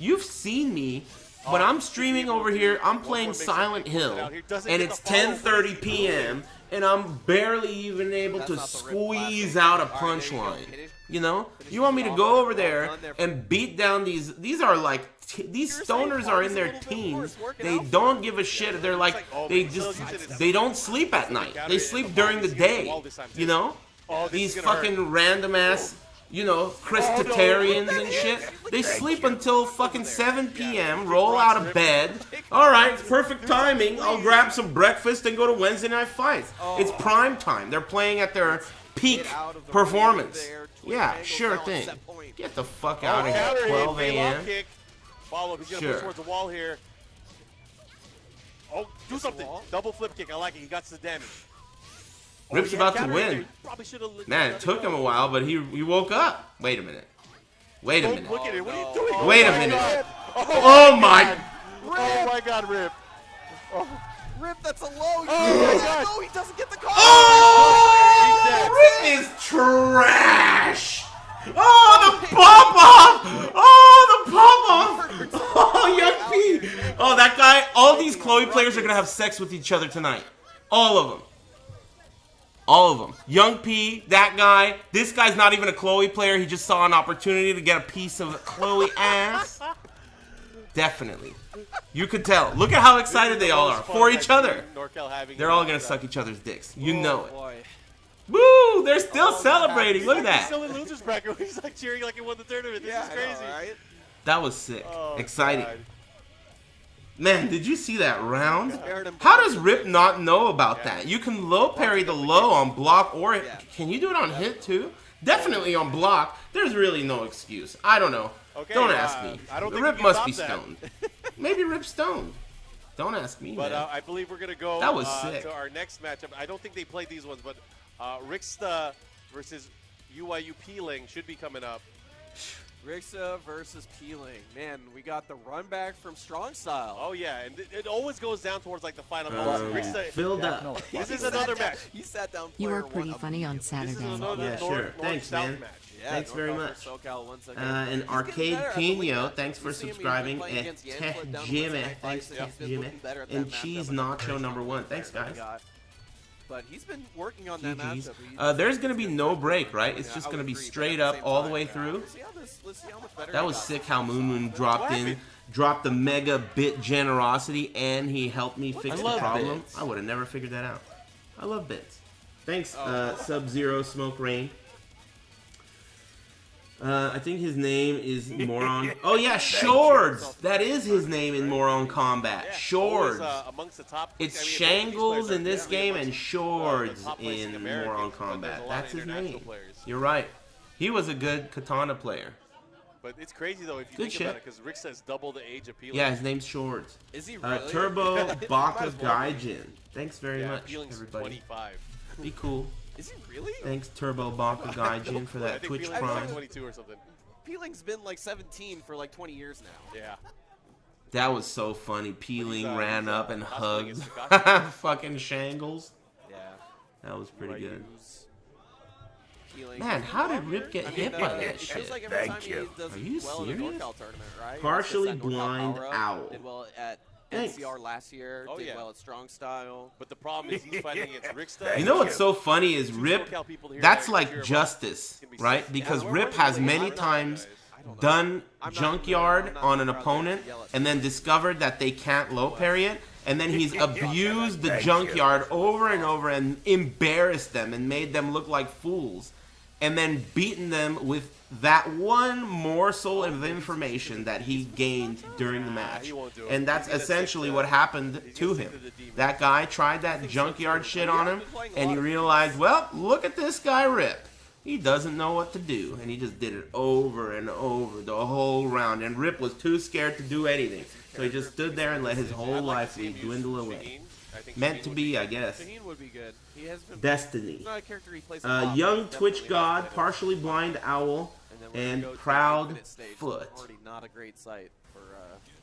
You've seen me, but I'm streaming over here. I'm playing Silent Hill, and it's 10:30 p.m. and I'm barely even able to That's not the Rip squeeze classic. out a All right, there you go. punchline. Hit it. You know, Finish you want me this to off. go over Well there done there. and beat down these? These are like these You're saying stoners are in Parker's a their little bit teens. worse, working They out for don't give a shit. They're like they don't sleep at night. They sleep during the day. You know, these fucking random ass. You know, Christitarians and shit. They sleep until fucking 7 p.m., roll out of bed. All right, it's perfect timing. I'll grab some breakfast and go to Wednesday Night Fights. It's prime time. They're playing at their peak Get out of the performance. way there. Twin Yeah, angles sure now on thing. set point. Get the fuck out of Counter here. hit, 12 fatal a.m. kick. Follow up. He's gonna Sure. push towards the wall here. Oh, do the something. wall. Double flip kick. I like it. He got the damage. Rip's yeah, about to counter hit win. there. Probably should've Man, it took him a while, but he woke up. Wait a minute. Wait a Don't minute. look at it. What are no. you doing? Wait a my minute. God. Oh my. Oh my God, Rip. Rip, that's a low. my No, he doesn't get the call. Oh! Rip is trash. Oh, the pop off. Oh, the pop off. Oh, Young P. Oh, that guy. All these Chloe players are gonna have sex with each other tonight. All of them. All of them. Young P, that guy. This guy's not even a Chloe player. He just saw an opportunity to get a piece of Chloe ass. Definitely. You could tell. Look at how excited they all are for each other. They're all gonna suck each other's dicks. You know it. Boy. Woo! They're still celebrating. Look at He's that. still in losers bracket. He's like cheering like he won the tournament. This Yeah, is I know, crazy. right? That was sick. Oh, Exciting. God. Man, did you see that round? Spared him. How does Rip not know about that? You can low parry the low on block, or can you do it on hit too? Definitely on block. There's really no excuse. I don't know. Okay, Don't ask me. I don't think Rip we can must be stop that. stoned. Maybe Rip's stoned. Don't ask me, But man. I believe we're going to go That was sick. to our next matchup. I don't think they played these ones, but Rixta versus UIU Peeling should be coming up. Rixa versus Peeling. Man, we got the run back from Strong Style. Oh, yeah, and it always goes down towards like the final boss. Rixta, Filled Jack up. Miller, this Fox is 30 another News. match. He sat down. You player are pretty one funny on This is Saturday. another Yeah, sure. Thanks, North-South man. match. Yeah, Thanks very NorCal much. versus SoCal once again. And He's getting Arcade better at the Pino, wing thanks back. for You see him, he's been subscribing. playing And against Yanflip down Jimmy, Wednesday night thanks fights, and he's been Jimmy. looking better at that And matchup, Cheese and Nacho number 1. Thanks, there we guys. got but he's been working on that GG's. matchup. There's going to be no break, right? It's just going to be straight up all the way through. Let's see how much better That he was got. sick how Moon Moon dropped in, dropped the mega bit generosity, and he helped me fix the love problem. bits. I would have never figured that out. I love bits. Thanks, Sub-Zero Smoke Rain. I think his name is Moron. Oh yeah, Swords. That is his name in Moron Combat. Swords. Amongst the top. It's I mean, Shangles in this yeah, game amongst, and Swords the top placing in Americans, Moron but there's Combat. a lot That's of his international name. players. You're right. He was a good katana player. But it's crazy though if you Good think about shit. it, because Rick says double the age of Peeling. Yeah, his name's Swords. Is he really? Turbo Baka Might as well be. Gaijin. Thanks very much, Peeling's everybody. 25. Be cool. Is he really? Thanks, Turbo Baka Gaijin, for I that think Twitch Peeling's Prime. like 22 or something. Peeling's been like 17 for like 20 years now. Yeah. That was so funny. Peeling ran he's, up and cosplaying hugged as Takashi. fucking Shangles. Yeah. That was pretty good. Peeling. Man, how did Rip get hit by that it shit? feels like every time he does Are you well in the serious? NorCal tournament, right? Partially Gets that NorCal blind power-up, owl. Did well at Thanks. NCR last year. Oh, did yeah. well at Strong Style. But the problem is he's fighting against Rick Stuff. You know what's so funny is Rip, SoCal people here that's that like cheer about justice, can be right? sick. Because Yeah, Rip we're has really many not times guys. I don't know. done I'm not junkyard really- I'm not on an proud to opponent yell at and then discovered that they can't low parry it, and then he's abused the junkyard over and over and embarrassed them and made them look like fools, and then beaten them with that one morsel of information that he gained during the match. he won't do it. And that's He's gonna essentially stick to- what happened he's to gonna stick him. to the demon. That guy tried that junkyard shit on him, and he realized, well, look at this guy Rip. He doesn't know what to do, and he just did it over and over the whole round, and Rip was too scared to do anything. So he just stood there and let his whole life dwindle away. I think Meant Shaheen to would be, I guess. Shaheen would be good. He has been. Destiny. He's not a character he plays a lot, Young but Twitch definitely God, has been. partially blind owl, And then we're and gonna go to the Proud Infinite stage, so Foot. Already not a great sight for.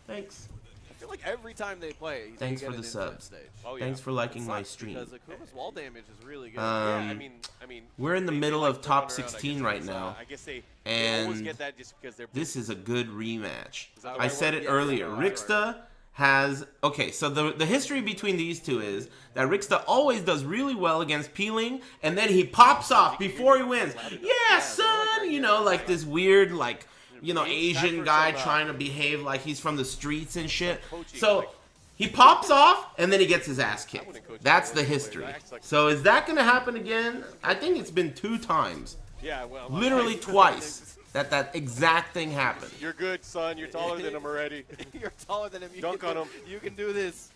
Thanks. I feel like every time they play, he's Thanks gonna for get the an Infinite subs. Stage. Oh, yeah. Thanks for liking It my sucks stream. Because Akuma's wall damage is really good. Yeah, I Um, mean, we're in the they middle like of to top run around, I guess 16 right it's, now, I guess they and always get that just because they're. this is a good rematch. Is that the I right said word? it Yes, earlier. right. Rixta has... Okay, so the history between these two is that Rixta always does really well against Peeling, and then he pops off before he wins. Yeah, son! You know, like this weird, like, you know, Asian guy trying to behave like he's from the streets and shit. So... he pops off, and then he gets his ass kicked. That's the history. So is that going to happen again? I think it's been 2 times. Yeah, well, Literally twice that exact thing happened. You're good, son. You're taller than him already. You're taller than him. You Dunk can on do, him. You can do this.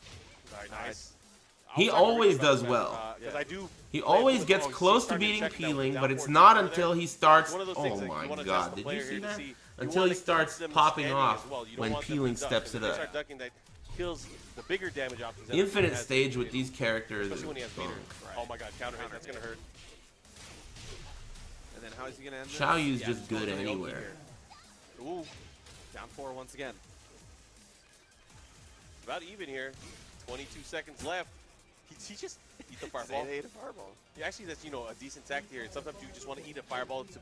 Very nice. He always does well. Because I do. He always gets close to beating Peeling, but it's not until he starts... Oh my god, did you see that? Until he starts popping off when Peeling steps it up. Kills the bigger damage options. that Infinite has- stage with these characters is Especially when he has meter. fun. Oh my god, counter hit. That's gonna hurt. And then how is he going to end this? Xiao Yu's Yeah, just he's going good for the Oki anywhere. here. Ooh. Down 4 once again. About even here. 22 seconds left. He just eat the fireball. They ate a fireball. Yeah, actually, that's a decent tactic here. Sometimes you just want to eat a fireball to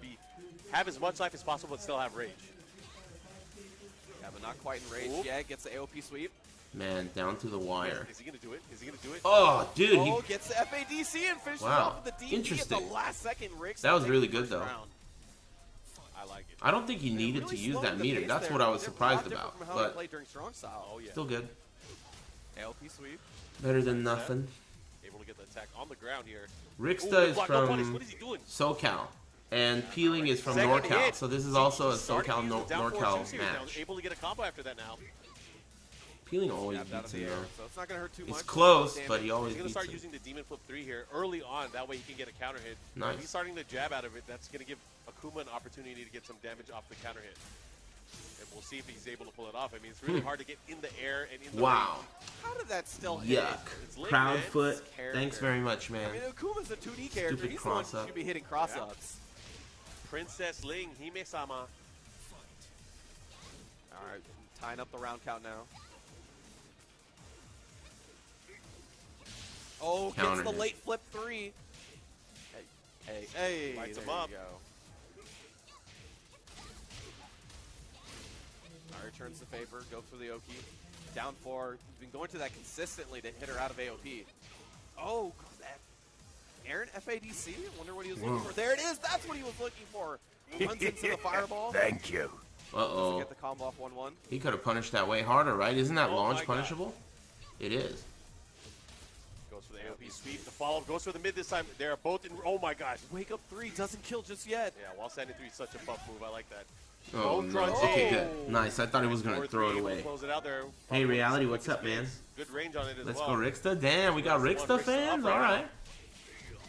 have as much life as possible but still have rage. Yeah, but not quite in range Oop. yet. Gets the AOP sweep. Man, down to the wire. Is he gonna do it? Is he gonna do it? Oh, dude, he... Oh, gets the FADC and finishes Wow. off with the DP Interesting. at the last second. Rick That was taking really the good, first though. round. I like it. I don't think he They're needed really to use slowing that the meter. pace That's there. what I was They're a surprised lot different about. from how they But played during Strong Style. Oh yeah. still good. AOP sweep. Better than nothing. Able to get the attack on the ground here. Rixta is block, no punish. from What is he doing? SoCal, and Peeling is from Second NorCal. hit. So this is also a He's starting to SoCal use the down four NorCal juice here. Now match. able to get a combo after that now. Peeling always Jabbed out beats of him the air, though. so it's not going to hurt too much. It's close, Damage. but he always He's gonna beats start him. using the Demon Flip 3 here early on. That way he can get a counter hit. Nice. If he's starting to jab out of it, that's gonna give Akuma an opportunity to get some damage off the counter hit. And we'll see if he's able to pull it off. I mean, it's really hard to get in the air and in the Wow. range. How did that still hit? Yuck. It's lit, Proud man. foot. Character. Thanks very much, man. I mean, Akuma's a 2D character. Stupid He's the one who cross-up. should be hitting cross-ups. Princess Ling, Hime-sama. All right, tying up the round count now. Oh, Counter gets the hit. late flip 3. Hey, Lights there him up. you go. All right, turns the favor, go for the Oki. Down 4. He's been going to that consistently to hit her out of AOP. Oh, that Aaron FADC? I wonder what he was looking for. There it is. That's what he was looking for. Runs into the fireball. Thank you. Doesn't get the combo off 1-1. He could have punished that way harder, right? Isn't that Oh launch my God. punishable? It is. Goes for the AOP sweep. The follow goes for the mid this time. They're both in. Oh my gosh. Wake up 3 doesn't kill just yet. Yeah, while standing 3 is such a buff move. I like that. Oh, Both no. runs Okay, in. good. Nice. I thought he was going to throw it 4-3, away. we'll close it out there. Hey, Reality, what's up, man? Good range on it as Let's well. go, Rixta. Damn, we got That's the one. Rixta Rixta fans? up right All right.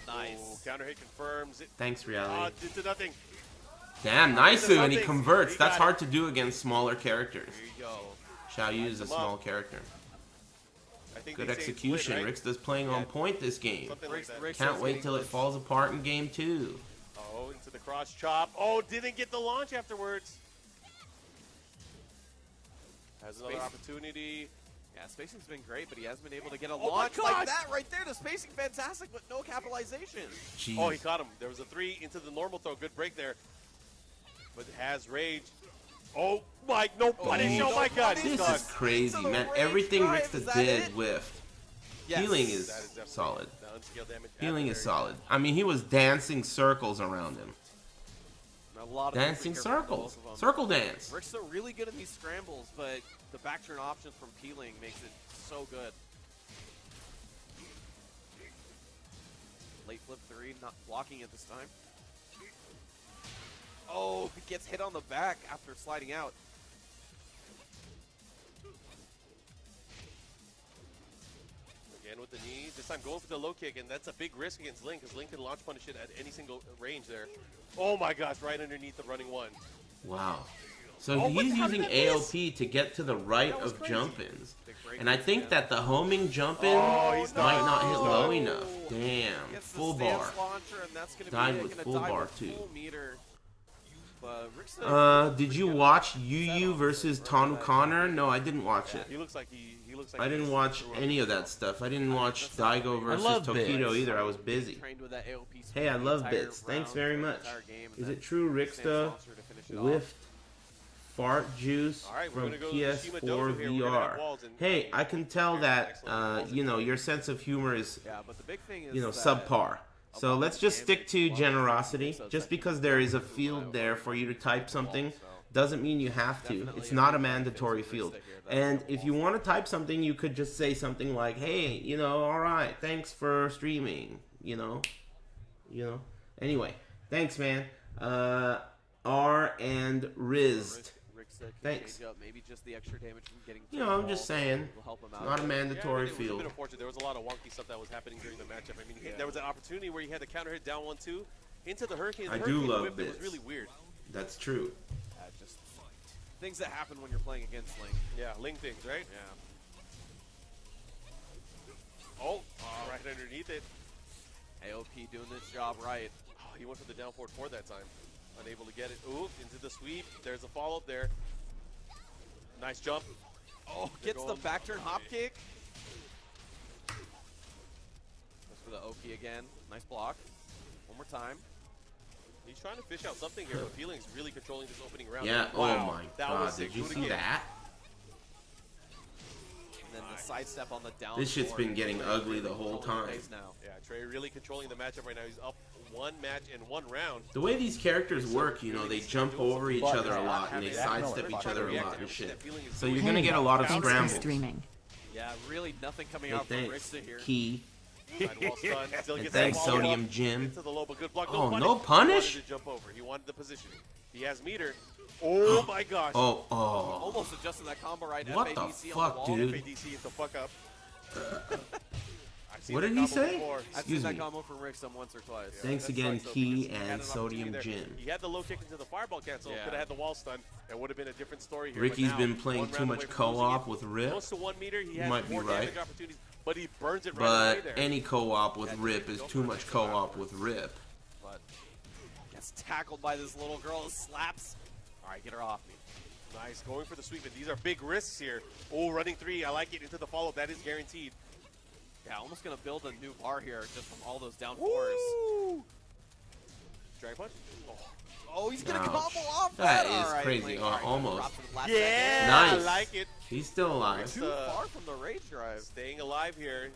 Nice. Oh, counter hit confirms it. Thanks, Reality. Did to nothing. Damn, Naisu, and he nothing. converts. He That's got hard to do against smaller characters. Here you go. Xiao Yu is a him up. small character. I think Good they say it's execution. split, right? Rixta's playing on point this game. Something like that. Can't wait till it falls apart in game 2. Oh, into the cross chop. Oh, didn't get the launch afterwards. Has another opportunity. Yeah, spacing's been great, but he hasn't been able to get a Oh my launch gosh! like that right there. The spacing fantastic, but no capitalization. Jeez. Oh, he caught him. There was a 3 into the normal throw. Good break there. But has rage. Oh, my, no punish. Oh, my God. He's This done. is crazy, To the man. rage Everything drive, Rixta is that did it? whiffed. Yes. Healing That is is definitely solid. the unscaled damage at Healing the is very solid. I mean, he was dancing circles around him. A lot of Dancing people care for circles. both of them. Circle dance. Rick's so really good in these scrambles, but the back turn option from peeling makes it so good. Late flip 3, not blocking it this time. Oh, gets hit on the back after sliding out. Again with the knee. This time going for the low kick, and that's a big risk against Link, because Link can launch punish it at any single range there. Oh my gosh, right underneath the running one. Wow. So Oh, he's but how did using that miss? AOP to get to the right That was of crazy. jump-ins. Big break And I once think again. that the homing jump-in Oh, he's might done. not hit He's low done. enough. Damn. Gets the Full stance bar. launcher, and that's gonna Died be with gonna full die bar, with too. full meter. But Rick's Did you watch Yu Yu versus Tanu Connor? No, I didn't watch it. He looks like he looks like I didn't watch any of that stuff. I didn't watch Daigo versus love Tokido bits. either. I was busy. trained with that AOP Hey, I speed love the bits. entire Thanks round, very the much. entire game, and Is then it true stance Rixta launcher to finish it off. whiffed fart juice All right, we're from gonna go to the Shima PS4 Dojo here. We're gonna have VR? walls and- Hey, I can tell that Excellent. you know, your sense of humor is Yeah, but the big thing is that subpar. So lot let's of just game stick makes to a lot of generosity. so Just that because you there can is a move field out there over for you to the type wall, something so doesn't mean you have to. definitely It's a not a big mandatory benefit field. to hear that And from if you want to type something, you could just say something like, "Hey, you know, all right, thanks for streaming." You know. Anyway, thanks, man. R and Rizd. Rick's can Thanks. change up. Maybe just the extra damage from getting to You know, the I'm wall just saying, will help him out. not a Yeah, mandatory it was a field. bit unfortunate. There was a lot of wonky stuff that was happening during the matchup. I mean, there was an opportunity where he had the counter hit down 1-2 into the Hurricane. The I do Hurricane love whip, It was bits. really weird. That's true. Just things that happen when you're playing against Link. Yeah, Link things, right? Yeah. Oh, right underneath it. AOP doing this job right. Oh, he went for the down forward 4 that time. Unable to get it. Ooh, into the sweep. There's a follow-up there. Nice jump. Oh, They're gets the going- back turn hop kick. Goes for the Oki again. Nice block. One more time. He's trying to fish out something here, but Feeling's really controlling this opening round. Yeah. Wow, Oh my that God! was sick. Did you Do it see again. that? And then the sidestep on the down. This shit's forward. been getting ugly the whole Controlling time. pace now. Yeah, Trey really controlling the matchup right now. He's up 1 match in 1 round. The way these characters work, you know, they jump over each other a lot and they sidestep each other a lot and shit. So you're gonna get a lot of Thanks for scrambles. streaming. Yeah, really nothing coming Hey, out from thanks, Ricksta here. Key. Sidewall stun, still And gets thanks, that follow-up Sodium Jim. into the low, but good block. Oh, No no punish? He wanted to jump over. He wanted the positioning. He has meter. Oh my gosh. Oh. Almost adjusting that combo right. What the FADC on fuck, the wall. dude? FADC is the fuck up. I've seen What that did he combo say? before. I've seen Excuse that me. combo from Ricksta once or twice. Thanks That's again, right, so Key because he had and an Sodium opportunity there. Jim. He had the low kick into the fireball cancel. Yeah. Could have had the wall stun. It would have been a different story here. Ricky's but now, been playing 1 too round much away from losing co-op it. with Rip, Close to 1 meter. He You has might be more right. damage opportunities, but he burns it right away but there. any co-op with Rip is too much co-op with Rip. But gets tackled by this little girl. Slaps. All right, get her off me. Nice, going for the sweep, and these are big risks here. Oh, running 3, I like it, into the follow-up, that is guaranteed. Yeah, almost gonna build a new bar here just from all those down fours. Woo! Drag punch? Oh, he's gonna Ouch. combo off That that. is All right, crazy. Link. Oh, All right, almost. drops to the last Yeah, Nice. I like it. He's still alive. second. Too far from the rage drive. Staying alive here.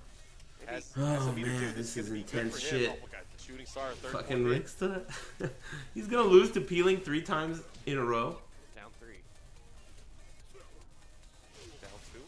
Oh man, this is intense shit. Oh, God, the shooting star, third Fucking point. Ricksta. He's gonna lose to Peeling 3 times in a row. Down 3. Down 2.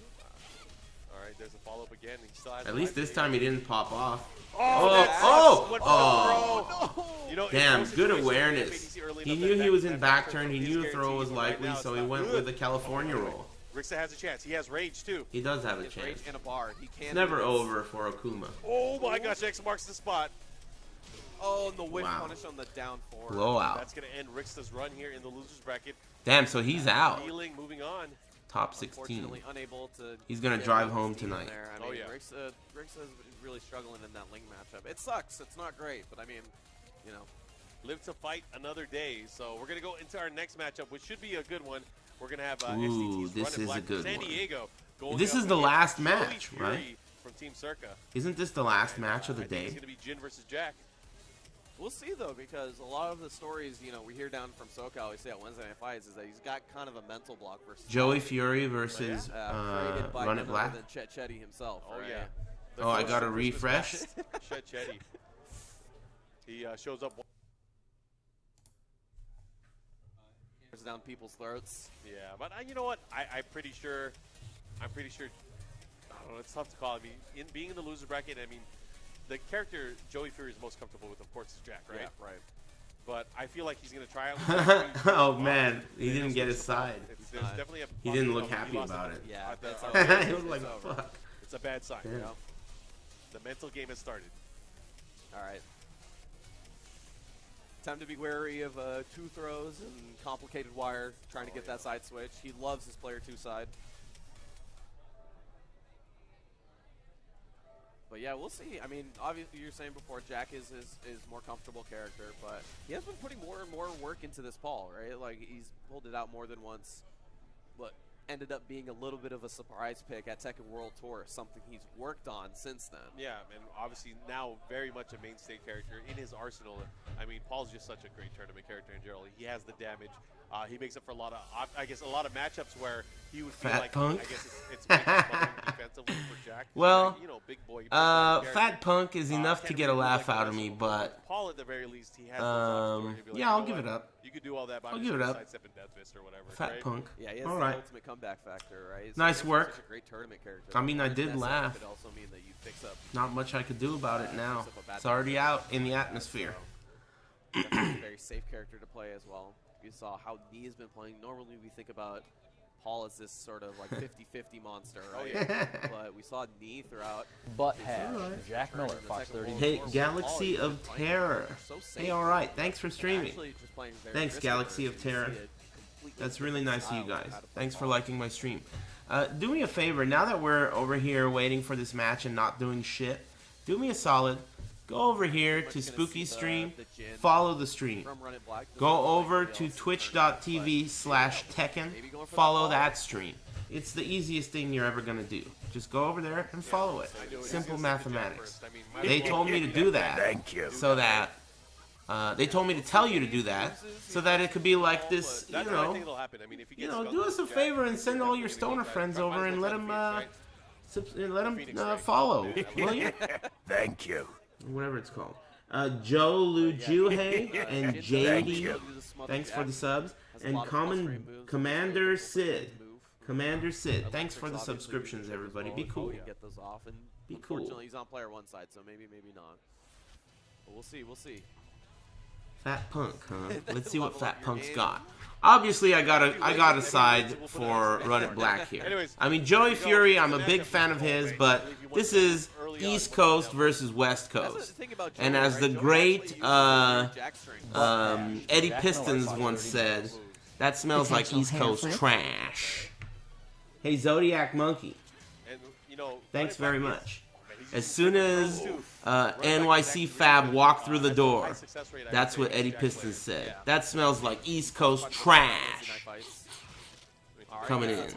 All right, there's a follow-up again. He still has At least this time he didn't pop off. Oh! Oh! You know, Damn, in those good situations, awareness. early He enough knew that he was in that back turn turn. He is knew the throw guaranteed, was but right likely, now so it's he not went good. with the California roll. Ricksa has a chance. He has rage, too. He does have a His rage chance. and a bar. He can. It's never over for Okuma. Oh, my gosh. X marks the spot. Oh, and the whiff Wow. punish on the down 4. Blowout. That's going to end Ricksta's run here in the loser's bracket. Damn, so he's out. Healing, moving on. Top 16. Unfortunately, unable to. He's gonna get drive his home team tonight. there. I Oh, mean, yeah. Ricksa is really struggling in that Ling matchup. It sucks. It's not great, but I mean, you know. Live to fight another day. So we're going to go into our next matchup, which should be a good one. We're going to have Ooh, SDT's this Run It is Black a good San one. Diego going This up is the against last Joey match, Fury right? From Team Circa. Isn't this the last match of the I think day? it's going to be Jin versus Jack. We'll see though, because a lot of the stories, you know, we hear down from SoCal, we see at Wednesday Night Fights, is that he's got kind of a mental block versus Joey Fury versus created by Run none It Black. other than Chet Chetty himself. Oh, right? yeah. Oh, I got a refresh. Chet Chetty. He shows up. Down people's throats. Yeah, but you know what? I'm pretty sure. I don't know. It's tough to call. I mean, being in the loser bracket, I mean, the character Joey Fury is most comfortable with, of course, is Jack, right? Yeah, right. But I feel like he's going to try out. Oh man, he didn't get his side. There's definitely a. He didn't look possibility happy lost about at it. Yeah, the- it's at over. the- He was like, It's over. fuck. It's a bad sign. Yeah. The mental game has started. All right. Time to be wary of 2 throws and complicated wire, trying to get that side switch. He loves his player 2 side. But yeah, we'll see. I mean, obviously you're saying before Jack is more comfortable character, but he has been putting more and more work into this Paul, right? Like he's pulled it out more than once, but ended up being a little bit of a surprise pick at Tekken World Tour, something he's worked on since then. Yeah, and obviously now very much a mainstay character in his arsenal. I mean, Paul's just such a great tournament character in general. He has the damage. He makes up for a lot of matchups where he would feel Fat like Punk? I guess it's defensively for Jack. Well, you know, big boy. big character. Fat Punk is enough to can't get a really do laugh like out of the me, rest but Paul at the very least he has. those options where he'd be like, yeah, you I'll know give what? it up. You could do all that, but I'll I'm give just it gonna up. sidestep and death fist or whatever. Fat right? Punk. Yeah, he has All the right. ultimate comeback factor, right? Nice he's work. Such a great tournament character. I mean, I His did mess up laugh. could also mean that you fix up. Not much I could do about it now. It's already out in the atmosphere. Definitely a very safe character to play as well. You saw how Nee has been playing. Normally we think about Paul as this sort of like 50-50 monster, right? But we saw Nee throughout. Butt hash. Jack Miller, Fox 30. Hey, Galaxy of Terror. Hey, all right. Thanks for streaming. Thanks, Galaxy of Terror. That's really nice of you guys. Thanks for liking my stream. Do me a favor. Now that we're over here waiting for this match and not doing shit, do me a solid. Go over here to Spooky Stream. Follow the stream. Go over to twitch.tv/Tekken. Follow that stream. It's the easiest thing you're ever going to do. Just go over there and follow it. Simple mathematics. They told me to do that. Thank you. So that they told me to tell you to do that so that it could be like this, That's what I think will happen. I mean, if he gets do us a favor and send all your stoner friends over and let them follow, will you? Thank you. Whatever it's called. Joe Lujuhe and JD, thanks for the subs. And Commander Sid. Commander Sid, thanks for the subscriptions, everybody. Be cool. Get those off, and Be cool. unfortunately, he's on player 1 side, so maybe not. But we'll see. We'll see. Fat Punk, huh? Let's see what Fat Punk's got. Obviously, I got a side for Run It Black here. I mean, Joey Fury, I'm a big fan of his, but this is East Coast versus West Coast. And as the great Eddie Pistons once said, that smells like East Coast trash. Hey, Zodiac Monkey, thanks very much. As soon as NYC Fab walked through the door, that's what Eddie Pistons said. That smells like East Coast trash. Coming in.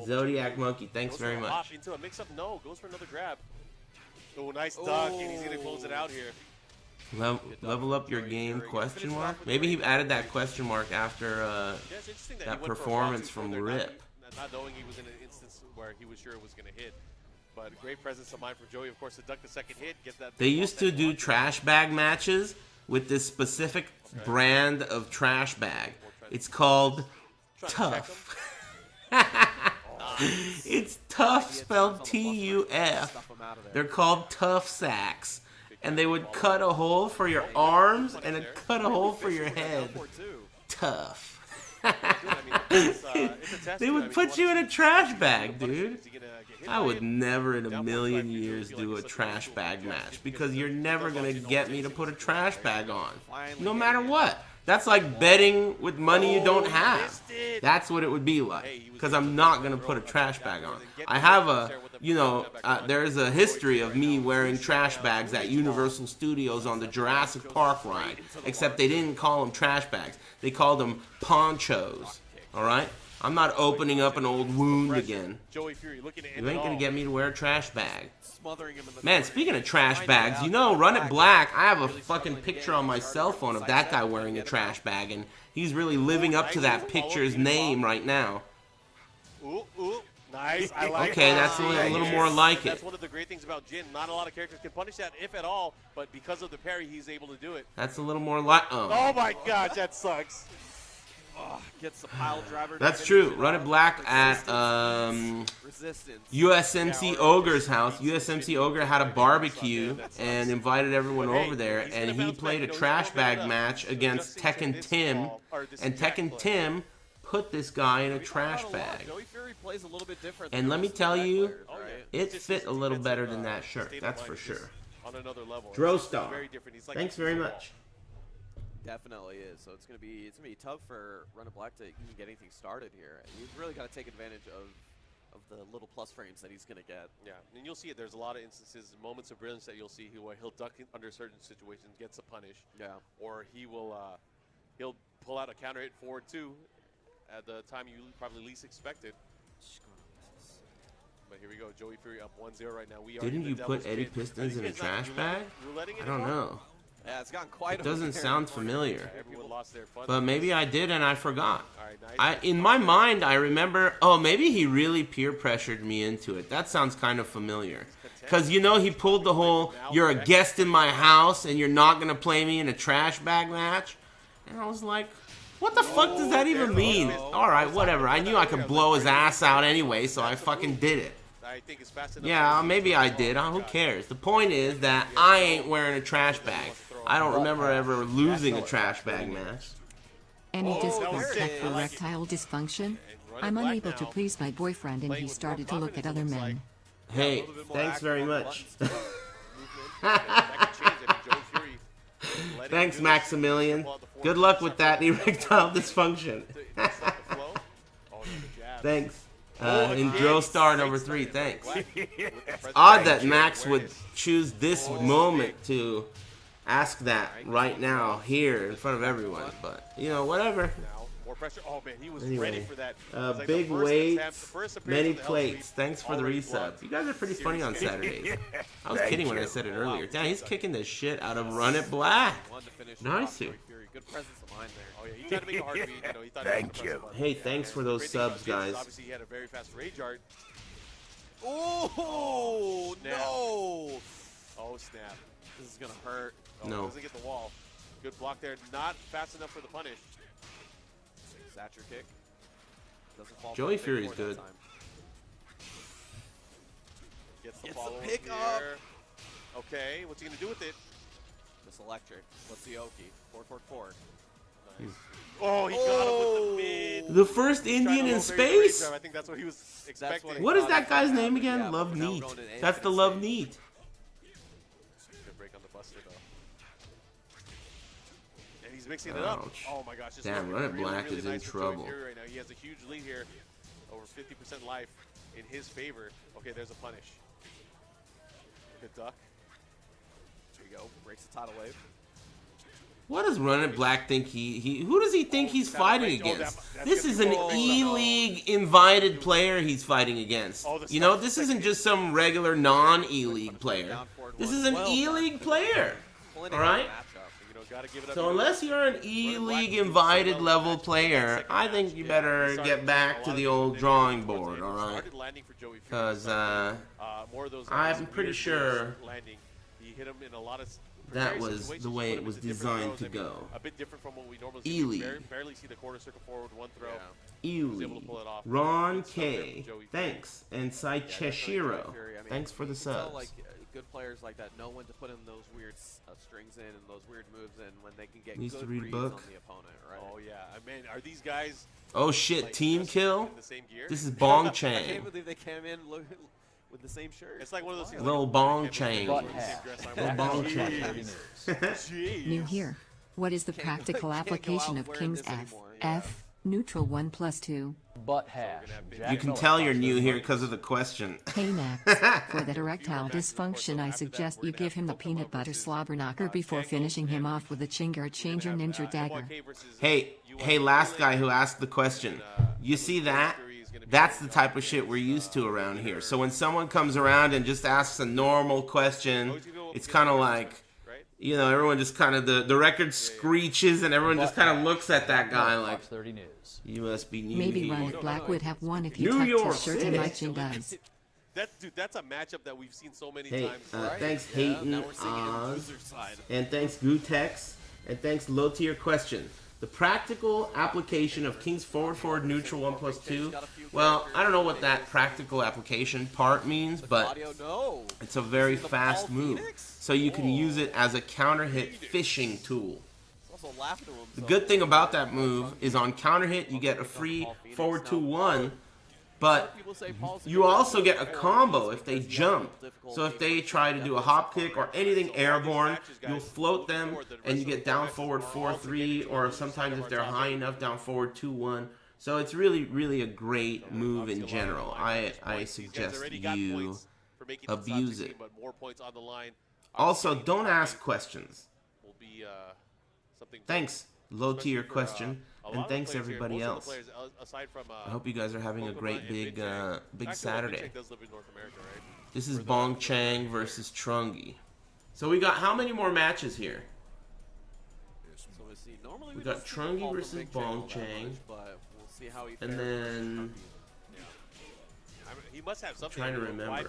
Zodiac Monkey, thanks very much. Into a mix-up, no, goes for another grab. Oh, nice duck, and he's gonna close it out here. Level up your game, question mark? Maybe he added that question mark after that performance from Rip. Not knowing he was in an instance where he was sure it was gonna hit. But great presence of mind from Joey, of course, to duck the second hit, get that. They used to do trash bag matches with this specific brand of trash bag. It's called Tough. It's Tough spelled T-U-F. They're called Tough Sacks. And they would cut a hole for your arms and cut a hole for your head. Tough. They would put you in a trash bag, dude. I would never in a million years do a trash bag match because you're never going to get me to put a trash bag on. No matter what. That's like betting with money you don't have. That's what it would be like. Because I'm not going to put a trash bag on. I have a, there's a history of me wearing trash bags at Universal Studios on the Jurassic Park ride. Except they didn't call them trash bags. They called them ponchos. Alright? I'm not opening up an old wound again. You ain't going to get me to wear a trash bag. Man, speaking of trash bags, Run It Black, I have a fucking picture on my cell phone of that guy wearing a trash bag, and he's really living up to that picture's name right now. Nice. I like okay, that's a little more like it. That's one of the great things about Jin. Not a lot of characters can punish that, if at all, but because of the parry, he's able to do it. That's a little more like... Oh my gosh, that sucks. Gets the pile driver. That's true. Run It Black at USMC Ogre's house. USMC Ogre had a barbecue and invited everyone over there, and he played a trash bag match against Tekken Tim, and Tekken Tim put this guy in a trash bag. And let me tell you, it fit a little better than that shirt. That's for sure. Drostar, thanks very much. Definitely is. So it's gonna be tough for Run It Black to even get anything started here. And he's really got to take advantage of the little plus frames that he's gonna get. Yeah, and you'll see it. There's a lot of instances, moments of brilliance that you'll see where he'll duck under certain situations, gets a punish. Yeah. Or he'll pull out a counter hit forward too, at the time you probably least expected. But here we go, Joey Fury up 1-0 right now. Didn't you put Eddie Pistons in a trash bag? I don't know. Yeah, it's gotten quite. It doesn't sound familiar. Everyone lost their fun. But maybe I did and I forgot. Nice. In my mind, I remember, maybe he really peer pressured me into it. That sounds kind of familiar. Because, he pulled the whole, you're a guest in my house and you're not going to play me in a trash bag match. And I was like, what the fuck does that even mean? All right, whatever. I knew I could blow his ass out anyway, so I fucking did it. Yeah, maybe I did. Who cares? The point is that I ain't wearing a trash bag. I don't remember ever losing a trash bag match. Any Discord check for erectile dysfunction? I'm unable to please my boyfriend and he started to look at other men. Hey, thanks very much. Thanks, Maximilian. Good luck with that erectile dysfunction. Thanks. In Drostar number 3, thanks. It's odd that Max would choose this moment to ask that right now, here, in front of everyone. But, whatever. More pressure. Oh, man, he was ready for that. Big weights, many plates. Thanks for the resub. You guys are pretty funny on Saturdays. I was kidding when I said it earlier. Damn, he's kicking the shit out of Run It Black. Nice. Good presence of mind there. Oh, yeah, he tried to make a heartbeat. He thought Thank you. Hey, thanks for those subs, guys. Obviously, he had a very fast rage art. Oh, no. Oh, snap. This is going to hurt. Oh, no. Doesn't get the wall. Good block there. Not fast enough for the punish. Satcher kick. Doesn't fall. Joey Fury's good. Gets the pick up. Okay, what's he going to do with it? Just electric. Let's see Oki. 4-4-4. Nice. Oh, he got him with the mid. The first Indian in space? I think that's what he was expecting. What is that guy's name again? Yeah, Love Neat. That's the Love Neat. Good break on the buster, though. And he's mixing it up. Oh my gosh. Damn, Run It Black is in trouble. Right now. He has a huge lead here. Over 50% life in his favor. Okay, there's a punish. Good duck. There you go. Breaks the tidal wave. What does Run It Black think who does he think he's fighting against? This is an E-League invited player he's fighting against. This isn't just some regular non-E-League player. This is an E-League player. All right? Gotta give it up. So unless you're an E-League invited level player, I think you better get back to the old drawing board, alright? Because I'm pretty sure that was the way it was designed to go. A bit different from what we normally see. E-League. Barely see the quarter circle forward one throw. E-League. Ron K. Thanks. And Sai Cheshiro. Thanks for the subs. Good players like that know when to put in those weird strings in and those weird moves in when they can get Needs good to read reads book. on the opponent, right? Oh yeah, I mean, are these guys? Oh shit, like, team kill? in the same gear? This is Bong I Chang. can't believe they came in with the same shirt. It's like one of those things. Little Bong Chang. Butt hat. Little Bong Chang. Jeez. New here. What is the practical can't go application out of wearing King's this F? anymore, yeah. F, neutral 1+2. Butt hash. You can tell you're new here because of the question. Hey Max, for that erectile dysfunction I suggest you give him the peanut butter slobber knocker before finishing him off with the Chingar Changer Ninja Dagger. Hey, last guy who asked the question. You see that? That's the type of shit we're used to around here. So when someone comes around and just asks a normal question, it's kind of like, you know, everyone just kind of, the record screeches and everyone just kind of looks at that guy like, 30 News. you must be new Maybe here. Riot Black would have won if you New tucked York his shirt in City. like Jin does. That's a matchup that we've seen so many Hey, times. thanks Yeah, Hayton now we're seeing it on Oz, loser side. and thanks Gutex, and thanks Low Tier Question. The practical application of King's forward neutral 1+2. Well, I don't know what that practical application part means, but Audio, no. it's a very fast move. So you can use it as a counter hit fishing tool. Also laugh to him. The good thing about that move is on counter hit you get a free forward 2-1, but you also get a combo if they jump. So if they try to do a hop kick or anything airborne, you'll float them and you get down forward 4-3, or sometimes if they're high enough, down forward 2-1. So it's really a great move in general. I suggest you abuse it. Also, don't ask questions. Thanks, Low Tier Question, and thanks everybody else. I hope you guys are having a great big Saturday. This is Bong Chang versus Trungi. So we got how many more matches here? We got Trungi versus Bong Chang, and then he must have something. trying to remember,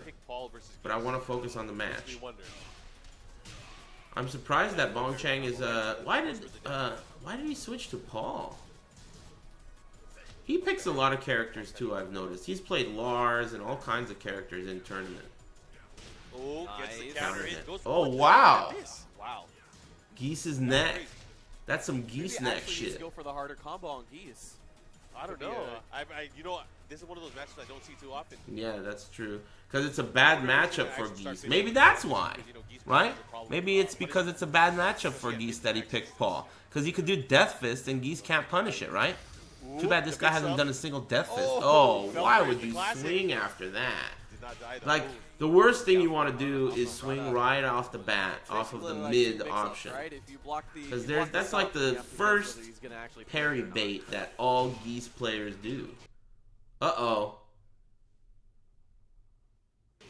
but I want to focus on the match. I'm surprised that Bong Chang is why did he switch to Paul? He picks a lot of characters too, I've noticed. He's played Lars and all kinds of characters in tournament. Oh, gets the counter in. Oh wow. Wow. Geese's neck. That's some geese neck shit. Go for the harder combo on Geese. I don't know. You know, this is one of those matches I don't see too often. Yeah, that's true. Because it's a bad matchup for Geese. Maybe that's why, right? Maybe it's because it's a bad matchup for Geese that he picked Paul. Because he could do Death Fist and Geese can't punish it, right? Too bad this guy hasn't done a single Death Fist. Oh, why would you swing after that? Like, the worst thing you want to do is swing right off the bat, off of the mid option. Because that's like the first parry bait that all Geese players do. Uh-oh.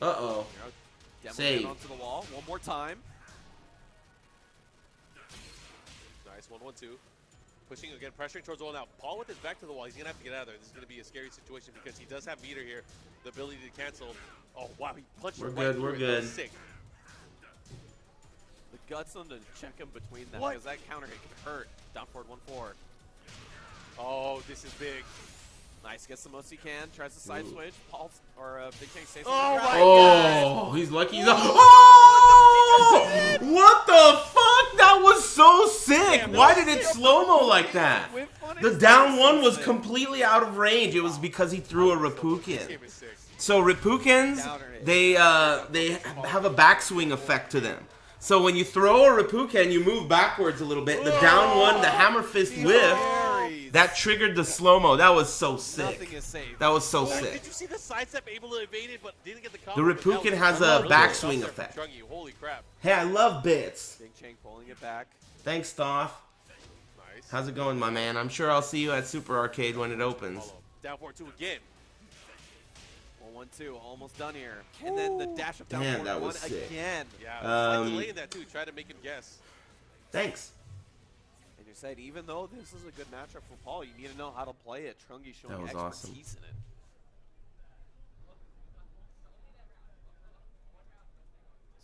Uh-oh. Save. Onto the wall one more time. Nice 1-1-2. Pushing again, pressuring towards the wall now. Paul with his back to the wall. He's gonna have to get out of there. This is gonna be a scary situation because he does have meter here, the ability to cancel. Oh wow, he punched. We're good. We're good. The guts on to check him between them because that counter hit can hurt. Down forward 1-4. Oh, this is big. Nice, gets the most he can. Tries to side switch. Paul or Big Tank stays. Oh my God! He's lucky. He's oh! What the fuck? That was so sick. Why did it slow-mo like that? The down one was completely out of range. It was because he threw a Ripuken. So Ripukens, they have a backswing effect to them. So when you throw a Ripuken, you move backwards a little bit. The down one, the hammer fist whiff, that triggered the slow-mo. That was so sick. That was so sick. Did you see the sidestep able to evade it, but didn't get the The combo? Ripuken has a backswing effect. Holy crap. Hey, I love bits. Big Chang pulling it back. Thanks, Thoth. Nice. How's it going, my man? I'm sure I'll see you at Super Arcade when it opens. Down 4-2 again. 1-2, almost done here. And then the dash up down Damn, forward that was one sick. again. Yeah, delaying that too. Try to make him guess. Thanks. said, even though this is a good matchup for Paul, you need to know how to play it. Trungi showing That was awesome. expertise in it.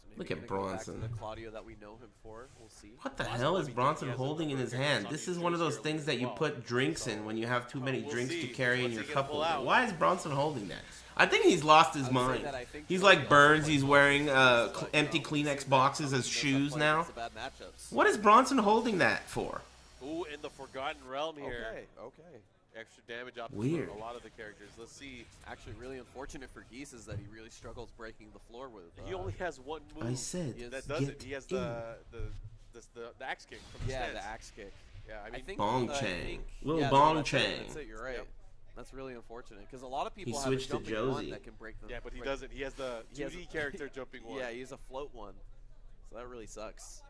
So Look maybe at gonna go back to Bronson. the Claudio that we know him for. We'll see. What the hell is Bronson holding in his hand? This is one of those things that you put drinks in when you have too many drinks to carry in your cup holder. Why is Bronson holding that? I think he's lost his mind. He's like Burns. He's wearing empty Kleenex boxes as shoes now. What is Bronson holding that for? Ooh, in the Forgotten Realm here. Okay. Extra damage options Weird. for a lot of the characters. Let's see. Actually, really unfortunate for Geese is that he really struggles breaking the floor with. He only has one move. I said, that does it. get He has in. the axe kick from the stance. the axe kick. Yeah, I mean, Bong I Chang. think- Little yeah, Bong that's Chang. It, that's it, you're right. Yep. That's really unfortunate because a lot of people He have switched a to jumping one Josie. that can break them. yeah, but he doesn't. He has the He has 2D a- character jumping one. Yeah, he's a float one. So that really sucks.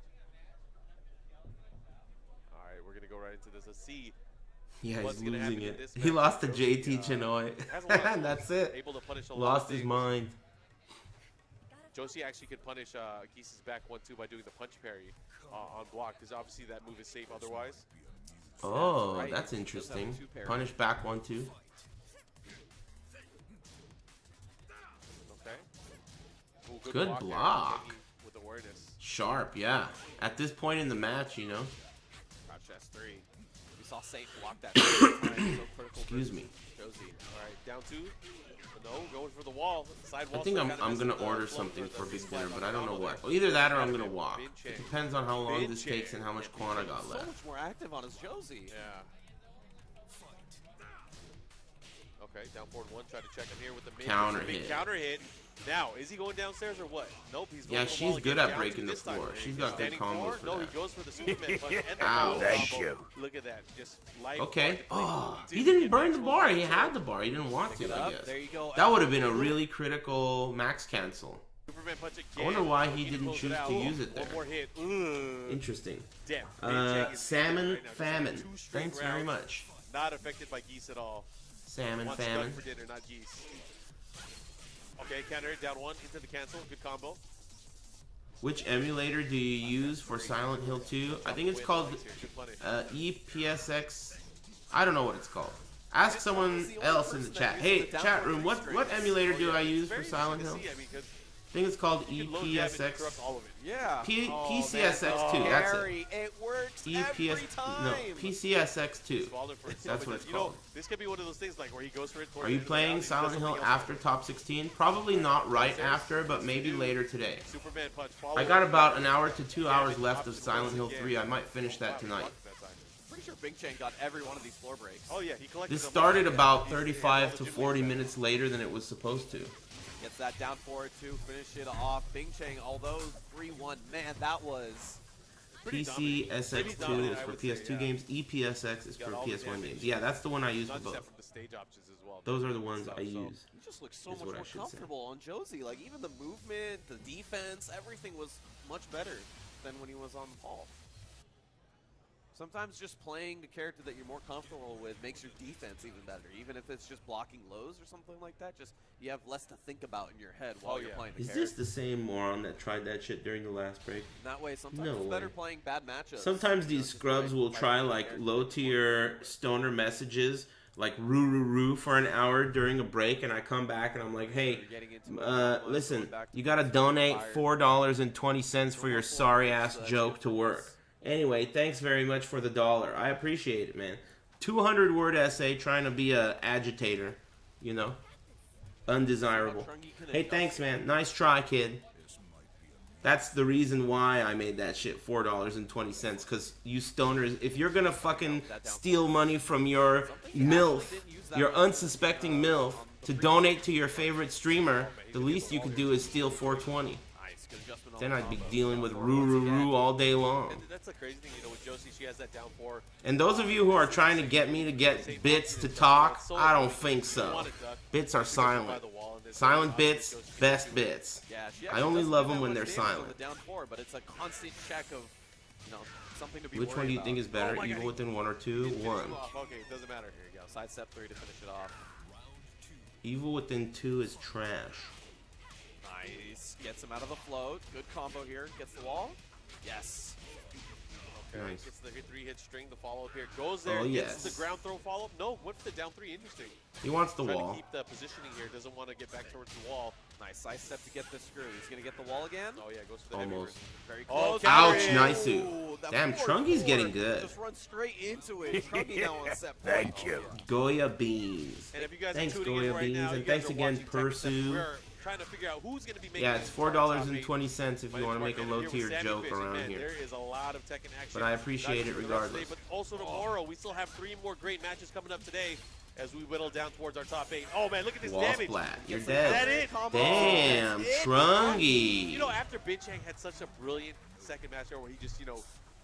All right, we're gonna go right into this. Let's see. Yeah, What's he's gonna happen losing in it. this He match? lost to Josie, JT Chinoy. has a lot of And that's it. Able to punish a lot Lost of his things. mind. Josie actually could punish Geese's back 1-2 by doing the punch parry on block, because obviously that move is safe otherwise. Oh, right. that's He does have a interesting. two-parry. Punish back 1-2. Okay. Ooh, Good there. block. Kenny with awareness. Sharp, yeah. At this point in the match, you know. Crouch S3. We saw Saint block that. So critical Excuse versus me. Josie. All right, down 2. No, going for the wall. Side I wall. think still I'm kinda gonna misses the order flow something for for the big dinner, splat but I don't know combo what. there. Well, either that or I'm Bin gonna Chang. walk. Bin It Chang. depends on how long Bin this takes Chang. and how much quan I got So left. much more active on his Josie. Yeah. Okay, down forward 1. Try to check him here with the mid. Counter Big hit. counter hit. Now, is he going downstairs or what? Nope, he's going Yeah, for the she's wall good again. at Down breaking two the this time. floor. She's got good Standing combos forward. for No, that. he goes for the Superman punch and the Ow. combo. Thank you. Look at that. Just life. Okay. hard to Oh, play. he didn't burn the bar. He had the bar. He didn't want to, I guess. There you go. That would have been a really critical max cancel. Superman punch again. I wonder why he Looking to didn't close choose out. to use it One there. more hit. Ugh. Interesting. Damn. Bin Chang is Salmon right now. Just Famine. 2 straight Thanks very rounds. much. Not affected by Geese at all. Salmon Wants Famine. duck for dinner, not Geese. Okay, counter hit, down 1 into the cancel. Good combo. Which emulator do you use for Silent Hill 2? I think it's called Good punish. EPSX. I don't know what it's called. Ask someone else in the chat. Hey, chat room, what emulator do I use for Silent Hill? I think it's called EPSX. Yeah. PCSX2. That's it. Harry, it works EPS. every time. No, PCSX2. That's what it's You know, called. this could be one of those things like where he goes for it. Are you playing Silent Hill after top 16? Probably not right after, but maybe later today. Superman punch. I got about an hour to 2 hours left of Silent Hill 3. I might finish that tonight. Pretty sure Big Chang got every one of these floor breaks. Oh yeah, he collected This them started all. about He's- 35 to he's 40 back. minutes later than it was supposed to. Gets that down forward to finish it off. Bing Chang, although 3-1, man, that was PCSX2 is for PS2 games. EPSX is for Got all the PS1 damage. games. Yeah, that's the one I use for Not just that both. from the stage options as well. Those are the ones So- I use. he just looks so Is much what I more should say. comfortable on Josie. Like even the movement, the defense, everything was much better than when he was on Paul. Sometimes just playing the character that you're more comfortable with makes your defense even better. Even if it's just blocking lows or something like that, just you have less to think about in your head while you're playing the Is character. this the same moron that tried that shit during the last break? That way, sometimes No it's better way. playing bad matchups. Sometimes You know, these just scrubs playing- will try playing like character. low tier stoner messages like roo roo roo for an hour during a break, and I come back and I'm like, hey, You're getting into it, listen, going back to you gotta donate fire. $4.20 for your sorry ass joke to work. Anyway, thanks very much for the $1. I appreciate it, man. 200-word essay trying to be a agitator, you know, undesirable. Hey, thanks, man. Nice try, kid. That's the reason why I made that shit $4.20, because you stoners, if you're gonna fucking steal money from your MILF, your unsuspecting MILF, to donate to your favorite streamer, the least you could do is steal $4.20. Then I'd be dealing with roo roo roo all day long. And that's the crazy thing, you know, with Josie, she has that down 4. And those of you who are trying to get me to get bits to talk, I don't think so. Bits are silent. Silent bits, best bits. Yeah, she I actually only doesn't love do them that when much they're damage on silent. the down 4, but it's a constant check of, you know, something to be Which one worried do you about. think is better, my God, Evil Within 1 or 2? 1. Okay, it doesn't matter. Here you go, sidestep 3 to finish it off. Evil Within 2 is trash. Nice. Gets him out of the float. Good combo here. Gets the wall. Yes. Okay, Nice. gets the 3-hit string, the follow-up here. Goes there, Oh, gets yes. the ground throw follow-up. No, went for the down 3, interesting. He wants the Trying wall. to keep the positioning here, doesn't want to get back towards the wall. Nice side step to get the screw. He's going to get the wall again. Oh yeah, goes for the heavy Almost. wrist. Very Oh, close. counter Ouch, hit. nice suit. Ooh, that Damn, 4-4 Trungy's getting good. Just run straight into it. Trungy now on set point. Thank you. Goya Beans. And if you guys Thanks, are tuning Goya in right Beans, now, and you thanks guys are again, watching Tekken Seven. Pursu. We're trying to figure out who's going to be making Yeah, it it's into our top eight. $4.20 if My you want to make a name is Mark, and low-tier here with joke Sammy Fish, and around man, here. There is a lot of Tekken action. But I appreciate Not it just for the rest of the day, regardless. but also tomorrow, we still have 3 more great matches coming up today as we whittle down towards our top 8. Oh man, look at this Wall damage. splat. You're Is dead. that it? Damn, Trungy. You know, after Binchang had such a brilliant second match where he just,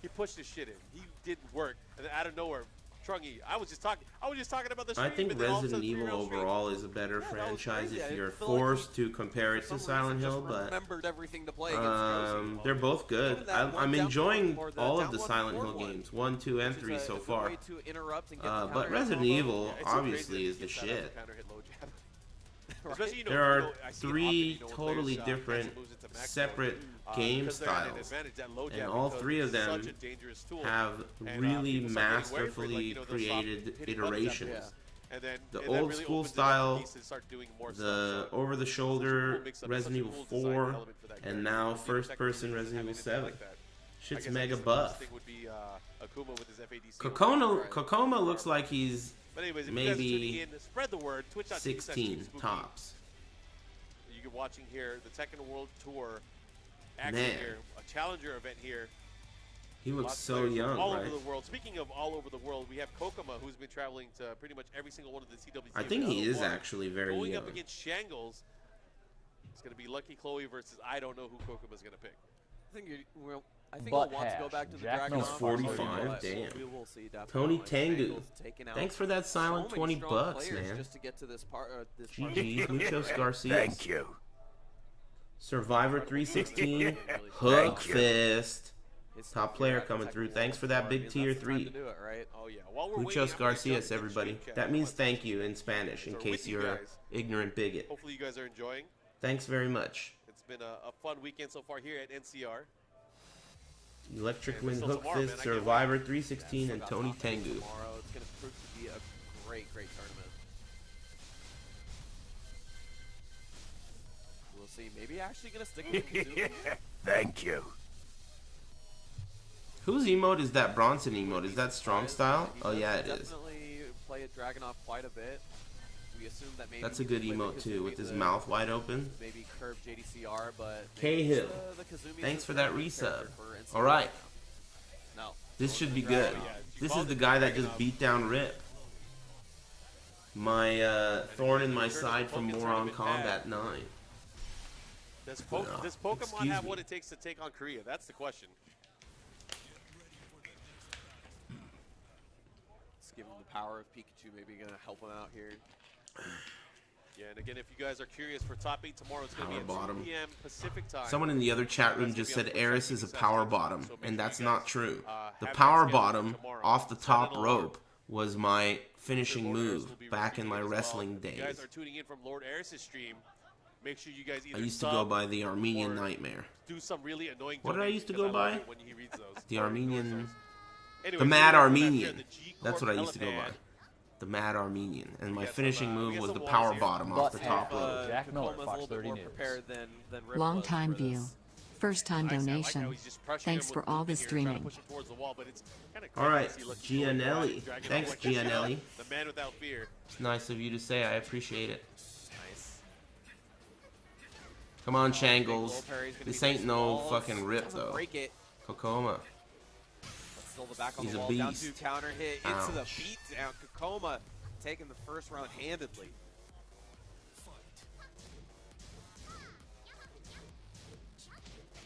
he pushed his shit in. He didn't work, and then out of nowhere, Trungy. I was just talking about the stream. I think and then all of a Resident sudden, Evil 3-round streak. overall is a better Yeah, that was franchise crazy. I if you're feel like forced to compare it to For some Silent reason, Hill, just but remembered everything to play against Josie. they're both good. That one I'm down enjoying forward, or the all down of the one Silent forward Hill one, games, 1, 2, and which is 3 a so good far. way to interrupt and get the But counter hit Resident combo. Evil Yeah, it's so obviously crazy is that the he gets that shit. counter hit low jab. Right. Especially, There are I see it 3 often, when totally players, different, cancel moves into max separate mode, game because they're at an styles, advantage, that low and jab, all because 3 of it's them such a dangerous tool. have And, really people start getting worried for it, masterfully they'll stop created hitting buttons after iterations. this. And then, The and that old really school opens it up style, for Beast to start doing more The stuff. So over-the-shoulder it's a cool mix-up. It's Resident such a Evil cool design 4, element for that character. and now Tekken first-person doesn't Resident have Evil anything 7. like that. Shit's I guess mega the buff. closest thing would be Akuma with his FADC. Kokoma looks like he's But anyways, if you guys are tuning maybe in, spread the word. Twitch.tv/TeamSpooky. 16 tops. You're watching here the Tekken World Tour action Man. here, a challenger event here. He looks Lots of so players from young, all right? over the world. Speaking of all over the world, we have Kokoma, who's been traveling to pretty much every single one of the CWC. I think he events is so far. actually very Going young. up against Shangles. It's going to be Lucky Chloe versus I don't know who Kokoma's going to pick. I think Butt we'll want to go hash. back to the Jack Dragon. He's 45, damn. We will see definitely. Tony Like, Tengu. Shangles taking out Thanks for that silent so 20 many strong bucks, players man. Just to get to this part. This part of GG's, the Muchos Garcia. Thank you. Survivor 316, Really Hook you. Fist. His Top stuff player here at the coming Tekken through. World Thanks for Tour. that I big mean, tier that's the time 3. to do it, right? Oh, yeah. While we're waiting, Muchos I'm gonna Garcias, jump in everybody. stream chat. That means thank you in Spanish, in So case with you you're a guys. ignorant bigot. Hopefully you guys are enjoying. Thanks very much. It's been a fun weekend so far here at NCR. Electric And Wind, still Hook tomorrow, Fist, man, I can't Survivor Yeah, 316, still and got Tony top eight Tengu. Tomorrow, it's going to prove to be a great tournament. We'll see. Maybe actually going to stick with Kazumi. Thank you. Whose emote is that Bronson emote? Is that strong style? He Oh does yeah, it is. Definitely play a Dragunov quite a bit. We assume that maybe That's a he good can play the emote too, Kazumi, with his the- mouth wide open. Maybe curve JDCR, but Cahill. the Kazumi Thanks is for a that great resub. character for NCR All right. right now. No. This should be Dragunov. good. yeah. This called is the it guy that Dragunov. just beat down Rip. My thorn in my Sure, side the from Pokemon Moron tournament Combat 9. Does, No. does Pokemon Excuse have me. what it takes to take on Korea? That's the question. Let's give him the power of Pikachu. Maybe going to help him out here. Yeah, and again, if you guys are curious for top 8 tomorrow, it's going to be Power at bottom. 2 p.m. Pacific time. Someone in the other chat room That's just gonna said be on Eris is a Twitch.tv/TeamSpooky, power so bottom, make sure and you that's guys, not true. have The that power scheduled bottom tomorrow. off the Set top an alarm. rope was my finishing Lord Eris move will be back in reviewing my it as well. wrestling If you guys days. are tuning in from Lord Eris' stream, make sure you guys either I used to sub go by the Armenian or Nightmare. do some really annoying What did I donations used to because go I love by? it when he reads those. The Or Armenian- yours. Anyways, The we Mad got Armenian. the G-Corp That's what I used to go by. Helipad. The Mad Armenian. And my got some, finishing we move got was some the walls power here. bottom off the Butt top half. rope. Jack Miller, Kokoma's Fox a little bit 30 more News. prepared than Rip Long was time for this. view. First time Nice, I like how donation. he's just pressuring Thanks him for with all the movement here, trying to streaming. push him towards the wall, but it's kinda All right, crazy looking forward Gianelli. to Dragunov Thanks, like this. Gianelli. The man without fear. It's nice of you to say. I appreciate it. Nice. Come on, Big Shangles. roll parry's gonna This be ain't no small. fucking Rip, Doesn't though. break it. Kokoma. But still the back on He's the a wall. Down beast. to counter hit into the Ouch. beat down. Kokoma taking the first round handedly.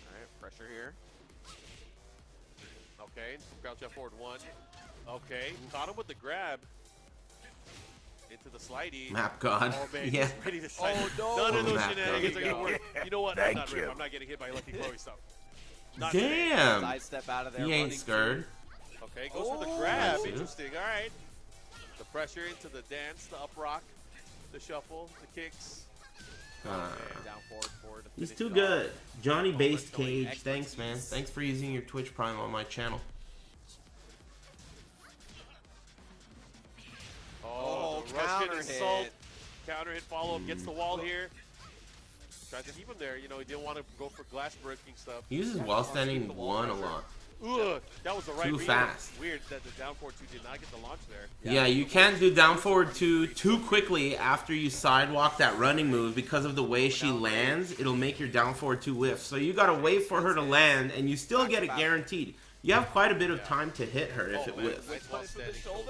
Alright, pressure here. Okay, crouch up forward 1. Okay, caught him with the grab. Into the slidey. Map God. Oh, man, Yeah. he's ready to slide. Oh, no. None of those Map shenanigans God. are going to work. You know what? I'm Thank not Rip. you. I'm not getting hit by Lucky Chloe stuff. Not today. Damn. Side step out of there. He ain't running scared. Okay, goes for the Oh, grab. nice. Interesting. All right. The pressure into the dance, the up rock, the shuffle, the kicks. Down forward to He's finish too it off. good. Johnny Based Tony Cage. expertise. Thanks, man. Thanks for using your Twitch Prime on my channel. assault. Counter hit follow-up, gets the wall here. Tries to keep him there. You know, he didn't want to go for glass breaking stuff. He uses while standing 1 a lot. Ugh, that was the right Too read. fast. Weird that the down forward 2 did not get the launch there. Yeah, you can't do down forward 2 too quickly after you sidewalk that running move because of the way she lands. It'll make your down forward 2 whiff. So you gotta wait for her to land, and you still get it guaranteed. You have quite a bit of time to hit her if it whiffs.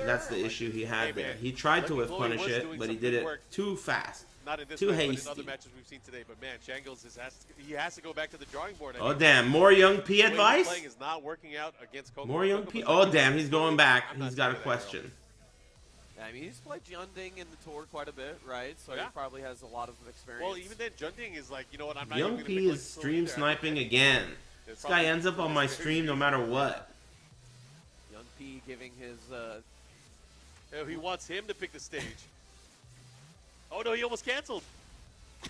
That's the issue he had there. He tried to whiff punish it, but he did it too fast. Not in this Too match, but hasty. in other matches we've seen today. But man, Shangles he has to go back to the drawing board. Oh damn, more Young P the way he's advice? playing is not working out against Coco. More Young P? Oh damn, he's going back. He's got a question. Yeah, I mean, he's played Junding in the tour quite a bit, right? So he probably has a lot of experience. Well, even then, Junding is like, you know what, I'm not Young even P gonna make, is stream sniping again. This guy ends up on my stream no matter what. Young P giving his... he wants him to pick the stage. Oh no, he almost canceled. He's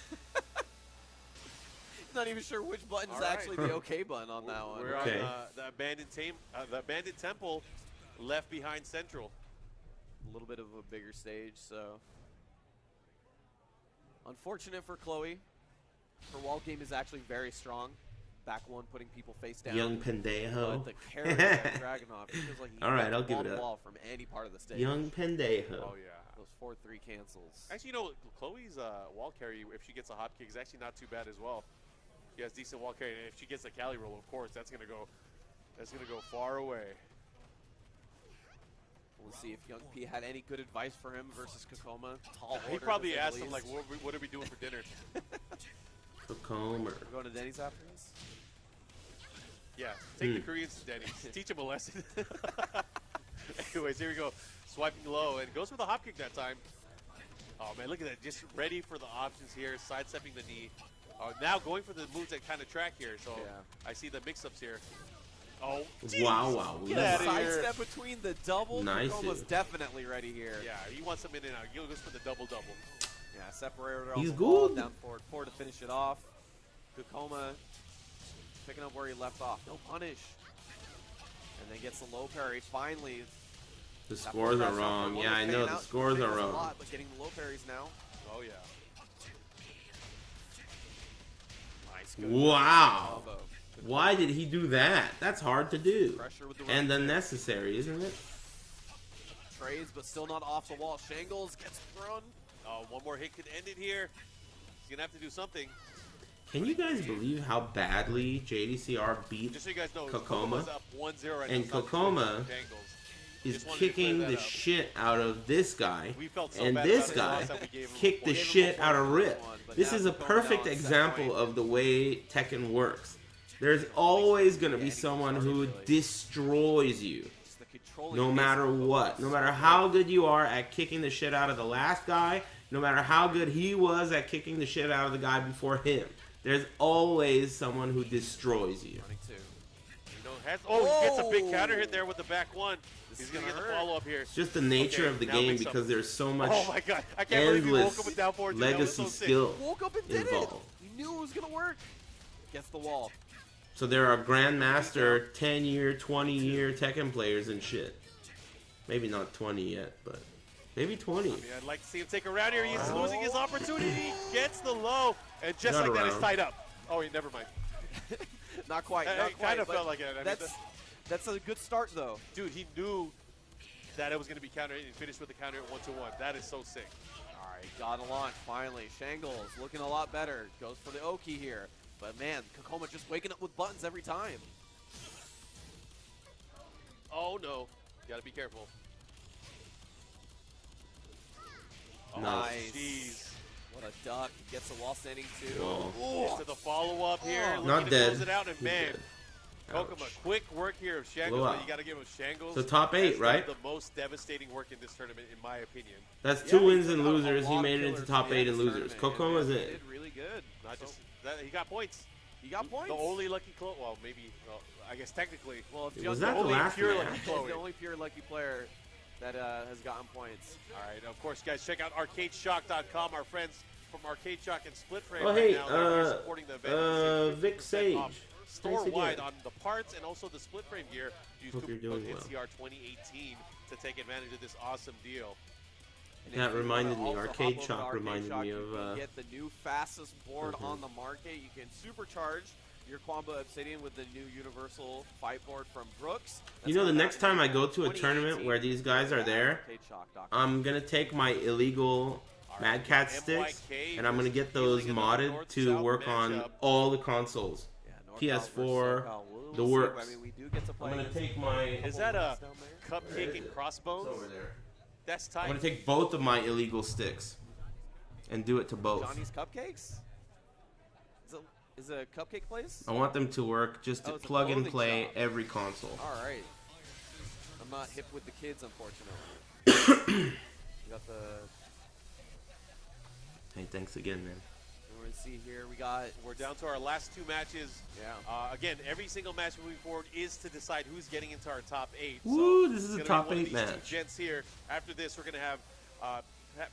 not even sure which button's actually the OK button on that one. We're on the abandoned temple left behind central. A little bit of a bigger stage, so... Unfortunate for Chloe. Her wall game is actually very strong. Back one, putting people face down. Young Pendejo. But the carry of Dragunov feels like he Alright, can I'll give ball it the up. ball from any part of the stage. Young Pendejo. Oh yeah. Those 4-3 cancels. Actually, you know, Chloe's wall carry, if she gets a hop kick, is actually not too bad as well. She has decent wall carry, and if she gets a Cali roll, of course, that's gonna go far away. We'll see if Young P had any good advice for him versus Kokoma. Tall He order, probably to say asked the him like, least. what are we doing for dinner? Kokomer. We're going to Denny's after this? Yeah, take the Koreans to Denny's. Teach them a lesson. Anyways, here we go. Swiping low, and goes for the hop kick that time. Oh man, look at that. Just ready for the options here. Sidestepping the knee. Now going for the moves that kind of track here. So I see the mix-ups here. Oh, geez. Wow. Get out of here. Sidestep between the double. Nice. Kokoma's definitely ready here. Yeah, he wants some in and out. He goes for the double-double. Yeah, separator He's off the wall, good. down forward 4 to finish it off. Kokoma picking up where he left off. No punish. And then gets the low parry. Finally. The scores are wrong. Yeah, I know. The scores are wrong. But getting the low parries now. Oh, yeah. Nice. Good Wow. combo. Why did he do that? That's hard to do. Pressure with the And right unnecessary, isn't it? trades, but still not off the wall. Shangles gets thrown. Oh, one more hit could end it here. He's going to have to do something. Can you guys believe how badly JDCR beat Just so you guys know, Kokoma? Kokoma's up 1-0 right And now. It's not Kokoma Jangles. is Just wanted to kicking clear that the up. shit out of this guy, We felt so and bad this about his guy loss that we gave him kicked the before. shit out of Rip. Rip. This is a perfect example of the way Tekken works. There's always going to be someone who destroys you, no matter what. No matter how good you are at kicking the shit out of the last guy, no matter how good he was at kicking the shit out of the guy before him. There's always someone who destroys you. He gets a big counter hit there with the back one. He's going to get the follow-up here. It's just the nature of the now game mix up. because there's so much Oh my god, I can't believe he woke up endless with down forward. That was legacy so sick. skill Woke up and did involved. it. He knew it was going to work. Gets the wall. So there are Grandmaster 10-year, 20-year Tekken players and shit. Maybe not 20 yet, but maybe 20. Yeah, I'd like to see him take a round here. He's losing his opportunity. Gets the low, and just Not like that, around. it's tied up. Oh, never mind. Not quite. It Not quite. kind of but felt like it. I mean, that's a good start, though. dude, he knew that it was going to be counter hit and finished with the counter at 1-1. That is so sick. All right, got a launch finally. Shangles looking a lot better. Goes for the Oki here. But man, Kokoma just waking up with buttons every time. Oh no, got to be careful. Oh, Nice. Jeez. What a duck. He gets a wall standing too. Whoa. Gets to the follow-up here. Oh. Looking Not to dead. close it out, and He's man, dead. Kokoma, Ouch. quick work here of Shangles, Blowout. but you got to give him Shangles. So top 8, has done right? The most devastating work in this tournament, in my opinion. That's Yeah, 2 he wins took and out a losers. He lot of made it killers into top in 8 and this losers. tournament. Kokoma's He in. did really good. Not just that, he got points. He got points. The only lucky Chloe. Well, maybe. Well, I guess technically. Well, if Was Jungkook- that the only last pure match? lucky He's Chloe. the only pure lucky player that has gotten points. All right, of course, guys, check out ArcadeShock.com. Our friends from Arcade Shock and Split Frame Oh, right hey, now. They're supporting the event. Vic 50% Sage. off Thanks store-wide again. on the parts and also the Split Frame gear. Use Hope you're code doing well. NCR 2018 to take advantage of this awesome deal. And That if you reminded wanna me, also Arcade hop over to Shock Arcade reminded Shock, me you of, can get the new fastest board on the market. You can supercharge your Quamba Obsidian with the new Universal Fight Board from Brooks. You know, the next time I go to a tournament where these guys are there, I'm going to take my illegal Mad Cat sticks, and I'm going to get those modded to work on all the consoles. PS4, the works. I mean, we do get to play. I'm going to take my... Is that a cupcake and crossbones? It's over there. That's I'm tight. going to take both of my illegal sticks and do it to both. Johnny's Cupcakes? Is it a cupcake place? I want them to work just to it's a plug and clothing play shop. every console. All right. I'm not hip with the kids, unfortunately. We got the... Hey, thanks again, man. We're going to see here. We're down to our last 2 matches. Yeah. Again, every single match moving forward is to decide who's getting into our top 8. Woo, so this is a it's top gonna be 8 one of these match. two gents here. After this, we're going to have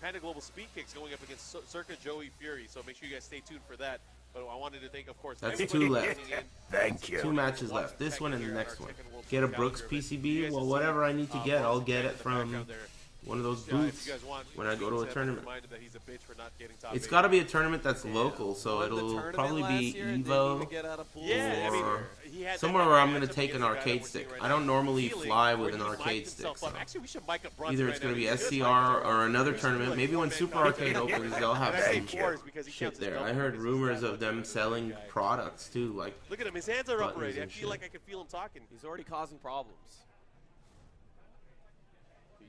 Panda Global Speed Kicks going up against Circa Joey Fury. So make sure you guys stay tuned for that. But I wanted to thank, of course, That's everybody 2 left. tuning in. Thank you. 2 matches left. This one and the next one. Get a Brooks PCB? Well, whatever I need to get, I'll get it from one of those booths when I go to a tournament. It's got to be a tournament that's local, so it'll probably be Evo or somewhere where I'm going to take an arcade stick. I don't normally fly with an arcade stick, so either it's going to be SCR or another tournament. Maybe when Super Arcade opens, they'll have some shit there. I heard rumors of them selling products too, like look at him, his hands are up buttons already. I and feel shit. like I can feel him talking. He's already causing problems.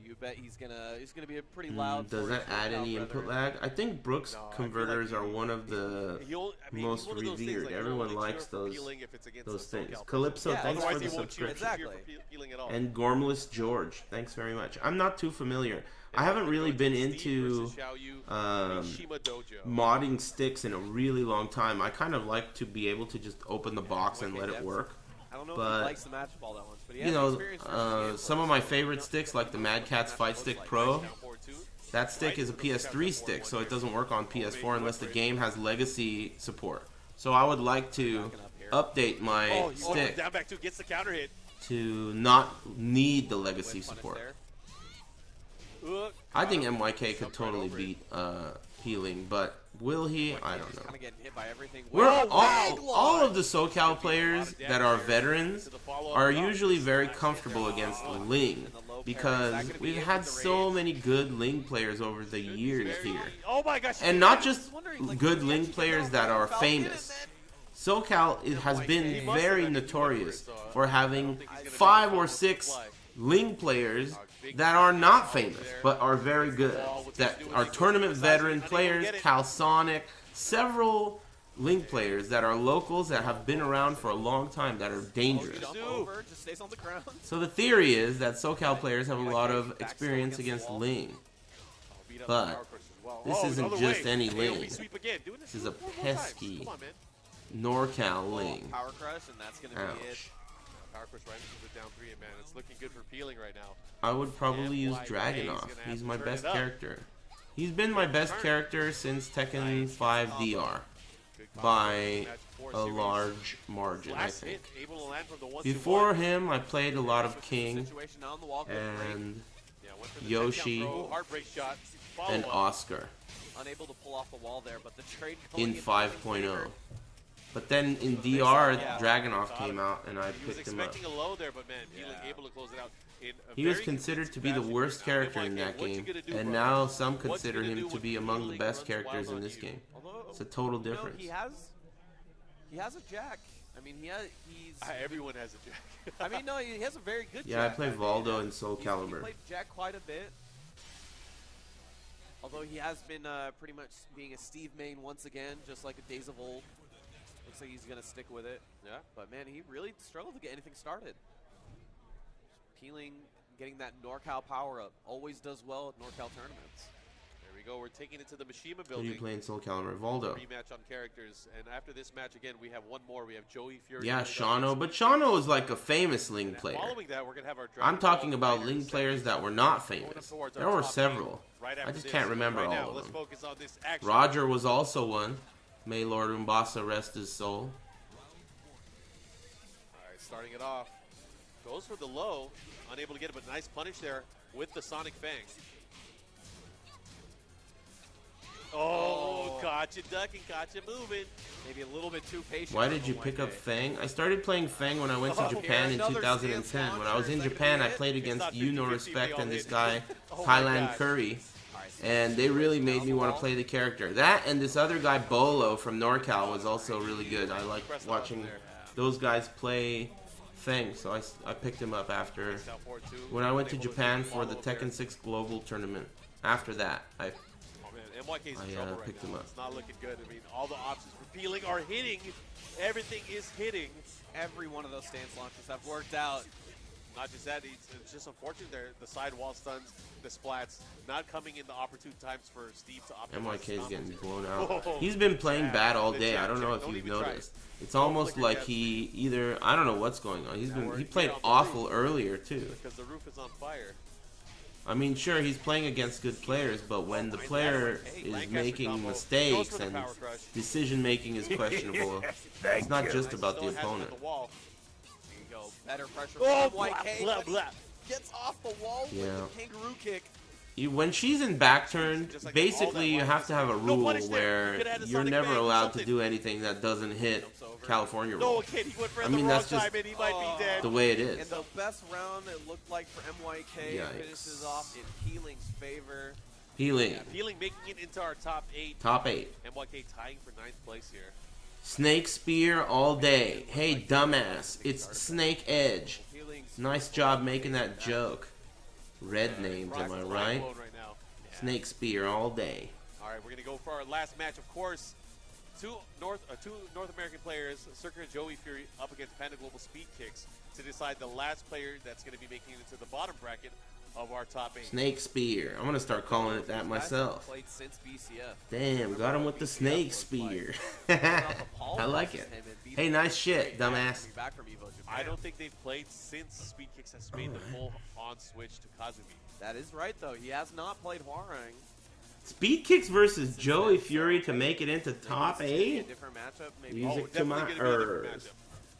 You bet he's gonna be a pretty loud. Does that add any input lag? I think Brooks converters are one of the most revered. Everyone likes those things. Calypso, thanks for the subscription. Exactly. And Gormless George, thanks very much. I'm not too familiar. I haven't really been into modding sticks in a really long time. I kind of like to be able to just open the box and let it work. I don't know But, if he likes the match ball that much, but he you has know, experience some of my favorite sticks, like the Mad Catz Fight Stick Pro, that stick is a PS3 stick, so it doesn't work on PS4 unless the game has legacy support. So I would like to update my stick down back 2 gets the counter hit. to not need the legacy support. I think MYK could totally beat Healing, but will he? I don't know. We're all of the SoCal players that are veterans are usually very comfortable against Ling because we've had so many good Ling players over the years here. Oh my gosh! And not just good Ling players that are famous. SoCal has been very notorious for having 5 or 6 Ling players that are not famous but are very good, that are tournament veteran players, Calsonic, several Ling players that are locals that have been around for a long time that are dangerous. So the theory is that SoCal players have a lot of experience against Ling, but this isn't just any Ling. This is a pesky NorCal Ling. Power crush, and that's gonna be it. Ouch. Power push right into the down 3, and man, it's looking good for Peeling right now. I would probably use Dragunov. He's my best character. He's been my best character since Tekken 5 DR by a large margin, I think. Before him, I played a lot of King and Yoshi and Oscar Unable to pull off the wall there, but the trade in 5.0. But then in DR, Dragunov came out and I picked him up. Expecting a low there, but man, Peeling able to close it out. He was considered to be the worst character in that game, and now some consider him to be among the best characters in this game. It's a total difference. He has a Jack. I mean, he's. Everyone has a Jack. I mean, no, he has a very good Jack. Yeah, I play Valdo in Soul Calibur. He played Jack quite a bit. Although he has been pretty much being a Steve main once again, just like a Days of Old. Looks like he's going to stick with it. Yeah. But, man, he really struggled to get anything started. Peeling, getting that NorCal power-up. Always does well at NorCal tournaments. There we go. We're taking it to the Mishima Who building. are you playing Soul Calibur? Valdo. Rematch on characters. And after this match, again, we have one more. We have Joey Fury. Yeah, Shano. But Shano is like a famous Ling player. Following that, we're going to have our I'm talking about Ling players that were not famous. There were several. I just can't remember all of them. Roger was also one. May Lord Umbasa rest his soul. Alright, starting it off. Goes for the low. Unable to get it, but nice punish there with the Sonic Fang. Oh, gotcha ducking, gotcha moving. Maybe a little bit too patient. Why did you from pick up YK. Fang? I started playing Fang when I went to Japan in another 2010. stance When I was in launcher. Is that Japan, gonna I be it? played It's against not You No 50-50, Respect they and all this hit. guy, Oh my Thailand gosh. Curry. All right, so And they really made down me the want to wall. play the character. That and this other guy, Bolo from NorCal, was also really good. I like watching those guys play Fang, so I picked him up after when I went to Japan for the Tekken 6 Global Tournament. After that, Oh man, MYK's in I, trouble right picked now. him up. It's not looking good. I mean, all the options for peeling are hitting. Everything is hitting. Every one of those stance launchers have worked out. Not just that, it's just unfortunate there. The sidewall stuns, the splats, not coming in the opportune times for Steve to optimize. MYK is getting his blown out. Whoa. He's been playing Jab, bad all the day. jab, I don't know jab. if Don't you've even try noticed. It's almost flicker like jabs. he either, I don't know what's going on. He we're played here on the awful roof. earlier too. Because the roof is on fire. I mean, sure, he's playing against good players, but when the player is Lancaster making combo. Goes mistakes for the and power crush. decision making is questionable, it's not just about the Still has him opponent. at the wall. There you go. Better pressure Oh, from blah, YK. blah, but he blah. Gets off the wall Yeah. with the kangaroo kick. When she's in back turn, Just like basically all you that have to have a No rule punish there. where Could've had a you're Sonic never Bang or allowed to something. do anything that doesn't hit California No, roll. kid, he went for I it the mean, wrong that's just time and he might be dead. the way it And is. the best round it looked like for MYK Yikes. finishes off in Healing's favor. Healing, Feeling making it into our top 8. top 8. MYK tying for 9th place here. Snake Spear all day. Hey, dumbass, it's Snake Edge. Healing's Nice job making that joke. Red names, am I Bronze right? blown right now. Snake Spear all day. All right, we're gonna go for our last match. Of course, two North American players, Circuit and Joey Fury, up against Panda Global Speed Kicks to decide the last player that's gonna be making it into the bottom bracket of our top 8. Snake Spear. I'm gonna start calling it that myself. Played since BCF. Damn, got him with the Snake Spear. I like it. Hey, nice shit, dumbass. Back from Evo Japan. I don't think they've played since Speed Kicks has made the full on switch to Kazumi. That is right, though. He has not played Hwarang. Speed Kicks versus Joey Fury to make it into top Maybe it's 8? a different matchup, maybe. Music to my definitely gonna be a different ears. matchup.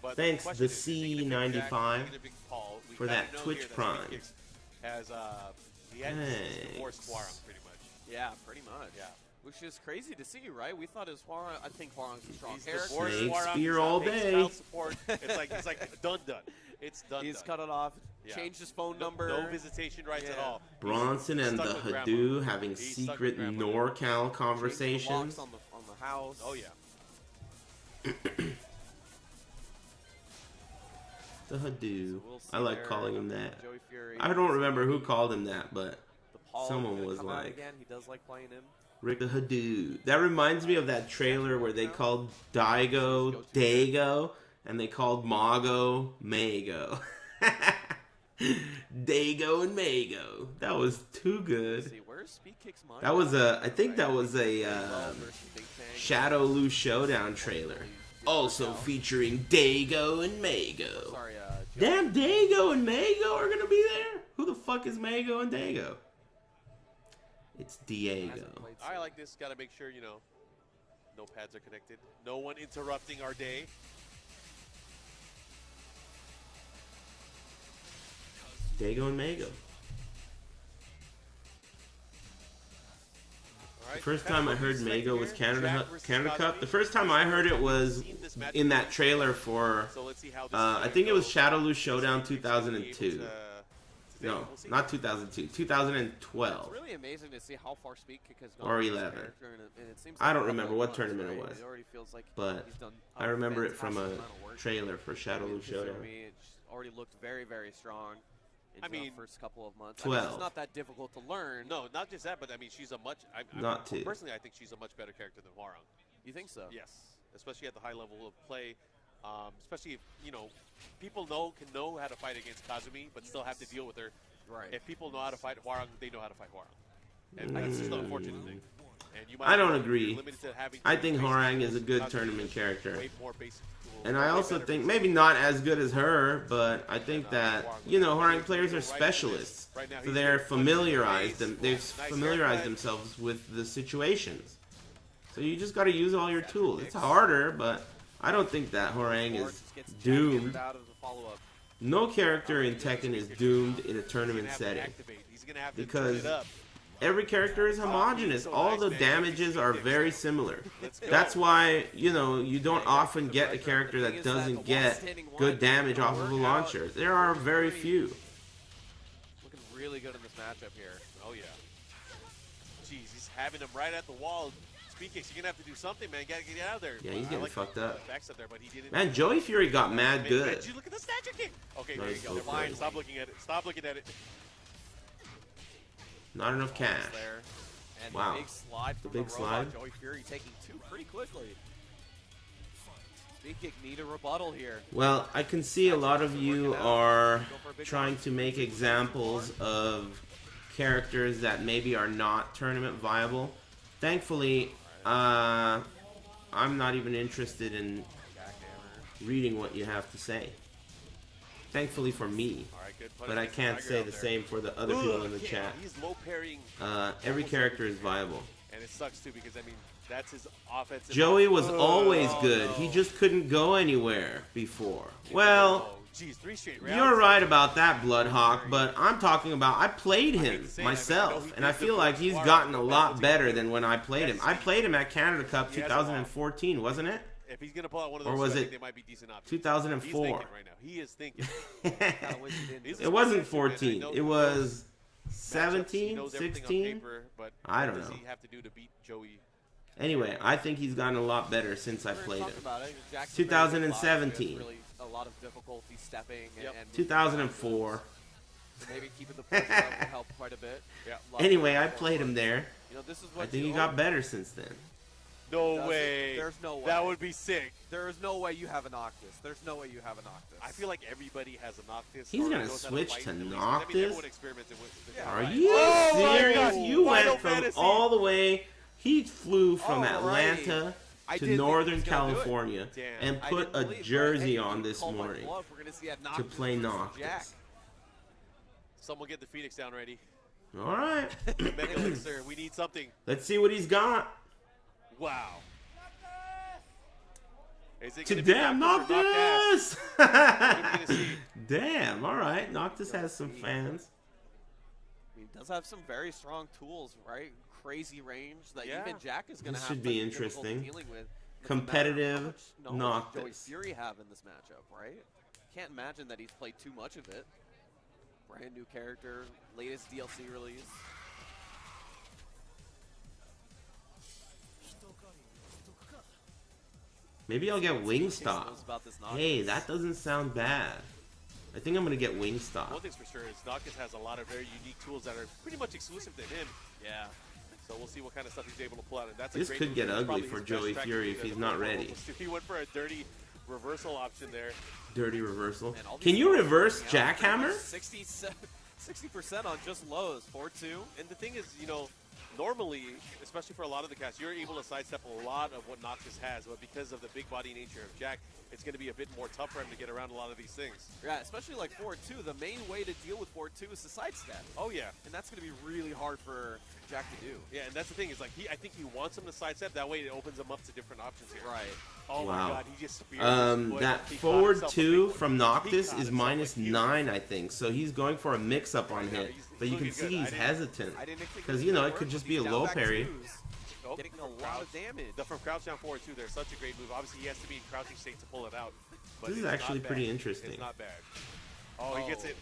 But Thanks, question the is, is he gonna pick Jack? C95 Is he gonna pick Paul? We for kinda that know Twitch here that Prime. Speed Kicks has he had divorced Hwarang pretty much. Yeah, pretty much. Yeah. Which is crazy to see, right? We thought his Hwarang. I think Hwarang's a strong He's character. divorced Snake Hwarang, Spear he's not all paying day. child support. It's like done. It's done. He's cut it off. Yeah. Changed his phone No- number. No visitation rights at Yeah. all. Bronson He's and the stuck with grandma. Hadoo having He's stuck secret with grandma. NorCal Changed the locks conversations. on the house. Oh yeah. The Hadoo. We'll see I like there. calling him that. Joey Fury. I don't remember who called him that, but The Paul someone gonna was come out like- again. He does like playing him. Rick the Hadoo. That reminds me of that trailer where they called Daigo Dago and they called Mago Mago. Dago and Mago. That was too Let's good. see, where's Speed Kicks money? That was a, I think that was a versus Big Tang. Shadow Lu Showdown trailer. Also featuring Dago and Mago. Sorry, Damn, Dago and Mago are gonna be there? Who the fuck is Mago and Dago? It's Diego. I like this. Got to make sure no pads are connected. No one interrupting our day. Dago and Mago. All right. First time I heard Mago was Canada Jack versus Canada Cup. Kazumi. The first time I heard it was in that trailer for, So let's see how this I think it was Shadow Lu Showdown 2002. No, We'll see. not 2002. 2012. It's really amazing to see how far Speed Kick has gone. Or with this 11. character, and it seems I don't like a remember couple what months, tournament it right? was. It already feels like But he's done I remember it from a fantastic amount of work. trailer for Shadow Lu Showdown. Kazumi, it just already looked very, very strong. In I mean, the first couple of months. 12. it's not that difficult to learn. No, not just that, but I mean, she's a much. Not two. Personally, I think she's a much better character than Hwarang. You think so? Yes, especially at the high level of play. Especially if people can know how to fight against Kazumi, but still have to deal with her. Right. If people know how to fight Hwarang, they know how to fight Hwarang, and that's just the unfortunate thing. And you might I don't be agree. limited to having I think basic Hwarang is a tools. good Kazumi tournament is character. way more basic tools, And I way also better think, basic maybe tools. not as good as her, but I think that, Hwarang players are specialists. So they've familiarized themselves with the situations. So you just got to use all your tools. It's harder, but I don't think that Hwarang Or is just gets doomed. out of the follow-up. No character in Tekken is doomed in a tournament He's gonna have to setting. activate. He's gonna have to Because turn it up. every character is homogeneous. All the damages are very similar. That's why, you know, you don't often get a character that doesn't get good damage off of a launcher. There are very few. Looking really good in this matchup here. Oh, yeah. Jeez, he's having him right at the wall. Speed kicks, you're going to have to do something, man. Got to get out of there. Yeah, he's getting fucked up. There, but he didn't. Man, Joey Fury got mad good. Reggie, look at the statue kick. Okay, there you Nice go. look, Fine, Reggie. stop looking at it. Stop looking at it. Not enough cash. There. And Wow. the big slide from The big robot. slide. Joey Fury taking 2 pretty quickly. Speed kick need a rebuttal here. Well, I can see a lot of you are trying to make examples of characters that maybe are not tournament viable. Thankfully, I'm not even interested in reading what you have to say. Thankfully for me. All right, good But I can't say the same for the other people in the chat. He's low parrying. Every character is viable. And it sucks, too, because, I mean, that's his offensive. Joey was always good. He just couldn't go anywhere before. Well, Geez, 3 straight rounds. you're right about that, Bloodhawk, but I'm talking about I played him myself, and I feel like he's gotten a lot better than when I played him. I played him at Canada Cup 2014, wasn't it? If he's going to pull out one of Or those, was I think it they might be decent options. 2004? He's thinking right now. He is thinking. It wasn't 14. It was He 17, knows everything on 16. paper, but I don't what does know. he have to do to beat Joey? Anyway, I think he's gotten a lot better since I played him. About it. Jackson 2017. Really a lot of difficulty stepping and, Yep. and 2004. maybe keeping the pressure up will help quite a bit. Yeah. Anyway, I played him there. You know, this is what I think you he got own. better since then. No Does it? way. There's no way. That would be sick. There is no way you have a Noctis. There's no way you have a Noctis. I feel like everybody has a Noctis. He's or gonna knows how switch fight to at least. I mean, Noctis? everyone experimented with Yeah. Are right. you Oh my serious? God. You Final went from Fantasy. all the way. He flew from Alrighty. Atlanta I to did think Northern he was gonna do it. California Damn. and I put didn't a believe, but, jersey hey, on you this call my morning bluff. We're gonna see a to Noctis play versus Noctis. Jack. Someone get the Phoenix down ready. All right. Mega Elixir, we need something. Let's see what he's got. Wow. Is it To gonna be damn Noctis or Noctis! What are we gonna see? Damn, all right. Noctis has some fans. He does have some very strong tools, right? Crazy range that Yeah. even Jack is going to This have should be difficulty interesting. dealing with. Doesn't Competitive matter how much knowledge Joey Noctis. Fury have in this matchup, right? Can't imagine that he's played too much of it. Brand new character, latest DLC release. Maybe I'll get Knows Wingstop. about this Noctis. Hey, that doesn't sound bad. I think I'm gonna get Wingstop. One thing's for sure is Noctis has a lot of very unique tools that are pretty much exclusive to him. Yeah. So we'll see what kind of stuff he's able to pull out. And that's This a great could move. get It's ugly probably for his best Joey tracking Fury move if as he's a not player. ready. He went for a dirty reversal option there. Dirty reversal. And all these Can you lows reverse working out pretty much Jackhammer? 60% on just lows, 4-2. And the thing is, you know, normally, especially for a lot of the cast, you're able to sidestep a lot of what Noctis has, but because of the big body nature of Jack, it's going to be a bit more tough for him to get around a lot of these things. Yeah, especially like 4-2. The main way to deal with 4-2 is to sidestep. Oh, yeah. And that's going to be really hard for Jack to do. Yeah, and that's the thing is, like, I think he wants him to sidestep. That way it opens him up to different options here. Right. Oh, Wow. my God. He just speared his foot. That He caught forward himself a 2 big from one. Noctis He is caught himself minus a huge 9, I think. So he's going for a mix-up on hit. he's But you can looking see good. he's I didn't- hesitant. I didn't think Because, you know, it could just be a low parry. Nope. Getting a From lot crouch. of damage. From crouch down forward, too. There's such a great move. Obviously, he has to be in crouching state to pull it out. But This is it's actually not pretty bad. interesting. It's not bad. Oh, he gets it.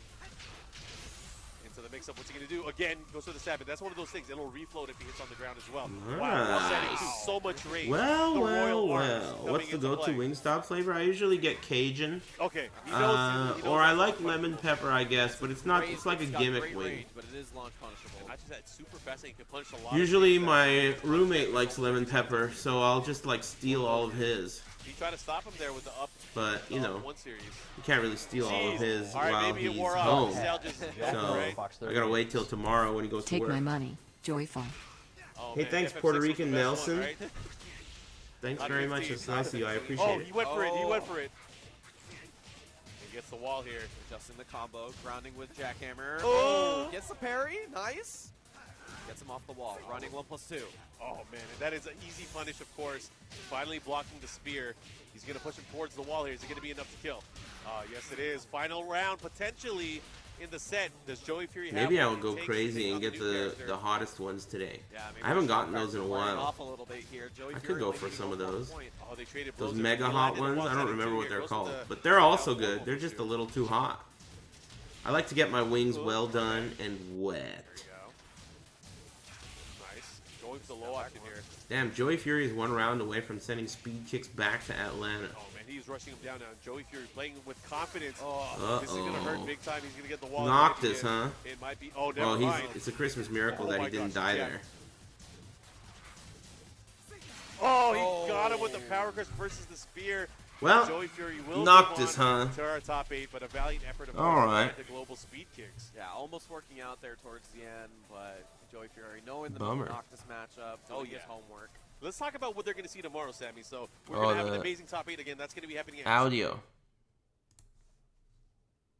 Into the mix-up. What's he going to do? Again, goes for the stab. That's one of those things. It'll refloat if he hits on the ground as well. Wow. Setting to so much range. Well, The well, Royal Arms well. coming What's the into go-to play. Wingstop flavor? I usually get Cajun. Okay. He knows, he knows Or I that's like not lemon punishable. pepper, I guess, but it's not. Great- It's like a it's got gimmick great wing. range, but it is launch punishable. Not just that, super fast and he can punish a lot. Usually of things my roommate likes lemon pepper, so I'll just like steal all of his. He tried to stop him there with the up. But, you know, one series. you can't really steal all of Jeez. his All right, while maybe it he's wore off. home. Nostalgia's So right? I gotta wait till tomorrow when he goes to Take work. my money. Joyful. Oh, Hey, man, thanks, FF6 Puerto was the Rican best Nelson. One, right? Thanks Not very 15. much. It's nice of you. I appreciate Oh, it. he went for it. He went for it. He gets the wall here. Adjusting the combo, grounding with Jackhammer. Oh! Gets the parry. Nice. Gets him off the wall. Running 1+2. Oh, man. And that is an easy punish, of course. Finally blocking the spear. He's going to push him towards the wall here. Is it going to be enough to kill? Yes, it is. Final round, potentially. in the set does Joey Fury have? Maybe I what will it go takes to crazy take and on get new the character? hottest ones today. Yeah, maybe I haven't the gotten shock those in a factor wearing while. off a little bit here. Joey I could Fury go only for getting some of 1 those. point. Oh, they traded Those blows. mega hot ones, I don't remember what they're called. But they're also good. They're just a little too hot. I like to get my wings well done and wet. There you go. Nice. Going for the low option here. Damn, Joey Fury is 1 round away from sending speed kicks back to Atlanta. Oh man, he's rushing him down now. Joey Fury playing with confidence. Uh-oh. This is gonna hurt big time. He's gonna get the wall. Noctis, huh? It might be. Oh, never Oh, mind. it's a Christmas miracle Oh that my he didn't gosh, die yeah. there. Oh, he got him with the power crush versus the spear. Well, Joey Fury will Noctis, move on huh? to our top 8, but a valiant effort of All right. the global speed kicks. Yeah, almost working out there towards the end, but Joey Fury knowing the Bummer. Noctis matchup, doing his homework. Let's talk about what they're going to see tomorrow, Sammy. So we're Oh, going to have an the amazing top 8 again. That's going to be happening. Audio.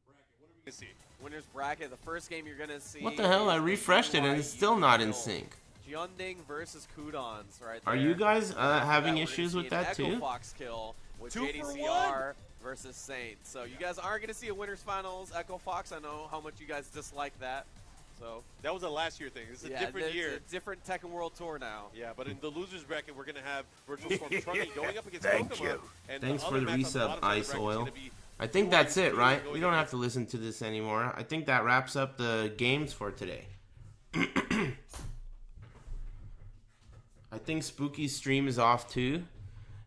What are we going to see? Winners bracket, the first game you're going to see. What the hell? I is refreshed it and it's still not in Kill. sync. Jiunding versus Kudons, right Are there. you guys having We're gonna issues see with an that Echo too? Fox kill with 2 for JDCR versus Saint. So you guys are going to see a winners finals. Echo Fox, I know how much you guys dislike that. So That was a last year thing. This is a different it's year. a different Tekken World Tour now. Yeah, but in the losers bracket, we're going to have Virtual Storm Trunny going up against Kokomo. And Thanks the for other the match on resub, bottom side of the Ice bracket is Oil. gonna be I think that's it, right? going We don't have against- to listen to this anymore. I think that wraps up the games for today. I think Spooky's stream is off too.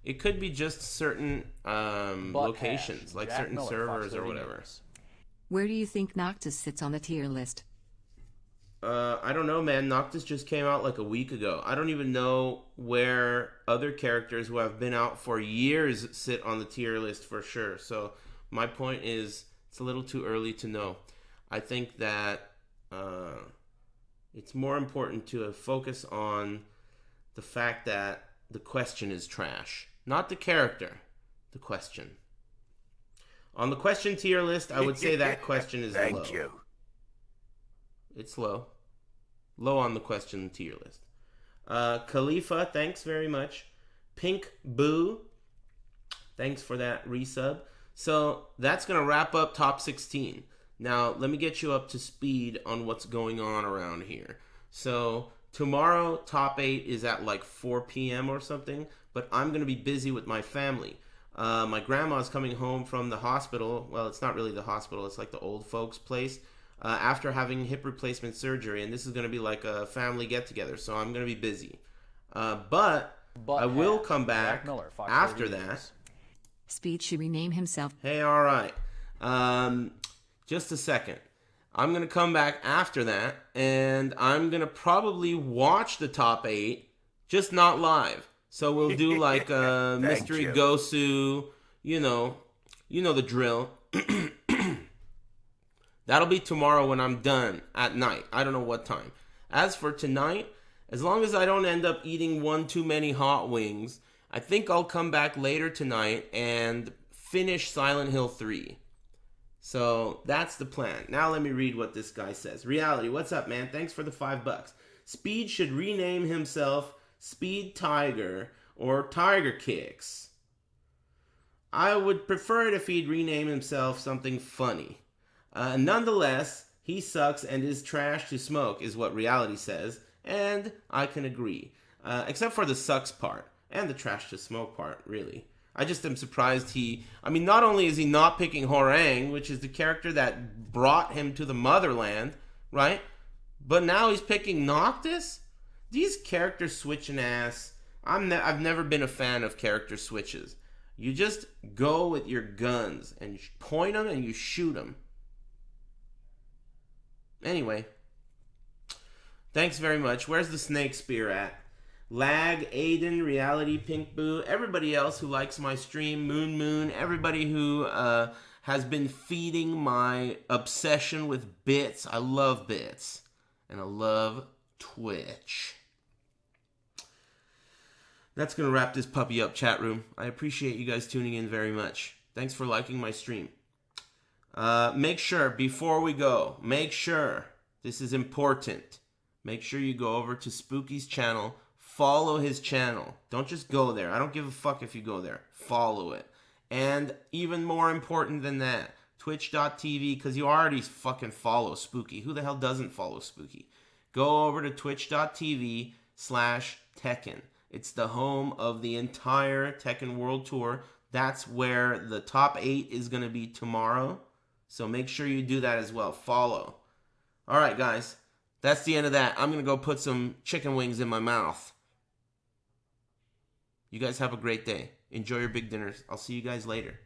It could be just certain locations, like certain servers or whatever. Where do you think Noctis sits on the tier list? I don't know, man. Noctis just came out like a week ago. I don't even know where other characters who have been out for years sit on the tier list for sure. So my point is, it's a little too early to know. I think that it's more important to focus on the fact that the question is trash. Not the character, the question. On the question tier list, I would say that question is low. Thank you. It's low. Low on the question tier list. Khalifa, thanks very much. Pink Boo, thanks for that resub. So that's going to wrap up top 16. Now, let me get you up to speed on what's going on around here. So tomorrow, top 8 is at like 4 p.m. or something, but I'm going to be busy with my family. My grandma's coming home from the hospital. Well, it's not really the hospital. It's like the old folks' place. After having hip replacement surgery, and this is going to be like a family get-together, so I'm going to be busy. But I will come back after that. Speed should rename himself. Hey, all right. Just a second. I'm going to come back after that, and I'm going to probably watch the top 8, just not live. So we'll do like a Mystery Gosu, you know the drill. That'll be tomorrow when I'm done at night. I don't know what time. As for tonight, as long as I don't end up eating one too many hot wings, I think I'll come back later tonight and finish Silent Hill 3. So that's the plan. Now let me read what this guy says. Reality, what's up, man? Thanks for the $5. Speed should rename himself Speed Tiger or Tiger Kicks. I would prefer it if he'd rename himself something funny. Nonetheless, he sucks and is trash to smoke, is what Reality says, and I can agree. Except for the sucks part, and the trash to smoke part, really. I just am surprised not only is he not picking Horang, which is the character that brought him to the motherland, right? But now he's picking Noctis? These character switching ass, I've never been a fan of character switches. You just go with your guns, and you point them and you shoot them. Anyway, thanks very much. Where's the snake spear at? Lag, Aiden, Reality, Pink Boo, everybody else who likes my stream, Moon, everybody who has been feeding my obsession with bits. I love bits. And I love Twitch. That's going to wrap this puppy up, chat room. I appreciate you guys tuning in very much. Thanks for liking my stream. Make sure, before we go, this is important. Make sure you go over to Spooky's channel. Follow his channel. Don't just go there. I don't give a fuck if you go there. Follow it. And even more important than that, twitch.tv, because you already fucking follow Spooky. Who the hell doesn't follow Spooky? Go over to twitch.tv/Tekken. It's the home of the entire Tekken World Tour. That's where the top 8 is going to be tomorrow. So make sure you do that as well. Follow. All right, guys. That's the end of that. I'm going to go put some chicken wings in my mouth. You guys have a great day. Enjoy your big dinners. I'll see you guys later.